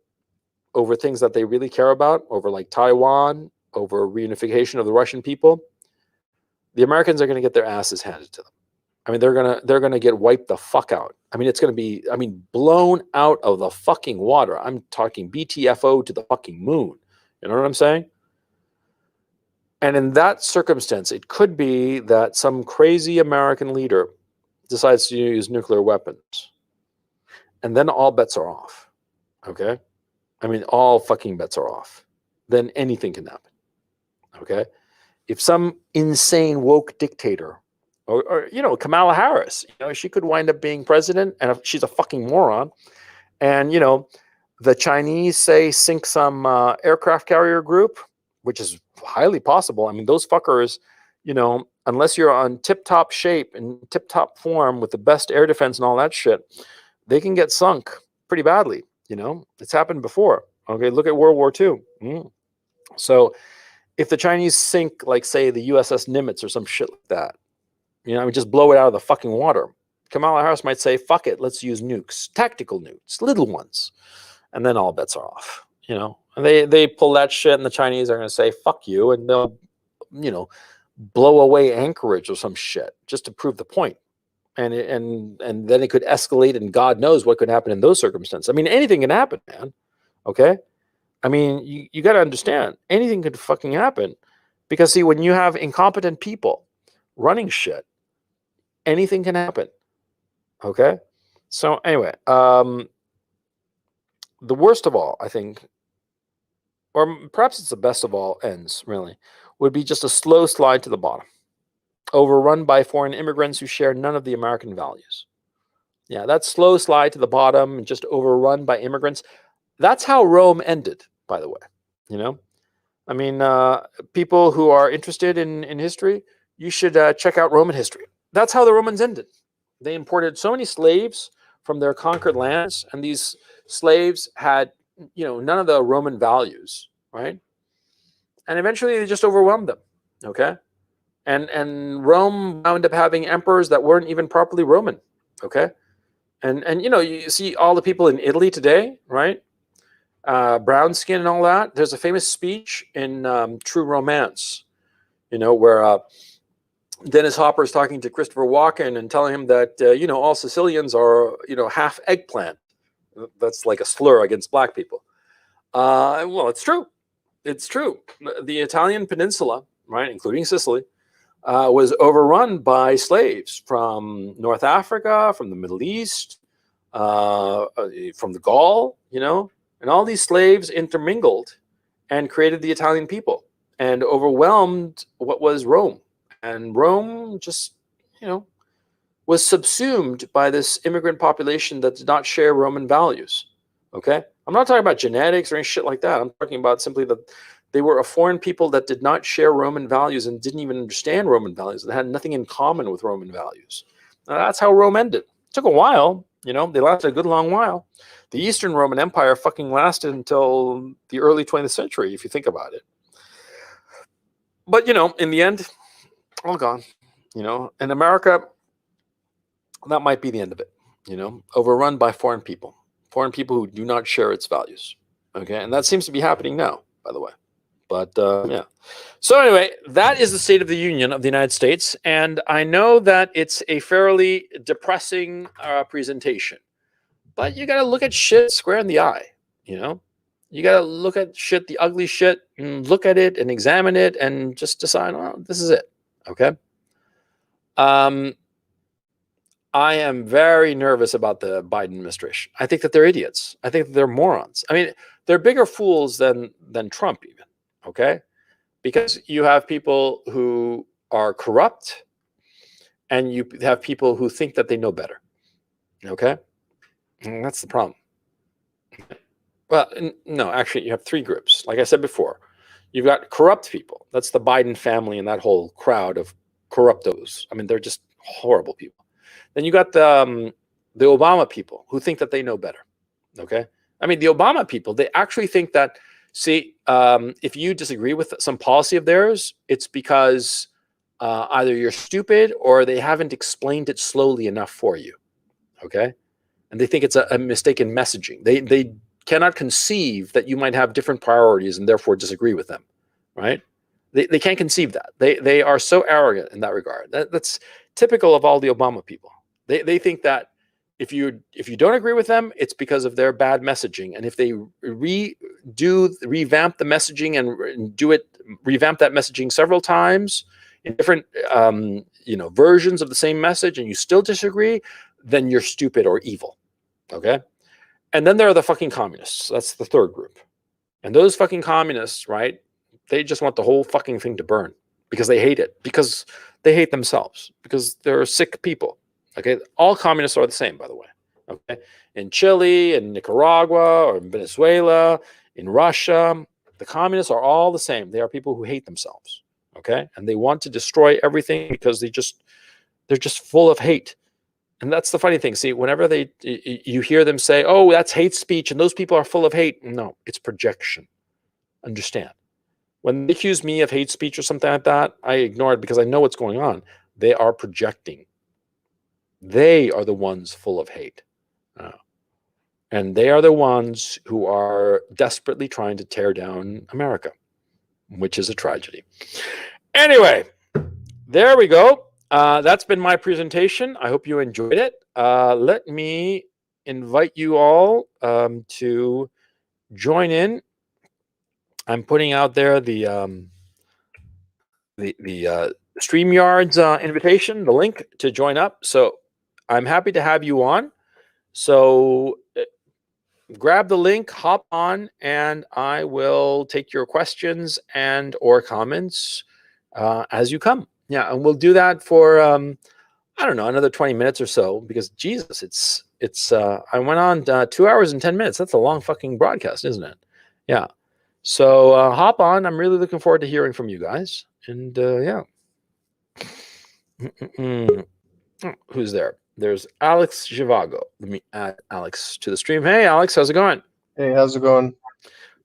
over things that they really care about, over like Taiwan, over reunification of the Russian people, the Americans are going to get their asses handed to them. I mean, they're gonna get wiped the fuck out. I mean, it's gonna be, I mean, blown out of the fucking water. I'm talking BTFO to the fucking moon. You know what I'm saying? And in that circumstance, it could be that some crazy American leader decides to use nuclear weapons, and then all bets are off. Okay, I mean, all fucking bets are off. Then anything can happen. Okay, if some insane woke dictator, or you know, Kamala Harris, you know, she could wind up being president, and she's a fucking moron. And you know, the Chinese say sink some aircraft carrier group, which is highly possible. I mean, those fuckers, you know, unless you're on tip-top shape and tip-top form with the best air defense and all that shit, they can get sunk pretty badly. You know, it's happened before. Okay, look at World War II. So if the Chinese sink, like, say, the USS Nimitz or some shit like that, you know, just blow it out of the fucking water, Kamala Harris might say, fuck it, let's use nukes, tactical nukes, little ones. And then all bets are off, you know. And they pull that shit, and the Chinese are going to say, fuck you, and they'll, you know, blow away Anchorage or some shit just to prove the point. And then it could escalate, and God knows what could happen in those circumstances. I mean, anything can happen, man. Okay? I mean, you got to understand, anything could fucking happen. Because, see, when you have incompetent people running shit, anything can happen. Okay? So, anyway, the worst of all, I think, or perhaps it's the best of all ends, really, would be just a slow slide to the bottom, overrun by foreign immigrants who share none of the American values. Yeah, that slow slide to the bottom and just overrun by immigrants, that's how Rome ended, by the way. You know? I mean, people who are interested in history, you should check out Roman history. That's how the Romans ended. They imported so many slaves from their conquered lands, and these slaves had, you know, none of the Roman values, right? And eventually they just overwhelmed them, okay? And Rome wound up having emperors that weren't even properly Roman, okay? And you know, you see all the people in Italy today, right? Brown skin and all that. There's a famous speech in True Romance, you know, where Dennis Hopper is talking to Christopher Walken and telling him that, you know, all Sicilians are, you know, half eggplant. That's like a slur against black people. Well, it's true. It's true. The Italian peninsula, right, including Sicily, was overrun by slaves from North Africa, from the Middle East, from the Gaul, you know, and all these slaves intermingled and created the Italian people and overwhelmed what was Rome. And Rome just, you know, was subsumed by this immigrant population that did not share Roman values. Okay? I'm not talking about genetics or any shit like that. I'm talking about simply that they were a foreign people that did not share Roman values and didn't even understand Roman values. They had nothing in common with Roman values. Now, that's how Rome ended. It took a while, you know, they lasted a good long while. The Eastern Roman Empire fucking lasted until the early 20th century, if you think about it. But, you know, in the end, all gone. You know, in America, that might be the end of it, you know, overrun by foreign people who do not share its values. Okay. And that seems to be happening now, by the way. But yeah. So anyway, that is the State of the Union of the United States. And I know that it's a fairly depressing presentation, but you got to look at shit square in the eye, you know? You got to look at shit, the ugly shit, and look at it and examine it and just decide, oh, this is it. Okay. I am very nervous about the Biden administration. I think that they're idiots. I think that they're morons. I mean, they're bigger fools than Trump even, okay? Because you have people who are corrupt and you have people who think that they know better, okay? And that's the problem. Well, no, actually, you have three groups. Like I said before, you've got corrupt people. That's the Biden family and that whole crowd of corruptos. I mean, they're just horrible people. Then you got the Obama people who think that they know better. Okay, I mean the Obama people, they actually think that See, if you disagree with some policy of theirs, it's because either you're stupid or they haven't explained it slowly enough for you. Okay, and they think it's a mistaken messaging. They cannot conceive that you might have different priorities and therefore disagree with them, right? They can't conceive that. They are so arrogant in that regard. That's typical of all the Obama people. They think that if you don't agree with them, it's because of their bad messaging. And if they revamp the messaging and revamp that messaging several times in different versions of the same message, and you still disagree, then you're stupid or evil. Okay? And then there are the fucking communists. That's the third group. And those fucking communists, right? They just want the whole fucking thing to burn because they hate it, because they hate themselves, because they're sick people. Okay, all communists are the same, by the way. Okay, in Chile, in Nicaragua, or in Venezuela, in Russia, the communists are all the same. They are people who hate themselves. Okay, and they want to destroy everything because they're just full of hate. And that's the funny thing. See, whenever you hear them say, "Oh, that's hate speech," and those people are full of hate, no, it's projection. Understand? When they accuse me of hate speech or something like that, I ignore it because I know what's going on. They are projecting. They are the ones full of hate. And they are the ones who are desperately trying to tear down America, which is a tragedy. Anyway, there we go. That's been my presentation. I hope you enjoyed it. Let me invite you all to join in. I'm putting out there the StreamYard's invitation, the link to join up. So I'm happy to have you on. So grab the link, hop on, and I will take your questions and or comments as you come. Yeah, and we'll do that for I don't know, another 20 minutes or so, because Jesus, it's I went on 2 hours and 10 minutes. That's a long fucking broadcast, isn't it? Yeah. So hop on. I'm really looking forward to hearing from you guys. And yeah. Who's there? There's Alex Zhivago. Let me add Alex to the stream. Hey, Alex, how's it going? Hey, how's it going?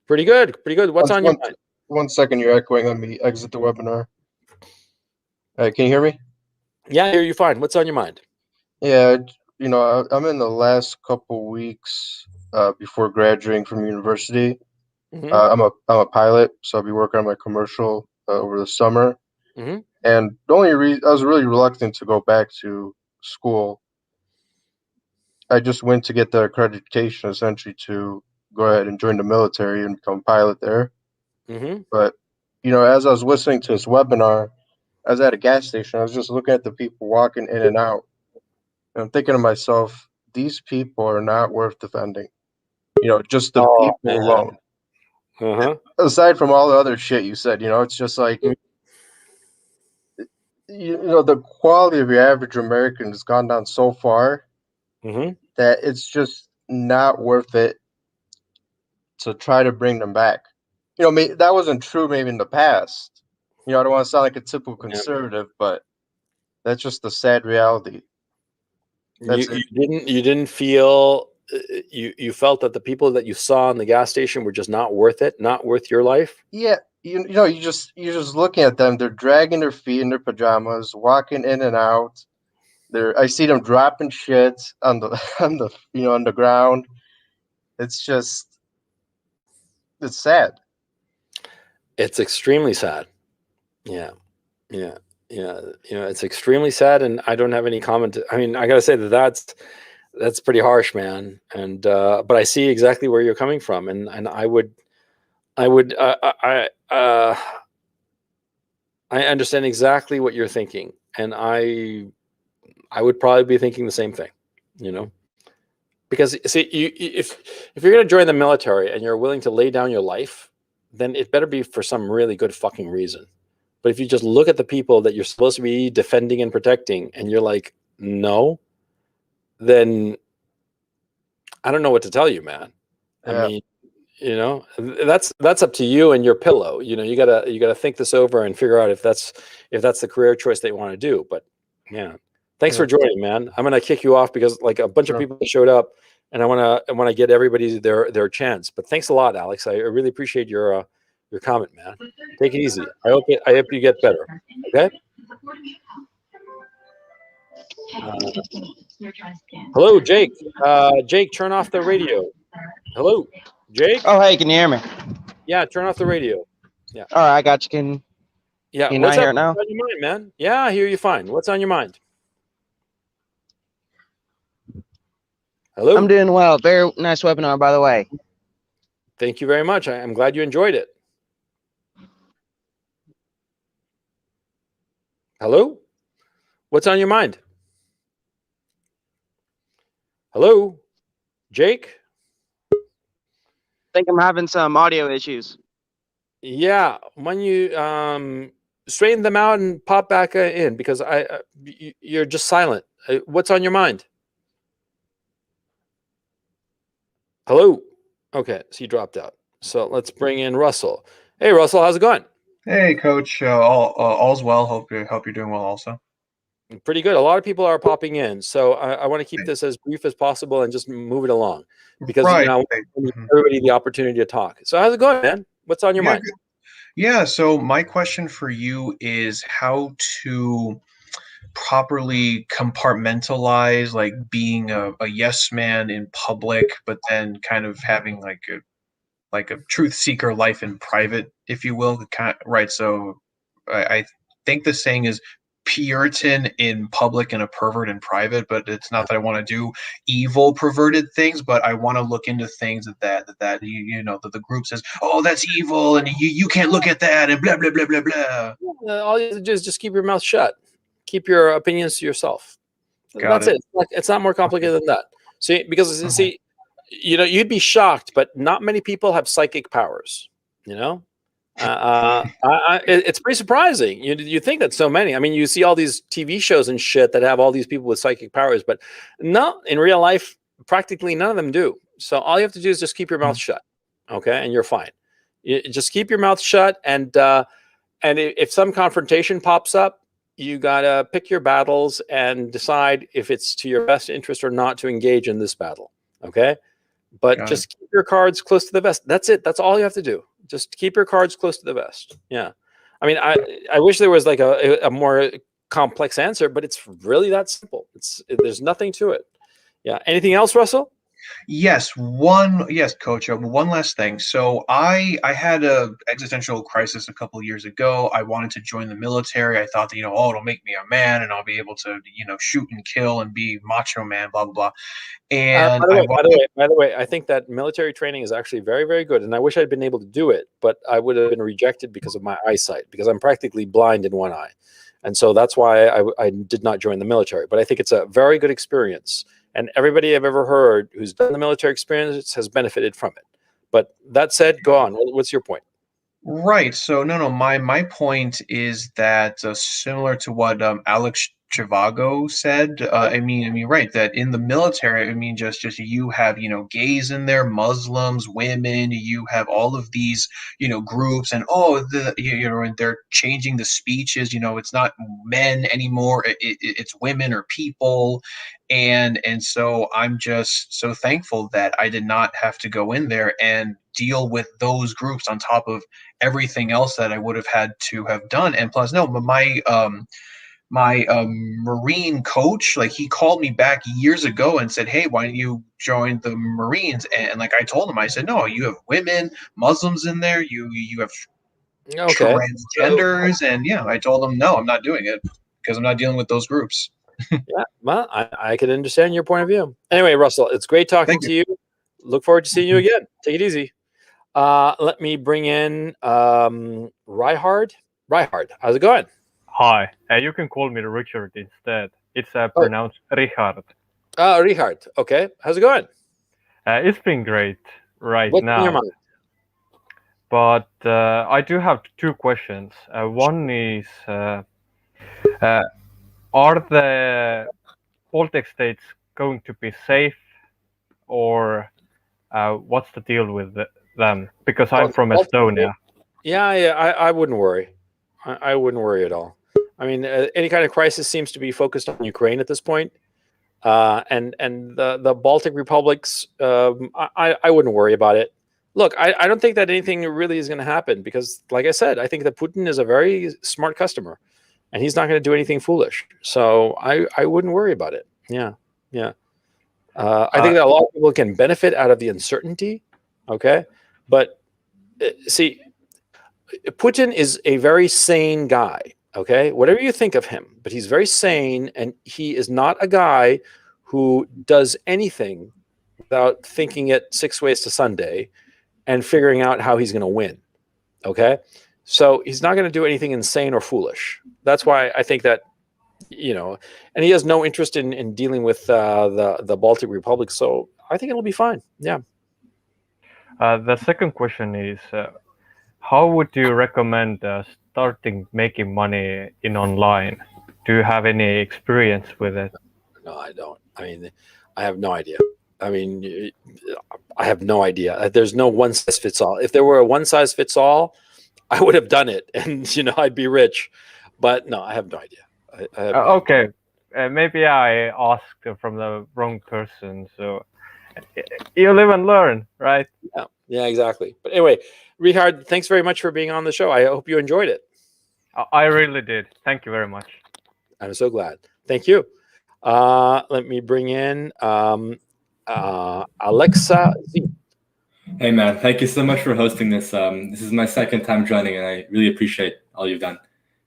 Pretty good. Pretty good. What's on your mind? 1 second, you're echoing. Let me exit the webinar. Can you hear me? Yeah, I hear you fine. What's on your mind? Yeah, I'm in the last couple weeks before graduating from university. I'm a pilot, so I'll be working on my commercial over the summer. And the only reason I was really reluctant to go back to school, I just went to get the accreditation essentially to go ahead and join the military and become a pilot there. But as I was listening to this webinar, I was at a gas station. I was just looking at the people walking in and out. And I'm thinking to myself, these people are not worth defending. Just the people alone. Aside from all the other shit you said, it's just like, the quality of your average American has gone down so far that it's just not worth it to try to bring them back. That wasn't true maybe in the past. I don't want to sound like a typical conservative, but that's just the sad reality. You didn't feel you felt that the people that you saw in the gas station were just not worth it, not worth your life? Yeah, you're just looking at them. They're dragging their feet in their pajamas, walking in and out. I see them dropping shit on the on the ground. It's sad. It's extremely sad. Yeah. It's extremely sad, and I don't have any comment. I mean, I gotta say that's pretty harsh, man. And but I see exactly where you're coming from, and I understand exactly what you're thinking, and I would probably be thinking the same thing, because see, if you're going to join the military and you're willing to lay down your life, then it better be for some really good fucking reason. But if you just look at the people that you're supposed to be defending and protecting, and you're like, no, then I don't know what to tell you, man. Yeah. I mean, that's up to you and your pillow. You gotta think this over and figure out if that's the career choice they want to do. But yeah, thanks for joining, man. I'm gonna kick you off because like a bunch of people showed up, and I want to get everybody their chance. But thanks a lot, Alex. I really appreciate your comment, man. Take it easy. I hope you get better. Okay. Hello, Jake. Jake, turn off the radio. Hello, Jake. Oh, hey, can you hear me? Yeah, turn off the radio. Yeah. All right, I got you. Can you not hear it now? What's on your mind, man? Yeah, I hear you fine. What's on your mind? Hello. I'm doing well. Very nice webinar, by the way. Thank you very much. I'm glad you enjoyed it. Hello. What's on your mind? Hello, Jake. I think I'm having some audio issues. Yeah, when you straighten them out and pop back in, because you're just silent. What's on your mind? Hello. Okay, so you dropped out. So let's bring in Russell. Hey, Russell, how's it going? Hey, Coach. All's well. Hope you're doing well also. Pretty good. A lot of people are popping in, so I want to keep this as brief as possible and just move it along, because I want everybody the opportunity to talk. So how's it going, man? What's on your mind? Good. Yeah. So my question for you is how to properly compartmentalize, like being a yes man in public, but then kind of having like a truth seeker life in private, if you will. Right. So I think the saying is Puritan in public and a pervert in private, but it's not that I want to do evil perverted things, but I want to look into things that the group says, oh, that's evil and you can't look at that and blah blah blah blah blah. All you have to do is just keep your mouth shut. Keep your opinions to yourself. That's it. It's not more complicated than that. See, because see, you'd be shocked, but not many people have psychic powers. It's pretty surprising. You think that so many. I mean, you see all these TV shows and shit that have all these people with psychic powers, but no, in real life, practically none of them do. So all you have to do is just keep your mouth shut, okay, and you're fine. You just keep your mouth shut, and if some confrontation pops up, you gotta pick your battles and decide if it's to your best interest or not to engage in this battle, okay? But just keep your cards close to the vest. That's it. That's all you have to do. Just keep your cards close to the vest. Yeah. I mean, I wish there was like a more complex answer, but it's really that simple. There's nothing to it. Yeah. Anything else, Russell? Yes, Coach. One last thing. So I had a existential crisis a couple of years ago. I wanted to join the military. I thought that it'll make me a man and I'll be able to shoot and kill and be macho man, blah blah blah. And by the way, I think that military training is actually very, very good, and I wish I'd been able to do it, but I would have been rejected because of my eyesight, because I'm practically blind in one eye, and so that's why I did not join the military. But I think it's a very good experience, and everybody I've ever heard who's done the military experience has benefited from it. But that said, go on. What's your point? Right. So no. My point is that similar to what Alex Chivago said. I mean, right. That in the military, I mean, just you have gays in there, Muslims, women. You have all of these groups, and and they're changing the speeches. It's not men anymore. It's women or people. And so I'm just so thankful that I did not have to go in there and deal with those groups on top of everything else that I would have had to have done. And plus, no, my Marine coach, like he called me back years ago and said, hey, why don't you join the Marines? And like I told him, I said, no, you have women, Muslims in there, you have transgenders, and I told him, no, I'm not doing it because I'm not dealing with those groups. Yeah, well, I can understand your point of view. Anyway, Russell, it's great talking to you. Look forward to seeing you again. Take it easy. Let me bring in Ryhard. Ryhard, how's it going? Hi, you can call me Richard instead. It's pronounced Richard. Richard. Okay, how's it going? It's been great right What's now. in your mind? But I do have two questions. One is, are the Baltic states going to be safe, or what's the deal with them? Because I'm from Estonia. Yeah, I wouldn't worry. I wouldn't worry at all. I mean, any kind of crisis seems to be focused on Ukraine at this point. And the Baltic republics, I wouldn't worry about it. Look, I don't think that anything really is going to happen because, like I said, I think that Putin is a very smart customer, and he's not going to do anything foolish. So I wouldn't worry about it. Yeah, yeah. I think that a lot of people can benefit out of the uncertainty. Okay, but see, Putin is a very sane guy. Okay, whatever you think of him, but he's very sane, and he is not a guy who does anything without thinking it 6 ways to Sunday and figuring out how he's going to win. Okay, so he's not going to do anything insane or foolish. That's why I think that, and he has no interest in dealing with the Baltic Republic. So I think it'll be fine. Yeah. The second question is, how would you recommend starting making money in online? Do you have any experience with it? No, I don't. I mean, I have no idea. I mean, I have no idea. There's no one size fits all. If there were a one size fits all, I would have done it, and I'd be rich. But no, I have no idea. Okay, maybe I asked from the wrong person. So you live and learn, right? Yeah, exactly. But anyway, Richard, thanks very much for being on the show. I hope you enjoyed it. I really did. Thank you very much. I'm so glad. Thank you. Let me bring in Alexa Z. Hey man, thank you so much for hosting this. This is my second time joining, and I really appreciate all you've done.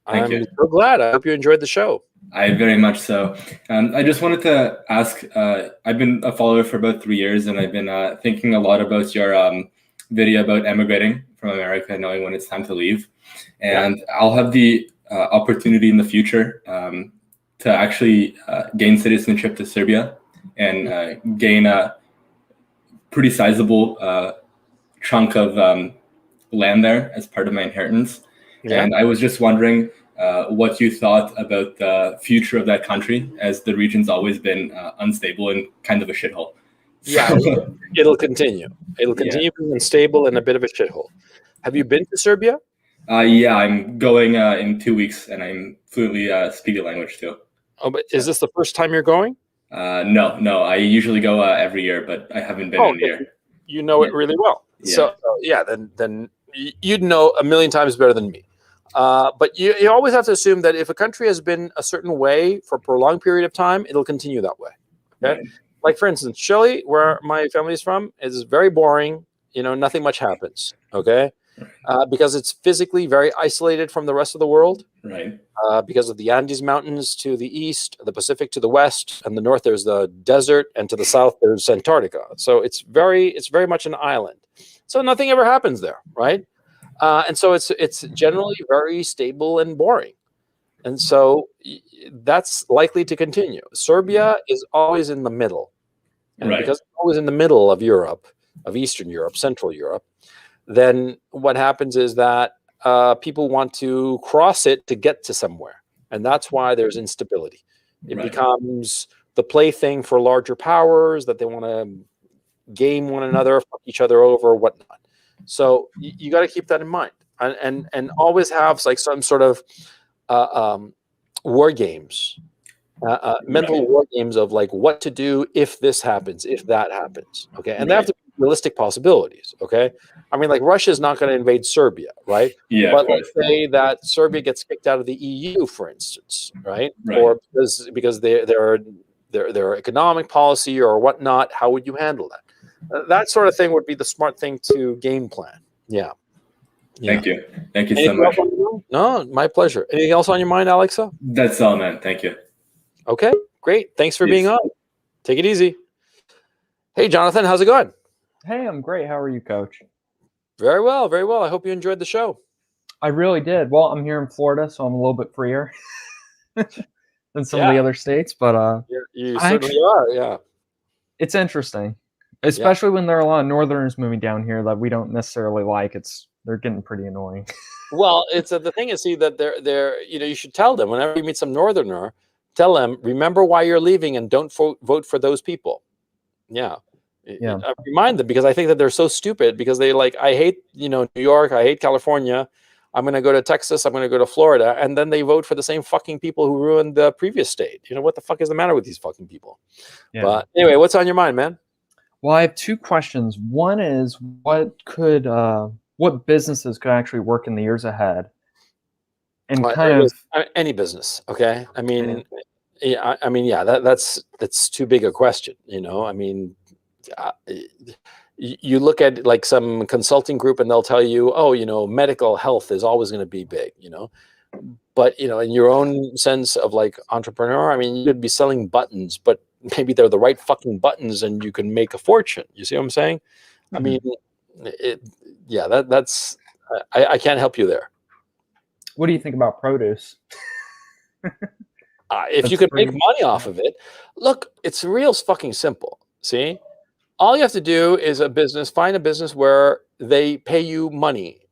Thank you. I'm so glad. I hope you enjoyed the show. I very much so. I just wanted to ask, I've been a follower for about 3 years, and I've been thinking a lot about your video about emigrating from America, knowing when it's time to leave. And I'll have the opportunity in the future to actually gain citizenship to Serbia and gain a pretty sizable chunk of land there as part of my inheritance. Yeah. And I was just wondering what you thought about the future of that country, as the region's always been unstable and kind of a shithole. Yeah, it'll continue. It'll continue being unstable and a bit of a shithole. Have you been to Serbia? Yeah, I'm going in 2 weeks, and I'm fluently speak the language too. Oh, but is this the first time you're going? No. I usually go every year, but I haven't been in a year. You know it really well. Yeah. So then you'd know a million times better than me. But you always have to assume that if a country has been a certain way for a prolonged period of time, it'll continue that way. Okay. Right. Like, for instance, Chile, where my family is from, is very boring. Nothing much happens. Okay. Because it's physically very isolated from the rest of the world. Right. Because of the Andes Mountains to the east, the Pacific to the west, and the north there's the desert, and to the south there's Antarctica. So it's very much an island. So nothing ever happens there, right? And so it's generally very stable and boring. And so that's likely to continue. Serbia is always in the middle. And because it's always in the middle of Europe, of Eastern Europe, Central Europe, then what happens is that people want to cross it to get to somewhere. And that's why there's instability. It becomes the plaything for larger powers that they want to game one another, fuck each other over, whatnot. So you got to keep that in mind, and always have like some sort of war games, mental war games of like what to do if this happens, if that happens. Okay, and they have to be realistic possibilities. Okay, I mean, like Russia's not going to invade Serbia, right? Yeah. But let's say that Serbia gets kicked out of the EU, for instance, right? Or because their economic policy or whatnot. How would you handle that? That sort of thing would be the smart thing to game plan. Yeah. Thank you. Thank you so much. No, my pleasure. Anything else on your mind, Alexa? That's all, man. Thank you. Okay, great. Thanks for being on. Take it easy. Hey, Jonathan, how's it going? Hey, I'm great. How are you, Coach? Very well, very well. I hope you enjoyed the show. I really did. Well, I'm here in Florida, so I'm a little bit freer than some of the other states, but you certainly are. Yeah, it's interesting. Especially when there are a lot of Northerners moving down here that we don't necessarily like. They're getting pretty annoying. Well, it's the thing is, see that they're you should tell them whenever you meet some Northerner, tell them remember why you're leaving and don't vote for those people. Yeah. I remind them because I think that they're so stupid because they I hate New York, I hate California, I'm going to go to Texas, I'm going to go to Florida, and then they vote for the same fucking people who ruined the previous state. You know, what the fuck is the matter with these fucking people? Yeah. But anyway, what's on your mind, man? Well, I have two questions. One is what businesses could actually work in the years ahead? And any business, okay? I mean, that's too big a question, you know? I mean, you look at like some consulting group and they'll tell you, oh, you know, medical health is always going to be big, you know? But, you know, in your own sense of like entrepreneur, I mean, you could be selling buttons, but maybe they're the right fucking buttons and you can make a fortune. You see what I'm saying? Mm-hmm. I mean, I can't help you there. What do you think about produce? If you can make money off of it, look, it's real fucking simple. See? All you have to do is find a business where they pay you money,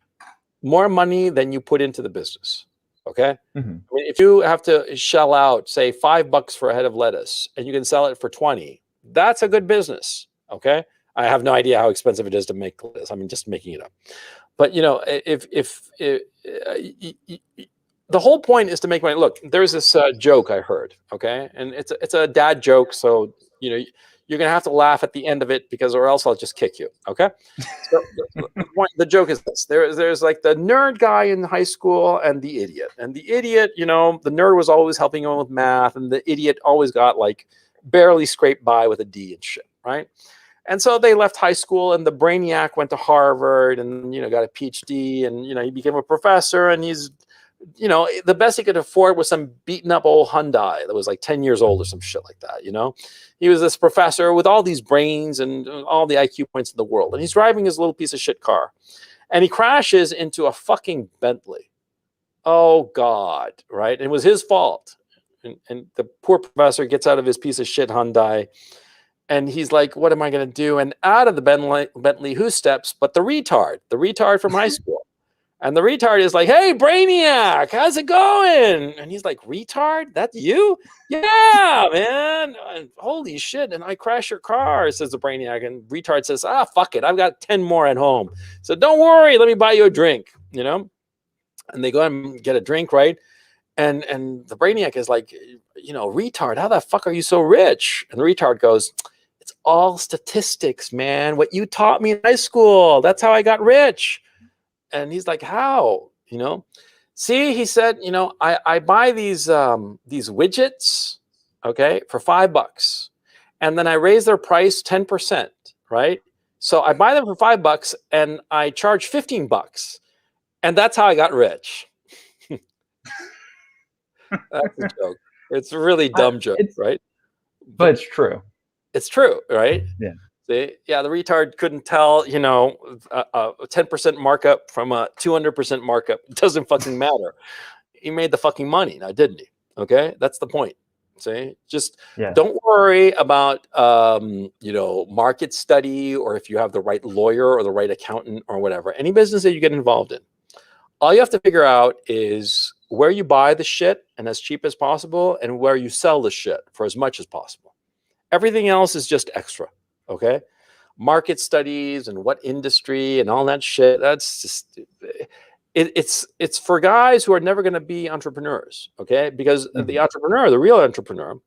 more money than you put into the business. Okay. Mm-hmm. I mean, if you have to shell out, say, $5 for a head of lettuce and you can sell it for 20, that's a good business. Okay. I have no idea how expensive it is to make lettuce. I mean, just making it up. But, you know, the whole point is to make money. Look, there's this joke I heard. Okay. And it's a dad joke. So, you know, you're going to have to laugh at the end of it or else I'll just kick you. Okay. So the joke is this. There's like the nerd guy in high school and the idiot. And the idiot, you know, the nerd was always helping him with math and the idiot always got like barely scraped by with a D and shit. Right. And so they left high school and the brainiac went to Harvard and, you know, got a PhD and, you know, he became a professor and he's, you know, the best he could afford was some beaten up old Hyundai that was like 10 years old or some shit like that. You know, he was this professor with all these brains and all the IQ points in the world. And he's driving his little piece of shit car and he crashes into a fucking Bentley. Oh God. Right. And it was his fault. And the poor professor gets out of his piece of shit Hyundai and he's like, what am I going to do? And out of the Bentley, who steps but the retard from high school. And the retard is like, hey, Brainiac, how's it going? And he's like, retard? That's you? Yeah, man. Holy shit. And I crash your car, says the Brainiac. And retard says, fuck it. I've got 10 more at home. So don't worry. Let me buy you a drink, you know? And they go and get a drink, right? And the Brainiac is like, you know, retard, how the fuck are you so rich? And the retard goes, it's all statistics, man. What you taught me in high school. That's how I got rich. And he's like, how? You know, see, he said, you know, I buy these widgets, okay, for $5, and then I raise their price 10%, right? So I buy them for $5 and I charge $15, and that's how I got rich. That's a joke. It's a really dumb joke, right? But it's true. It's true, right? Yeah. Yeah, the retard couldn't tell, you know, a 10% markup from a 200% markup. It doesn't fucking matter. He made the fucking money now, didn't he? Okay, that's the point. See, just don't worry about, you know, market study or if you have the right lawyer or the right accountant or whatever. Any business that you get involved in, all you have to figure out is where you buy the shit and as cheap as possible and where you sell the shit for as much as possible. Everything else is just extra. Okay, market studies and what industry and all that shit. That's just it's for guys who are never going to be entrepreneurs. Okay, because the entrepreneur, the real entrepreneur,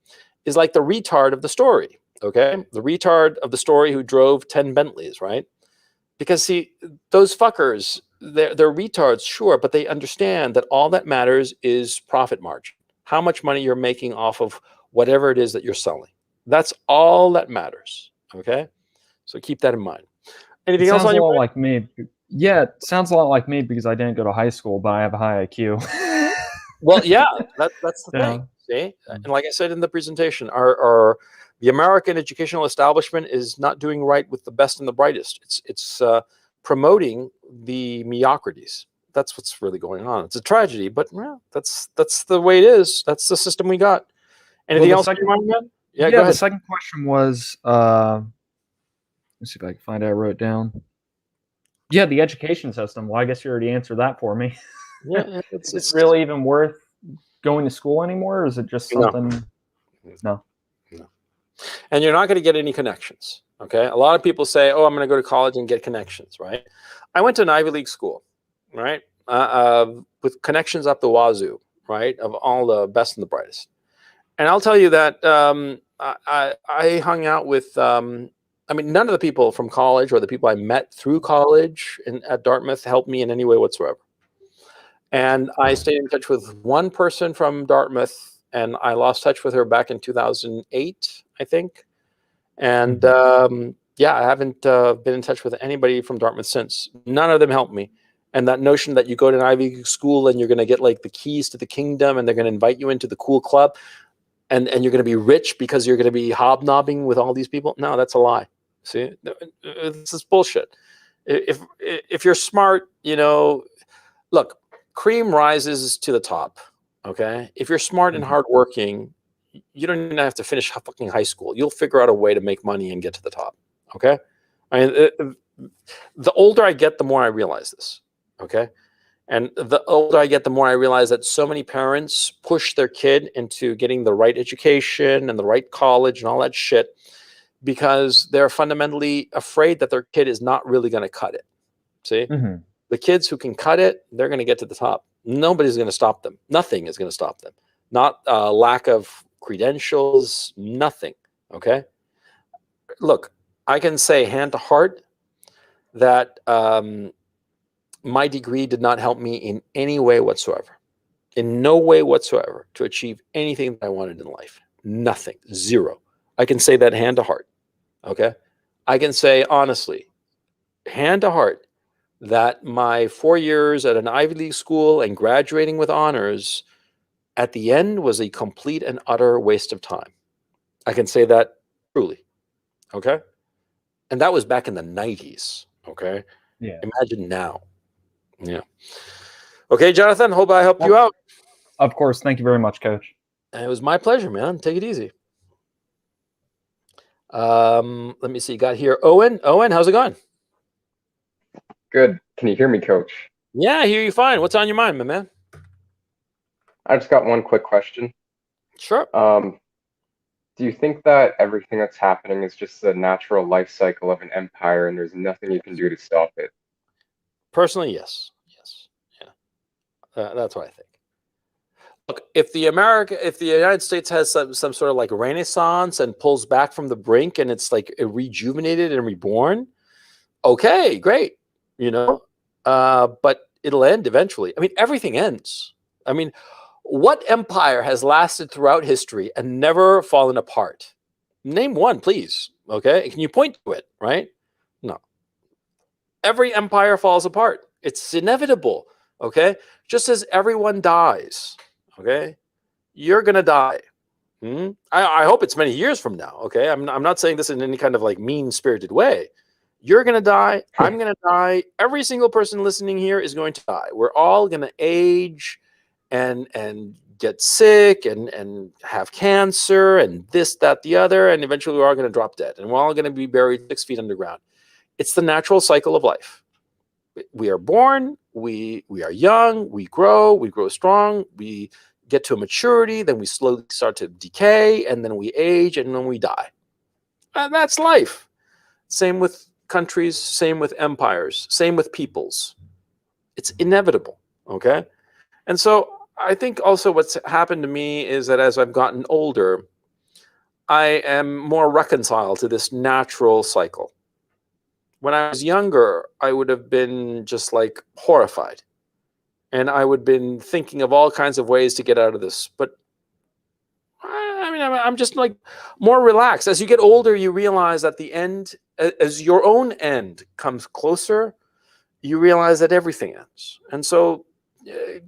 is like the retard of the story. Okay, the retard of the story who drove 10 Bentleys, right? Because see, those fuckers, they're retards, sure, but they understand that all that matters is profit margin. How much money you're making off of whatever it is that you're selling. That's all that matters. Okay, so keep that in mind. Anything else on your mind? Like me. Yeah, it sounds a lot like me because I didn't go to high school, but I have a high IQ. Well, yeah, that's the thing. See, and like I said in the presentation, the American educational establishment is not doing right with the best and the brightest. It's promoting the mediocrities. That's what's really going on. It's a tragedy, but that's the way it is. That's the system we got. Anything else on your mind, man? Yeah, go ahead. The second question was, let's see if I can find it. I wrote it down. Yeah, the education system. Well, I guess you already answered that for me. Yeah, is it really even worth going to school anymore, or is it just something? No. And you're not going to get any connections. Okay, a lot of people say, "Oh, I'm going to go to college and get connections." Right? I went to an Ivy League school. Right? with connections up the wazoo, right? Of all the best and the brightest. And I'll tell you that I hung out with, I mean, none of the people from college or the people I met through college at Dartmouth helped me in any way whatsoever. And I stayed in touch with one person from Dartmouth, and I lost touch with her back in 2008, I think. And yeah, I haven't been in touch with anybody from Dartmouth since. None of them helped me. And that notion that you go to an Ivy League school and you're going to get like the keys to the kingdom and they're going to invite you into the cool club and you're going to be rich because you're going to be hobnobbing with all these people. No, that's a lie. See, this is bullshit. If you're smart, you know, look, cream rises to the top. Okay. If you're smart and hardworking, you don't even have to finish fucking high school. You'll figure out a way to make money and get to the top. Okay. I mean, the older I get, the more I realize this. Okay. And the older I get, the more I realize that so many parents push their kid into getting the right education and the right college and all that shit because they're fundamentally afraid that their kid is not really going to cut it. See? The kids who can cut it, they're going to get to the top. Nobody's going to stop them. Nothing is going to stop them. Not lack of credentials, nothing. Okay? Look, I can say hand to heart that my degree did not help me in any way whatsoever. In no way whatsoever to achieve anything that I wanted in life. Nothing. Zero. I can say that hand to heart. Okay? I can say honestly, hand to heart, that my 4 years at an Ivy League school and graduating with honors at the end was a complete and utter waste of time. I can say that truly. Okay? And that was back in the 90s. Okay? Yeah. Imagine now. Yeah. Okay, Jonathan, hope I helped you out. Of course. Thank you very much, Coach. It was my pleasure, man. Take it easy. Let me see. Got here Owen. Owen, how's it going? Good. Can you hear me, Coach? Yeah, I hear you fine. What's on your mind, my man? I just got one quick question. Sure. Do you think that everything that's happening is just the natural life cycle of an empire and there's nothing you can do to stop it? Personally, yes. Yes. Yeah. That's what I think. Look, if the United States has some sort of like renaissance and pulls back from the brink and it's like rejuvenated and reborn, okay, great. You know, but it'll end eventually. I mean, everything ends. I mean, what empire has lasted throughout history and never fallen apart? Name one, please. Okay. Can you point to it? Right? No. Every empire falls apart. It's inevitable. Okay. Just as everyone dies. Okay. You're going to die. I hope it's many years from now. Okay. I'm not saying this in any kind of like mean-spirited way. You're going to die. I'm going to die. Every single person listening here is going to die. We're all going to age and get sick and have cancer and this, that, the other. And eventually we're all going to drop dead. And we're all going to be buried 6 feet underground. It's the natural cycle of life. We are born. We are young. We grow strong. We get to a maturity. Then we slowly start to decay. And then we age. And then we die. And that's life. Same with countries, same with empires, same with peoples. It's inevitable, okay? And so I think also what's happened to me is that as I've gotten older, I am more reconciled to this natural cycle. When I was younger, I would have been just like horrified. And I would have been thinking of all kinds of ways to get out of this. But I mean, I'm just like more relaxed. As you get older, you realize that the end, as your own end comes closer, you realize that everything ends. And so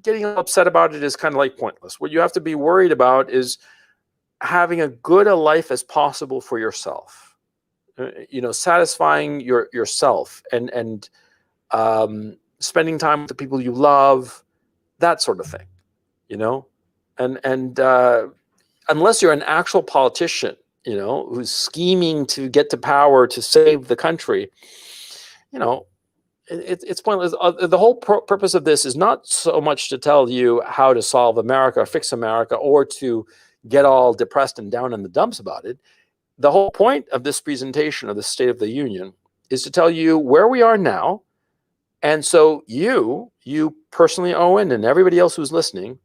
getting upset about it is kind of like pointless. What you have to be worried about is having as good a life as possible for yourself. You know, satisfying yourself and spending time with the people you love, that sort of thing, you know? And unless you're an actual politician, you know, who's scheming to get to power to save the country, you know, it's pointless. The whole purpose of this is not so much to tell you how to solve America, fix America, or to get all depressed and down in the dumps about it. The whole point of this presentation of the State of the Union is to tell you where we are now And so you personally, Owen, and everybody else who's listening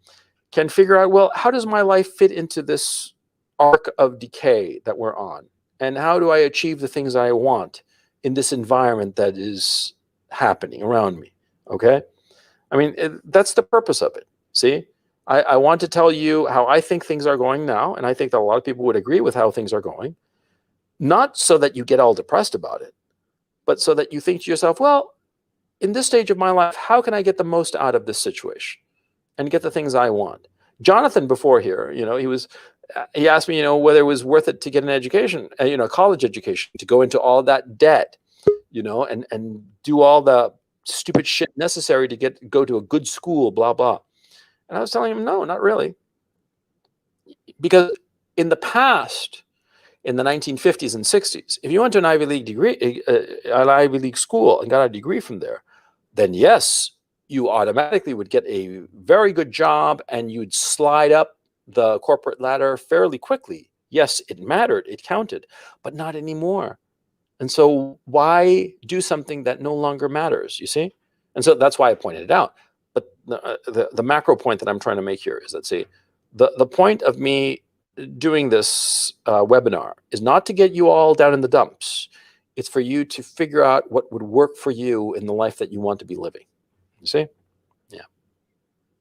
can figure out, well, how does my life fit into this arc of decay that we're on? And how do I achieve the things I want in this environment that is happening around me? Okay. I mean, that's the purpose of it. See, I want to tell you how I think things are going now. And I think that a lot of people would agree with how things are going, not so that you get all depressed about it, but so that you think to yourself, well, in this stage of my life, how can I get the most out of this situation and get the things I want? Jonathan before here, he asked me, whether it was worth it to get an education, a college education, to go into all that debt, and do all the stupid shit necessary to go to a good school, blah, blah. And I was telling him, no, not really. Because in the past, in the 1950s and 60s, if you went to an Ivy League degree, an Ivy League school and got a degree from there, then yes, you automatically would get a very good job and you'd slide up the corporate ladder fairly quickly. Yes, it mattered, it counted, but not anymore. And so why do something that no longer matters, you see? And so that's why I pointed it out. But the macro point that I'm trying to make here is that, see, the point of me doing this webinar is not to get you all down in the dumps. It's for you to figure out what would work for you in the life that you want to be living. You see? Yeah.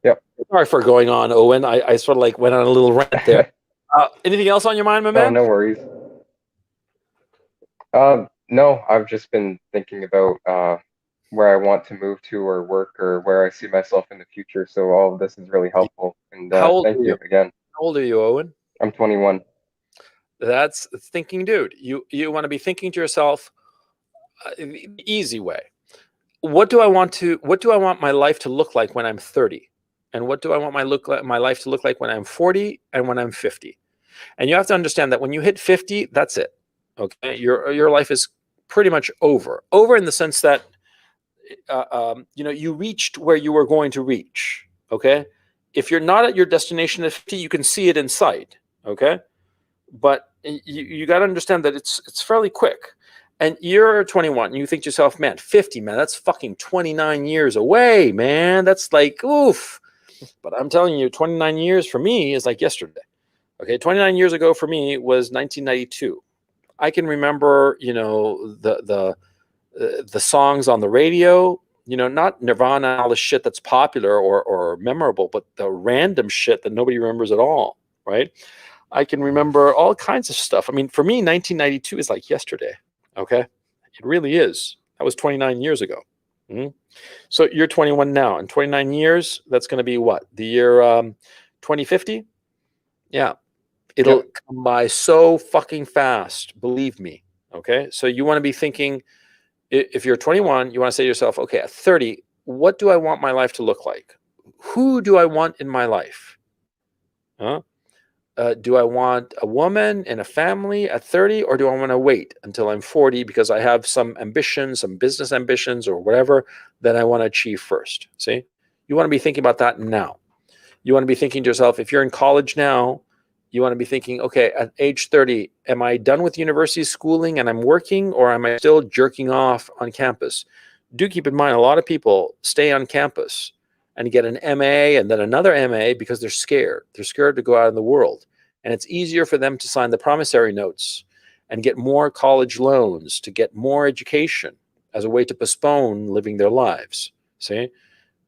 Yep. Sorry for going on, Owen. I sort of like went on a little rant there. Anything else on your mind, my man? No worries. No, I've just been thinking about where I want to move to or work or where I see myself in the future. So all of this is really helpful. And thank you again. How old are you, Owen? I'm 21. That's thinking, dude. You want to be thinking to yourself, the easy way. What do I want my life to look like when I'm 30? And what do I want my life to look like when I'm 40 and when I'm 50? And you have to understand that when you hit 50, that's it. Okay, your life is pretty much over. Over in the sense that you reached where you were going to reach. Okay, if you're not at your destination at 50, you can see it in sight. Okay, but you got to understand that it's fairly quick. And you're 21, and you think to yourself, man, 50, man, that's fucking 29 years away, man. That's like, oof. But I'm telling you, 29 years for me is like yesterday. Okay, 29 years ago for me was 1992. I can remember, the songs on the radio, not Nirvana and all the shit that's popular or memorable, but the random shit that nobody remembers at all, right? I can remember all kinds of stuff. I mean, for me, 1992 is like yesterday, okay? It really is. That was 29 years ago. Mm-hmm. So you're 21 now. In 29 years, that's going to be what? The year 2050? Yeah. It'll come by so fucking fast, believe me. Okay. So you want to be thinking, if you're 21, you want to say to yourself, okay, at 30, what do I want my life to look like? Who do I want in my life? Huh? Do I want a woman and a family at 30, or do I want to wait until I'm 40 because I have some ambitions, some business ambitions or whatever that I want to achieve first? See, you want to be thinking about that now. You want to be thinking to yourself, if you're in college now, you want to be thinking, okay, at age 30, am I done with university schooling and I'm working, or am I still jerking off on campus? Do keep in mind, a lot of people stay on campus and get an MA and then another MA because they're scared. They're scared to go out in the world. And it's easier for them to sign the promissory notes and get more college loans, to get more education as a way to postpone living their lives. See?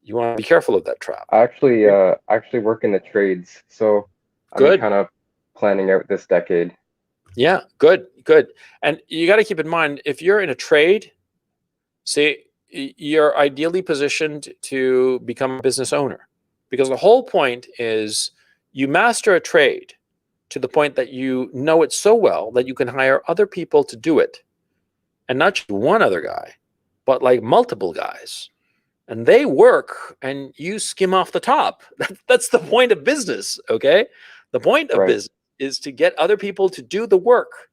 You want to be careful of that trap. I actually work in the trades, so I'm kind of planning out this decade. Yeah, good. And you got to keep in mind, if you're in a trade, see, you're ideally positioned to become a business owner, because the whole point is you master a trade to the point that you know it so well that you can hire other people to do it, and not just one other guy, but like multiple guys. And they work and you skim off the top. That's the point of business, okay? The point of business is to get other people to do the work,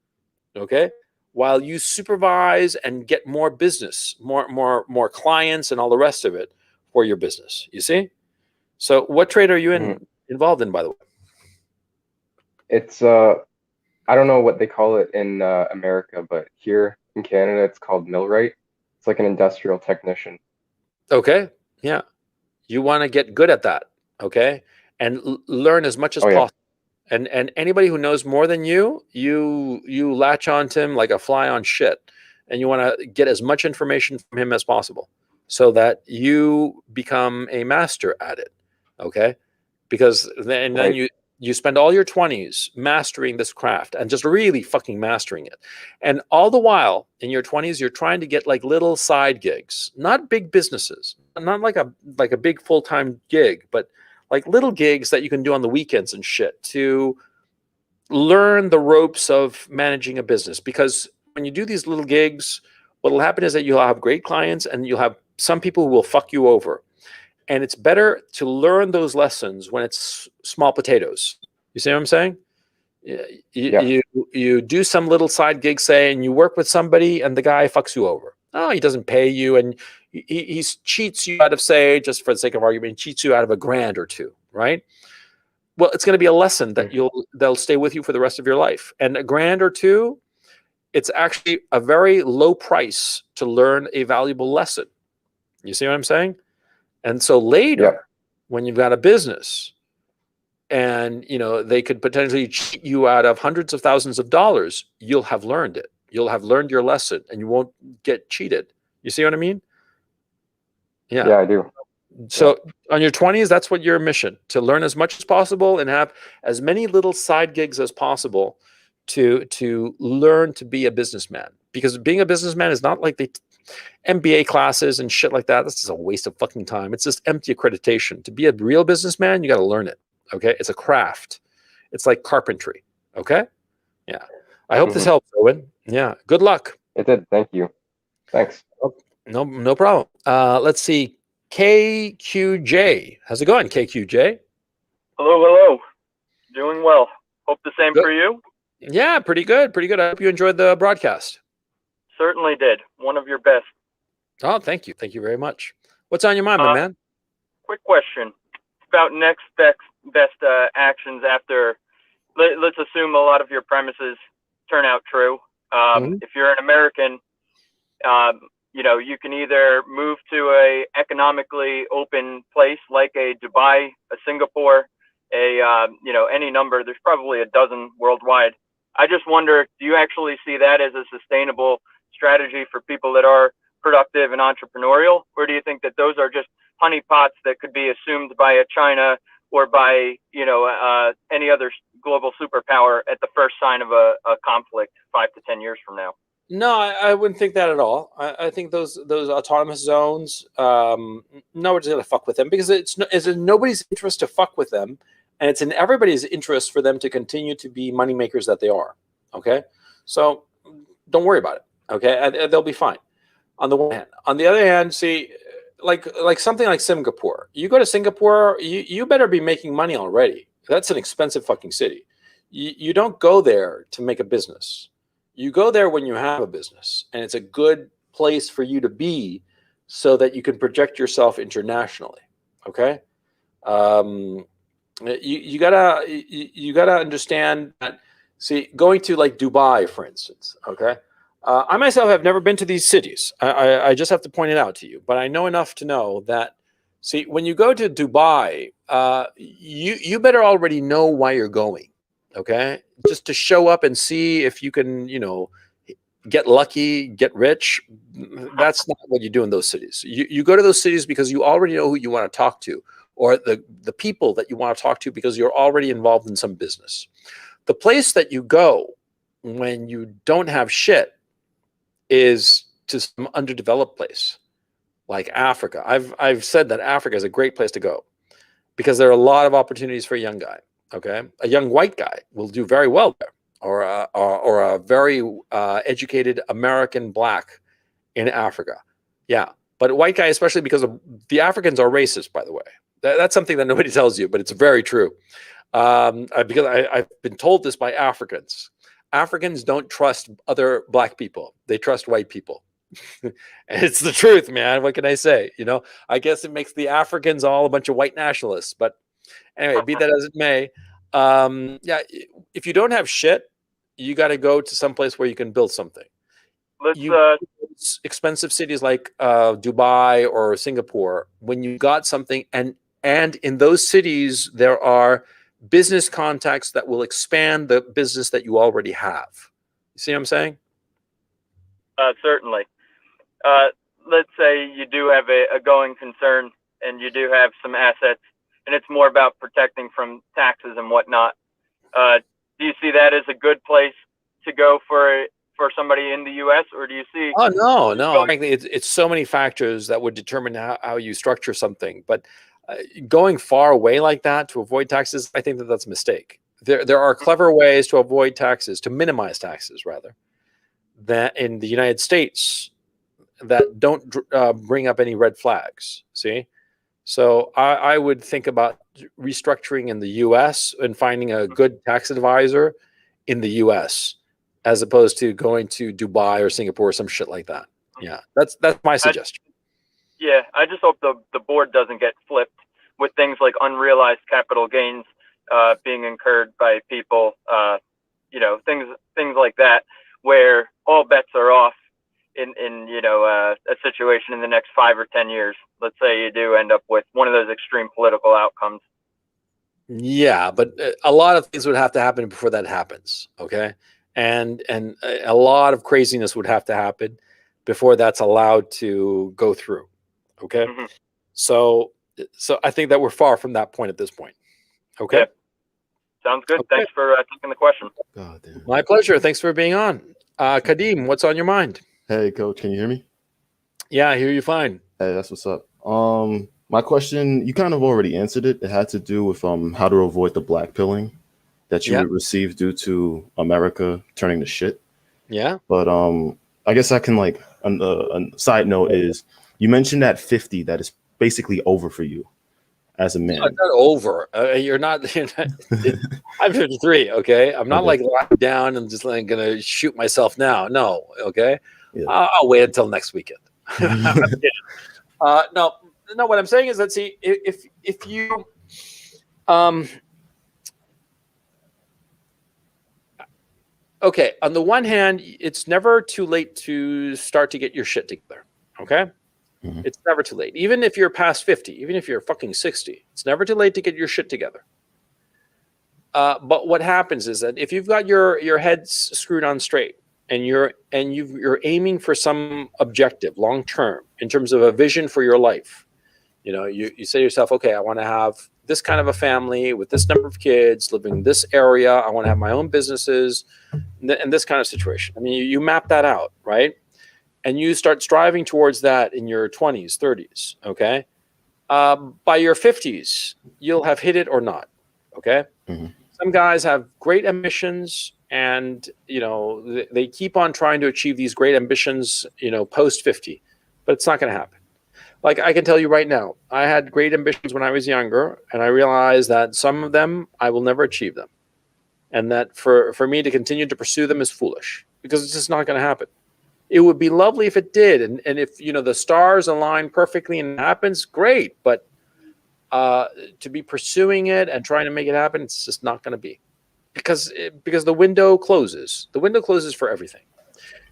okay? While you supervise and get more business, more clients and all the rest of it for your business, you see? So what trade are you involved in, by the way? It's, I don't know what they call it in America, but here in Canada, it's called millwright. It's like an industrial technician. Okay. Yeah. You want to get good at that. Okay. And learn as much as possible. And anybody who knows more than you latch onto him like a fly on shit. And you want to get as much information from him as possible so that you become a master at it. Okay. Because then you spend all your 20s mastering this craft and just really fucking mastering it. And all the while in your 20s, you're trying to get like little side gigs, not big businesses, not like a big full-time gig, but like little gigs that you can do on the weekends and shit to learn the ropes of managing a business. Because when you do these little gigs, what will happen is that you'll have great clients and you'll have some people who will fuck you over. And it's better to learn those lessons when it's small potatoes. You see what I'm saying? You do some little side gig, say, and you work with somebody and the guy fucks you over. Oh, he doesn't pay you and he cheats you out of, say, just for the sake of argument, cheats you out of $1,000 or $2,000, right? Well, it's going to be a lesson that they'll stay with you for the rest of your life. And $1,000 or $2,000, it's actually a very low price to learn a valuable lesson. You see what I'm saying? And so later, when you've got a business and, they could potentially cheat you out of hundreds of thousands of dollars, you'll have learned it. You'll have learned your lesson and you won't get cheated. You see what I mean? Yeah. Yeah, I do. So on your 20s, that's what your mission, to learn as much as possible and have as many little side gigs as possible to learn to be a businessman. Because being a businessman is not like the MBA classes and shit like that. That's just a waste of fucking time. It's just empty accreditation. To be a real businessman, you got to learn it. Okay. It's a craft. It's like carpentry. Okay. Yeah. I hope this helps, Owen. Yeah. Good luck. It did. Thank you. Thanks. No problem. Let's see. KQJ. How's it going, KQJ? Hello. Doing well. Hope the same for you. Yeah, pretty good. I hope you enjoyed the broadcast. Certainly did. One of your best. Oh, thank you. Thank you very much. What's on your mind, my man? Quick question. It's about next best actions after, let's assume a lot of your premises turn out true. If you're an American, you can either move to a economically open place like a Dubai, a Singapore, any number. There's probably a dozen worldwide. I just wonder, do you actually see that as a sustainable strategy for people that are productive and entrepreneurial? Or do you think that those are just honeypots that could be assumed by a China or by, any other global superpower at the first sign of a conflict 5 to 10 years from now? No, I wouldn't think that at all. I think those autonomous zones, nobody's going to fuck with them because it's in nobody's interest to fuck with them. And it's in everybody's interest for them to continue to be moneymakers that they are. Okay. So don't worry about it. Okay. They'll be fine on the one hand. On the other hand, see, like something like Singapore, you go to Singapore, you better be making money already. That's an expensive fucking city. You don't go there to make a business. You go there when you have a business, and it's a good place for you to be so that you can project yourself internationally. Okay. You gotta understand that. See, going to like Dubai, for instance. Okay. I myself have never been to these cities. I just have to point it out to you, but I know enough to know that, see, when you go to Dubai, you better already know why you're going, okay? Just to show up and see if you can, get lucky, get rich. That's not what you do in those cities. You go to those cities because you already know who you want to talk to, or the people that you want to talk to because you're already involved in some business. The place that you go when you don't have shit is to some underdeveloped place like Africa. I've said that Africa is a great place to go because there are a lot of opportunities for a young guy. Okay, a young white guy will do very well there, or a very educated American black in Africa. Yeah, but a white guy, especially because the Africans are racist, by the way. That's something that nobody tells you, but it's very true. Because I've been told this by Africans. Africans don't trust other black people. They trust white people. And it's the truth, man. What can I say? I guess it makes the Africans all a bunch of white nationalists. But anyway, be that as it may, yeah, if you don't have shit, you got to go to some place where you can build something. expensive cities like Dubai or Singapore, when you got something, and in those cities there are business contacts that will expand the business that you already have. You see what I'm saying? Certainly. Let's say you do have a going concern and you do have some assets, and it's more about protecting from taxes and whatnot. Do you see that as a good place to go for somebody in the U.S., or do you see? Oh no. Frankly, it's so many factors that would determine how you structure something. But going far away like that to avoid taxes, I think that's a mistake. There are clever ways to avoid taxes, to minimize taxes rather, that in the United States that don't bring up any red flags. See? So I would think about restructuring in the U.S. and finding a good tax advisor in the U.S. as opposed to going to Dubai or Singapore or some shit like that. Yeah, that's my suggestion. I just hope the board doesn't get flipped with things like unrealized capital gains being incurred by people, things like that, where all bets are off in a situation in the next 5 or 10 years. Let's say you do end up with one of those extreme political outcomes. Yeah, but a lot of things would have to happen before that happens. Okay. And a lot of craziness would have to happen before that's allowed to go through. Okay. Mm-hmm. So I think that we're far from that point at this point. Okay. Yep. Sounds good. Okay. Thanks for taking the question. God damn. My pleasure. Thanks for being on. Kadeem, what's on your mind? Hey, Coach, can you hear me? Yeah, I hear you fine. Hey, that's what's up. My question, you kind of already answered it. It had to do with how to avoid the black pilling that you would receive due to America turning to shit. Yeah. But I guess I can a side note is you mentioned at 50 that is basically over for you as a man. No, it's not over. You're not I'm 53. Okay. I'm not like lying down and just like going to shoot myself now. No. Okay. Yeah. I'll wait until next weekend. No, what I'm saying is that, see, if you, okay, on the one hand, it's never too late to start to get your shit together. Okay. Mm-hmm. It's never too late. Even if you're past 50, even if you're fucking 60, it's never too late to get your shit together. But what happens is that if you've got your head screwed on straight and you're aiming for some objective long term in terms of a vision for your life, you say to yourself, okay, I want to have this kind of a family with this number of kids, living in this area. I want to have my own businesses and this kind of situation. I mean, you map that out, right? And you start striving towards that in your 20s, 30s, okay? By your 50s, you'll have hit it or not, okay? Mm-hmm. Some guys have great ambitions and, they keep on trying to achieve these great ambitions, post 50, but it's not going to happen. Like I can tell you right now, I had great ambitions when I was younger, and I realized that some of them, I will never achieve them. And that for me to continue to pursue them is foolish because it's just not going to happen. It would be lovely if it did. And if, the stars align perfectly and it happens, great. But to be pursuing it and trying to make it happen, it's just not going to be. Because the window closes. The window closes for everything.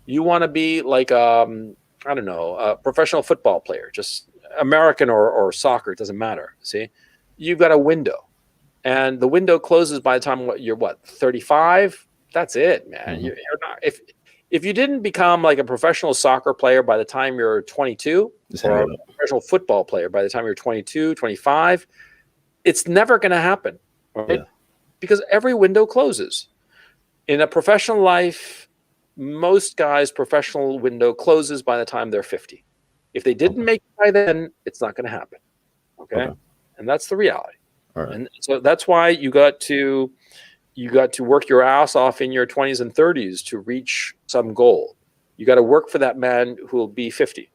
You want to be like, a professional football player, just American or soccer, it doesn't matter. See, you've got a window. And the window closes by the time you're 35? That's it, man. Mm-hmm. You're not, if you didn't become like a professional soccer player by the time you're 22 or a professional football player by the time you're 22, 25, it's never going to happen, right? Yeah. Because every window closes. In a professional life, most guys' professional window closes by the time they're 50. If they didn't make it by then, it's not going to happen. Okay? And that's the reality. All right. And so that's why you got to work your ass off in your 20s and 30s to reach some goal. You got to work for that man who will be 50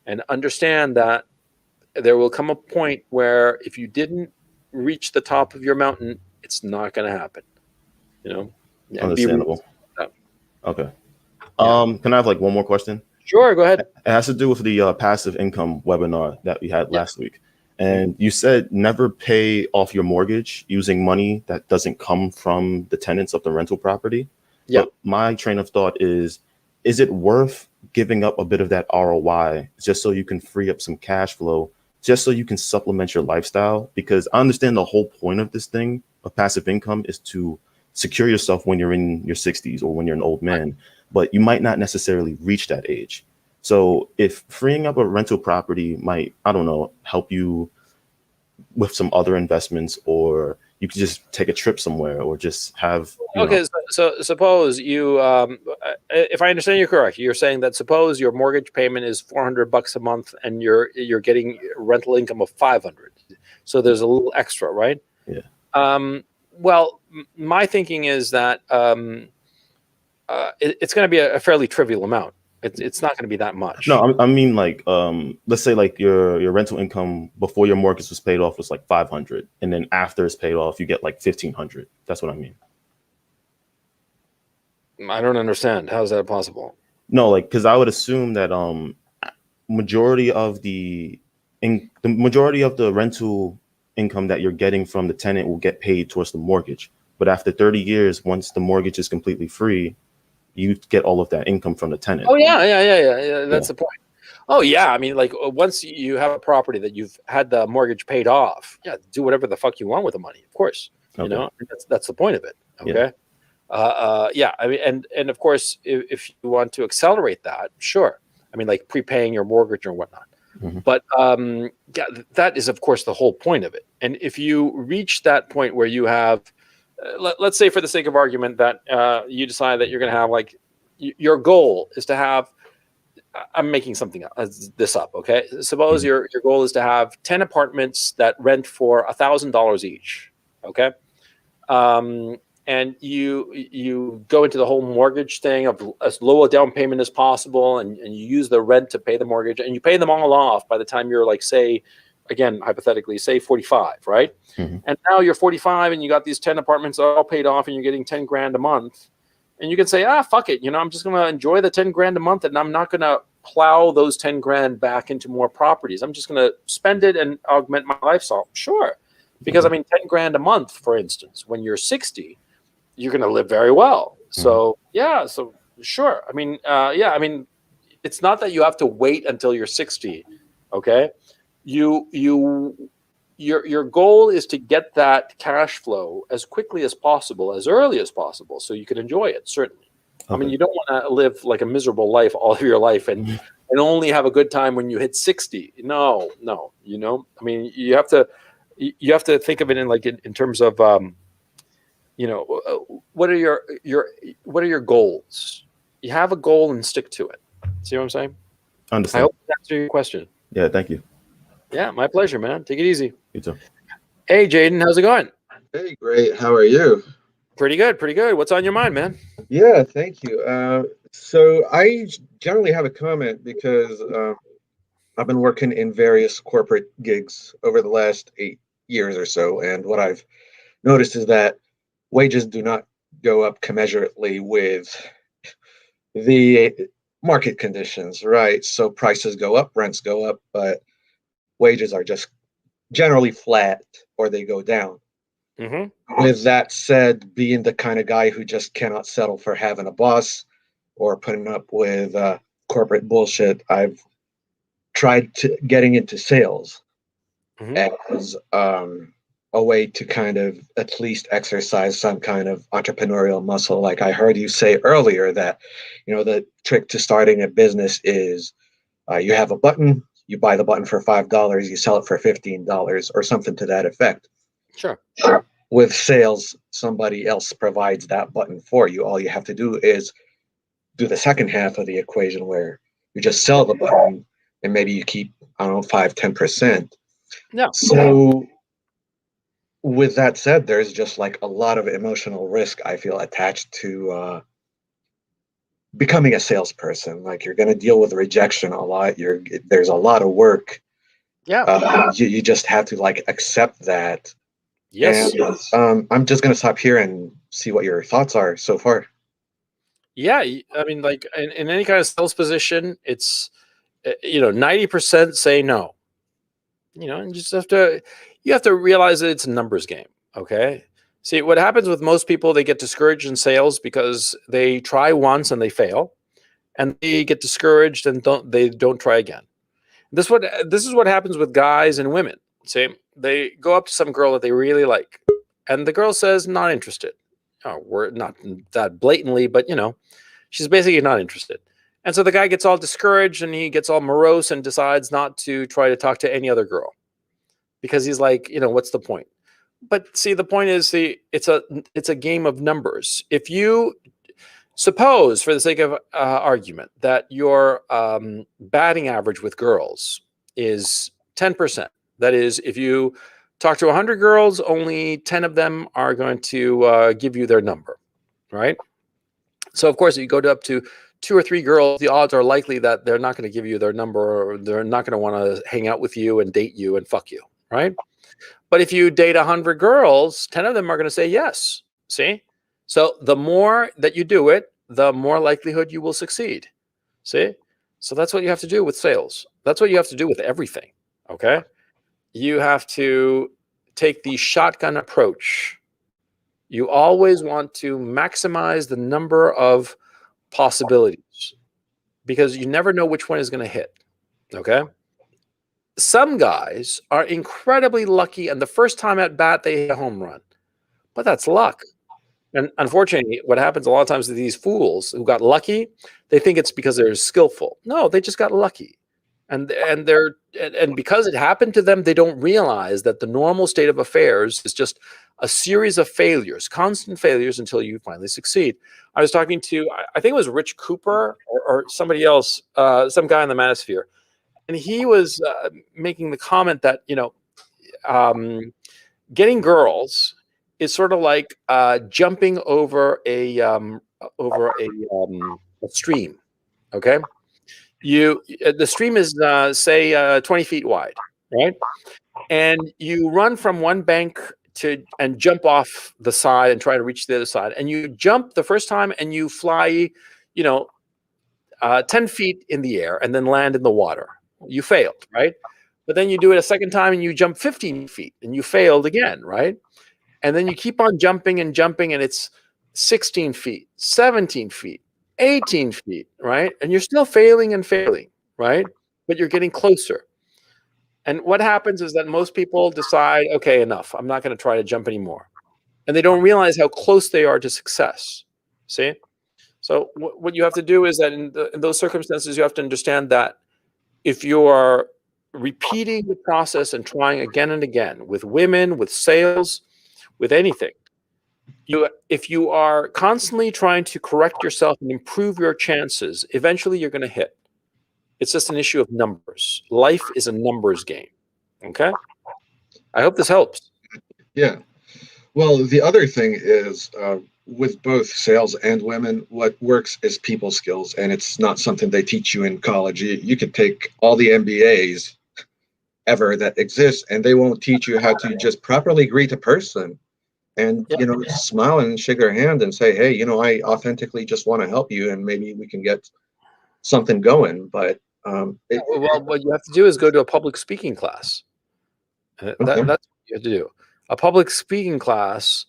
and understand that there will come a point where if you didn't reach the top of your mountain, it's not going to happen. Understandable. Okay. Yeah. Can I have one more question? Sure, go ahead. It has to do with the passive income webinar that we had last week. And you said never pay off your mortgage using money that doesn't come from the tenants of the rental property. Yeah. But my train of thought is is it worth giving up a bit of that ROI just so you can free up some cash flow, just so you can supplement your lifestyle? Because I understand the whole point of this thing of passive income is to secure yourself when you're in your 60s or when you're an old man, but you might not necessarily reach that age. So if freeing up a rental property might, I don't know, help you with some other investments, or you could just take a trip somewhere, or just have, okay. So suppose you, if I understand you correct, you're saying that suppose your mortgage payment is $400 a month, and you're getting rental income of 500. So there's a little extra, right? Yeah. Well, my thinking is that it's going to be a fairly trivial amount. It's not going to be that much. No, I mean, like, let's say like your rental income before your mortgage was paid off was like 500, and then after it's paid off, you get like 1,500. That's what I mean. I don't understand. How is that possible? No, like, because I would assume that majority of the majority of the rental income that you're getting from the tenant will get paid towards the mortgage. But after 30 years, once the mortgage is completely free, you get all of that income from the tenant. Oh yeah. That's the point. Oh yeah, I mean, like once you have a property that you've had the mortgage paid off, yeah, do whatever the fuck you want with the money. Of course, you know, that's the point of it. Okay. Yeah. I mean, and of course, if you want to accelerate that, sure. I mean, like prepaying your mortgage or whatnot. But yeah, that is of course the whole point of it. And if you reach that point where you have, let's say for the sake of argument that you decide that you're going to have like your goal is to have, I'm making something this up, okay? Suppose your goal is to have 10 apartments that rent for $1,000 each, okay? And you go into the whole mortgage thing of as low a down payment as possible, and you use the rent to pay the mortgage, and you pay them all off by the time you're like, say, again, hypothetically, say 45, right? And now you're 45 and you got these 10 apartments all paid off and you're getting 10 grand a month. And you can say, fuck it. You know, I'm just going to enjoy the 10 grand a month, and I'm not going to plow those 10 grand back into more properties. I'm just going to spend it and augment my lifestyle. Sure. Because I mean, 10 grand a month, for instance, when you're 60, you're going to live very well. So yeah, so sure. I mean, yeah, I mean, it's not that you have to wait until you're 60. Okay. Your goal is to get that cash flow as quickly as possible, as early as possible, so you can enjoy it. Certainly. I mean, you don't want to live like a miserable life all of your life and only have a good time when you hit 60. No, you know, I mean, you have to think of it in like in terms of, you know, what are your goals? You have a goal and stick to it. See what I'm saying? Understand. I hope that answers your question. Yeah, thank you. Yeah, my pleasure, man. Take it easy. You too. Hey, Jaden, how's it going? Hey, great. How are you? Pretty good, pretty good. What's on your mind, man? Yeah, thank you. So I generally have a comment because I've been working in various corporate gigs over the last 8 years or so, and what I've noticed is that wages do not go up commensurately with the market conditions, right? So prices go up, rents go up, but wages are just generally flat or they go down. With that said, being the kind of guy who just cannot settle for having a boss or putting up with corporate bullshit, I've tried getting into sales as a way to kind of at least exercise some kind of entrepreneurial muscle. Like I heard you say earlier that, you know, the trick to starting a business is you have a button, you buy the button for $5, you sell it for $15 or something to that effect. Sure. With sales, somebody else provides that button for you. All you have to do is do the second half of the equation where you just sell the button and maybe you keep, I don't know, 5-10%. Yeah. So with that said, there's just like a lot of emotional risk I feel attached to becoming a salesperson. Like you're going to deal with rejection a lot. There's a lot of work. Yeah. You just have to like accept that. Yes. And, I'm just going to stop here and see what your thoughts are so far. Yeah. I mean, like in any kind of sales position, it's, you know, 90% say no. You know, and you have to realize that it's a numbers game. Okay. See, what happens with most people, they get discouraged in sales because they try once and they fail. and they get discouraged and don't try again. This is what happens with guys and women. See, they go up to some girl that they really like, and the girl says not interested. Oh, we're not that blatantly, but she's basically not interested. And so the guy gets all discouraged and he gets all morose and decides not to try to talk to any other girl because he's like, what's the point? But see, the point is, it's a game of numbers. If you suppose, for the sake of argument, that your batting average with girls is 10%. That is, if you talk to 100 girls, only 10 of them are going to give you their number, right? So, of course, if you go up to 2 or 3 girls, the odds are likely that they're not going to give you their number, or they're not going to want to hang out with you and date you and fuck you, right? But if you date 100 girls, 10 of them are going to say yes. See? So the more that you do it, the more likelihood you will succeed. See? So that's what you have to do with sales. That's what you have to do with everything. Okay? You have to take the shotgun approach. You always want to maximize the number of possibilities because you never know which one is going to hit. Okay? Some guys are incredibly lucky, and the first time at bat, they hit a home run. But that's luck. And unfortunately, what happens a lot of times to these fools who got lucky, they think it's because they're skillful. No, they just got lucky. And because it happened to them, they don't realize that the normal state of affairs is just a series of failures, constant failures until you finally succeed. I was talking to, I think it was Rich Cooper or somebody else, some guy in the Manosphere. And he was making the comment that, getting girls is sort of like jumping over a stream. Okay, the stream is say 20 feet wide, right? And you run from one bank and jump off the side and try to reach the other side. And you jump the first time and you fly, 10 feet in the air and then land in the water. You failed, right? But then you do it a second time and you jump 15 feet and you failed again, right? And then you keep on jumping and jumping and it's 16 feet, 17 feet, 18 feet, right? And you're still failing and failing, right? But you're getting closer. And what happens is that most people decide, okay, enough. I'm not going to try to jump anymore. And they don't realize how close they are to success. See? So what you have to do is that in those circumstances, you have to understand that if you are repeating the process and trying again and again with women, with sales, with anything, if you are constantly trying to correct yourself and improve your chances, eventually you're going to hit. It's just an issue of numbers. Life is a numbers game. Okay? I hope this helps. Yeah. Well, the other thing is with both sales and women, what works is people skills, and it's not something they teach you in college. You could take all the MBAs ever that exist, and they won't teach you how to just properly greet a person and, smile and shake their hand and say, hey, I authentically just want to help you, and maybe we can get something going. But well, what you have to do is go to a public speaking class. That's what you have to do. A public speaking class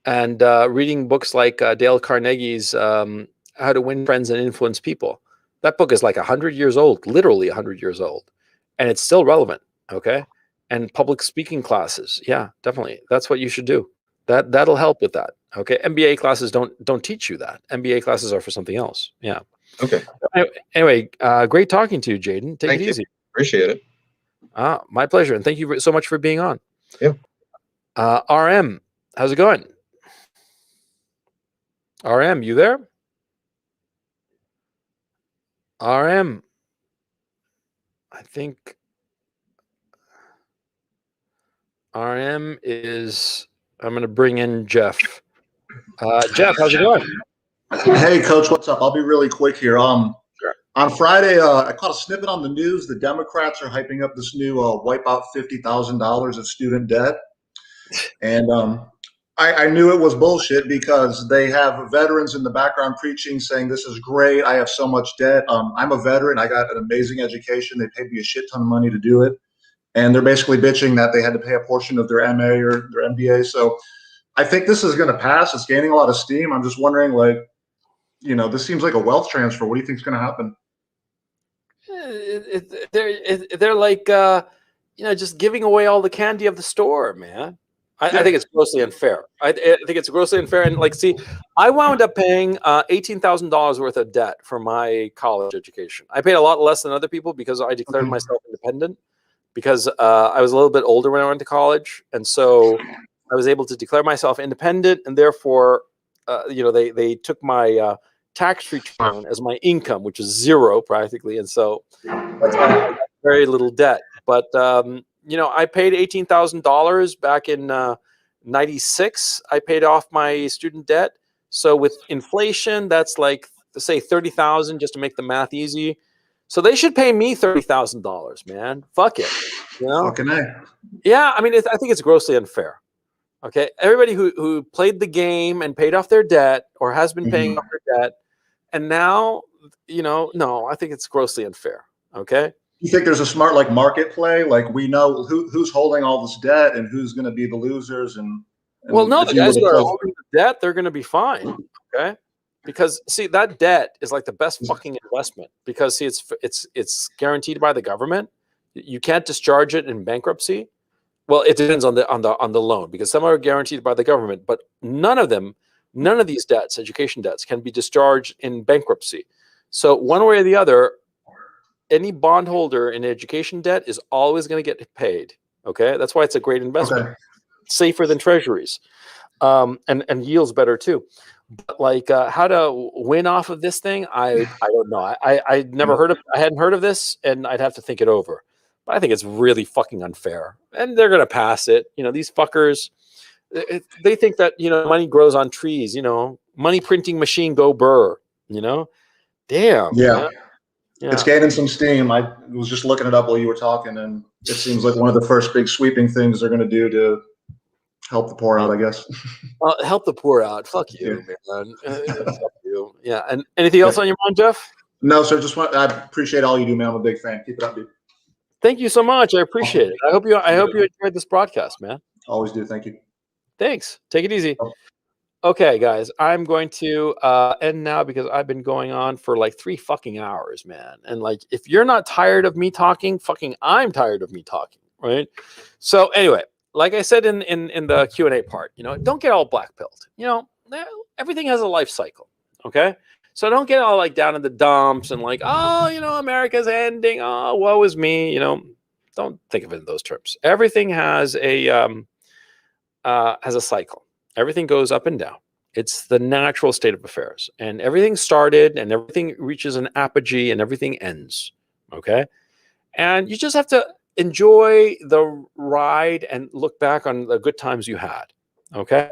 and reading books like Dale Carnegie's How to Win Friends and Influence People. That book is like 100 years old, literally 100 years old, and it's still relevant. Okay, and public speaking classes, yeah, definitely, that's what you should do. That'll help with that. Okay, MBA classes don't teach you that. MBA classes are for something else. Yeah. Okay. Anyway, great talking to you, Jaden. Take it easy. Appreciate it. My pleasure, and thank you so much for being on. Yeah. RM, how's it going? RM, you there? RM, I think RM is, I'm going to bring in Jeff. Jeff, how's it going? Hey, Coach, what's up? I'll be really quick here. Sure. On Friday, I caught a snippet on the news. The Democrats are hyping up this new wipe out $50,000 of student debt. And I knew it was bullshit because they have veterans in the background preaching, saying this is great. I have so much debt. I'm a veteran. I got an amazing education. They paid me a shit ton of money to do it. And they're basically bitching that they had to pay a portion of their MA or their MBA. So I think this is going to pass. It's gaining a lot of steam. I'm just wondering, like, this seems like a wealth transfer. What do you think's going to happen? They're like, just giving away all the candy of the store, man. I think it's grossly unfair. I think it's grossly unfair. And like, see, I wound up paying $18,000 worth of debt for my college education. I paid a lot less than other people because I declared myself independent, because I was a little bit older when I went to college. And so I was able to declare myself independent, and therefore, they took my tax return as my income, which is zero practically. And so that's why I got very little debt. But I paid $18,000 back in '96. I paid off my student debt. So with inflation, that's like, say, $30,000, just to make the math easy. So they should pay me $30,000, man. Fuck it. Fucking A. Yeah, I mean, I think it's grossly unfair. Okay, everybody who played the game and paid off their debt, or has been paying off their debt, and now, no, I think it's grossly unfair. Okay. You think there's a smart market play? Like, we know who's holding all this debt and who's going to be the losers. And well, no, the guys who are holding the debt, they're going to be fine. Okay, because see, that debt is like the best fucking investment, because see, it's guaranteed by the government. You can't discharge it in bankruptcy. Well, it depends on the loan, because some are guaranteed by the government, but none of these debts, education debts, can be discharged in bankruptcy. So one way or the other, any bondholder in education debt is always going to get paid. Okay, that's why it's a great investment, safer than treasuries, and yields better too. But like, how to win off of this thing, I don't know. I hadn't heard of this, and I'd have to think it over. But I think it's really fucking unfair, and they're gonna pass it. These fuckers, they think that money grows on trees. Money printing machine go burr. Damn. Yeah. Yeah. It's gaining some steam. I was just looking it up while you were talking, and it seems like one of the first big sweeping things they're going to do to help the poor out, I guess. Help the poor out. Fuck you, man. Fuck you. Yeah. And anything else on your mind, Jeff? No, sir. I appreciate all you do, man. I'm a big fan. Keep it up, dude. Thank you so much. I appreciate it. I hope you enjoyed this broadcast, man. Always do. Thank you. Thanks. Take it easy. Okay, guys, I'm going to end now, because I've been going on for like 3 fucking hours, man. And like, if you're not tired of me talking, fucking I'm tired of me talking, right? So anyway, like I said in the Q&A part, don't get all black-pilled. Everything has a life cycle, okay? So don't get all like down in the dumps and like, America's ending. Oh, woe is me. Don't think of it in those terms. Everything has a cycle. Everything goes up and down. It's the natural state of affairs, and everything started and everything reaches an apogee and everything ends. Okay. And you just have to enjoy the ride and look back on the good times you had. Okay.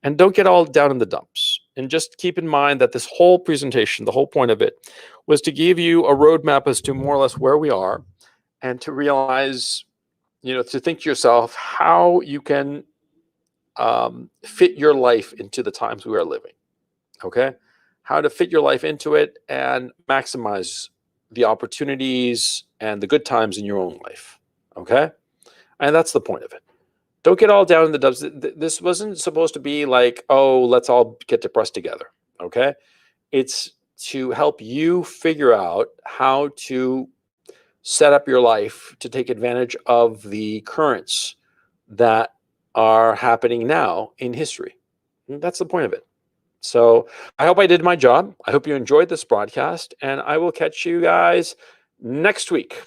And don't get all down in the dumps. And just keep in mind that this whole presentation, the whole point of it, was to give you a roadmap as to more or less where we are, and to realize, to think to yourself how you can fit your life into the times we are living. Okay. How to fit your life into it and maximize the opportunities and the good times in your own life. Okay. And that's the point of it. Don't get all down in the dumps. This wasn't supposed to be like, oh, let's all get depressed together. Okay. It's to help you figure out how to set up your life to take advantage of the currents that are happening now in history. And that's the point of it. So I hope I did my job. I hope you enjoyed this broadcast, and I will catch you guys next week.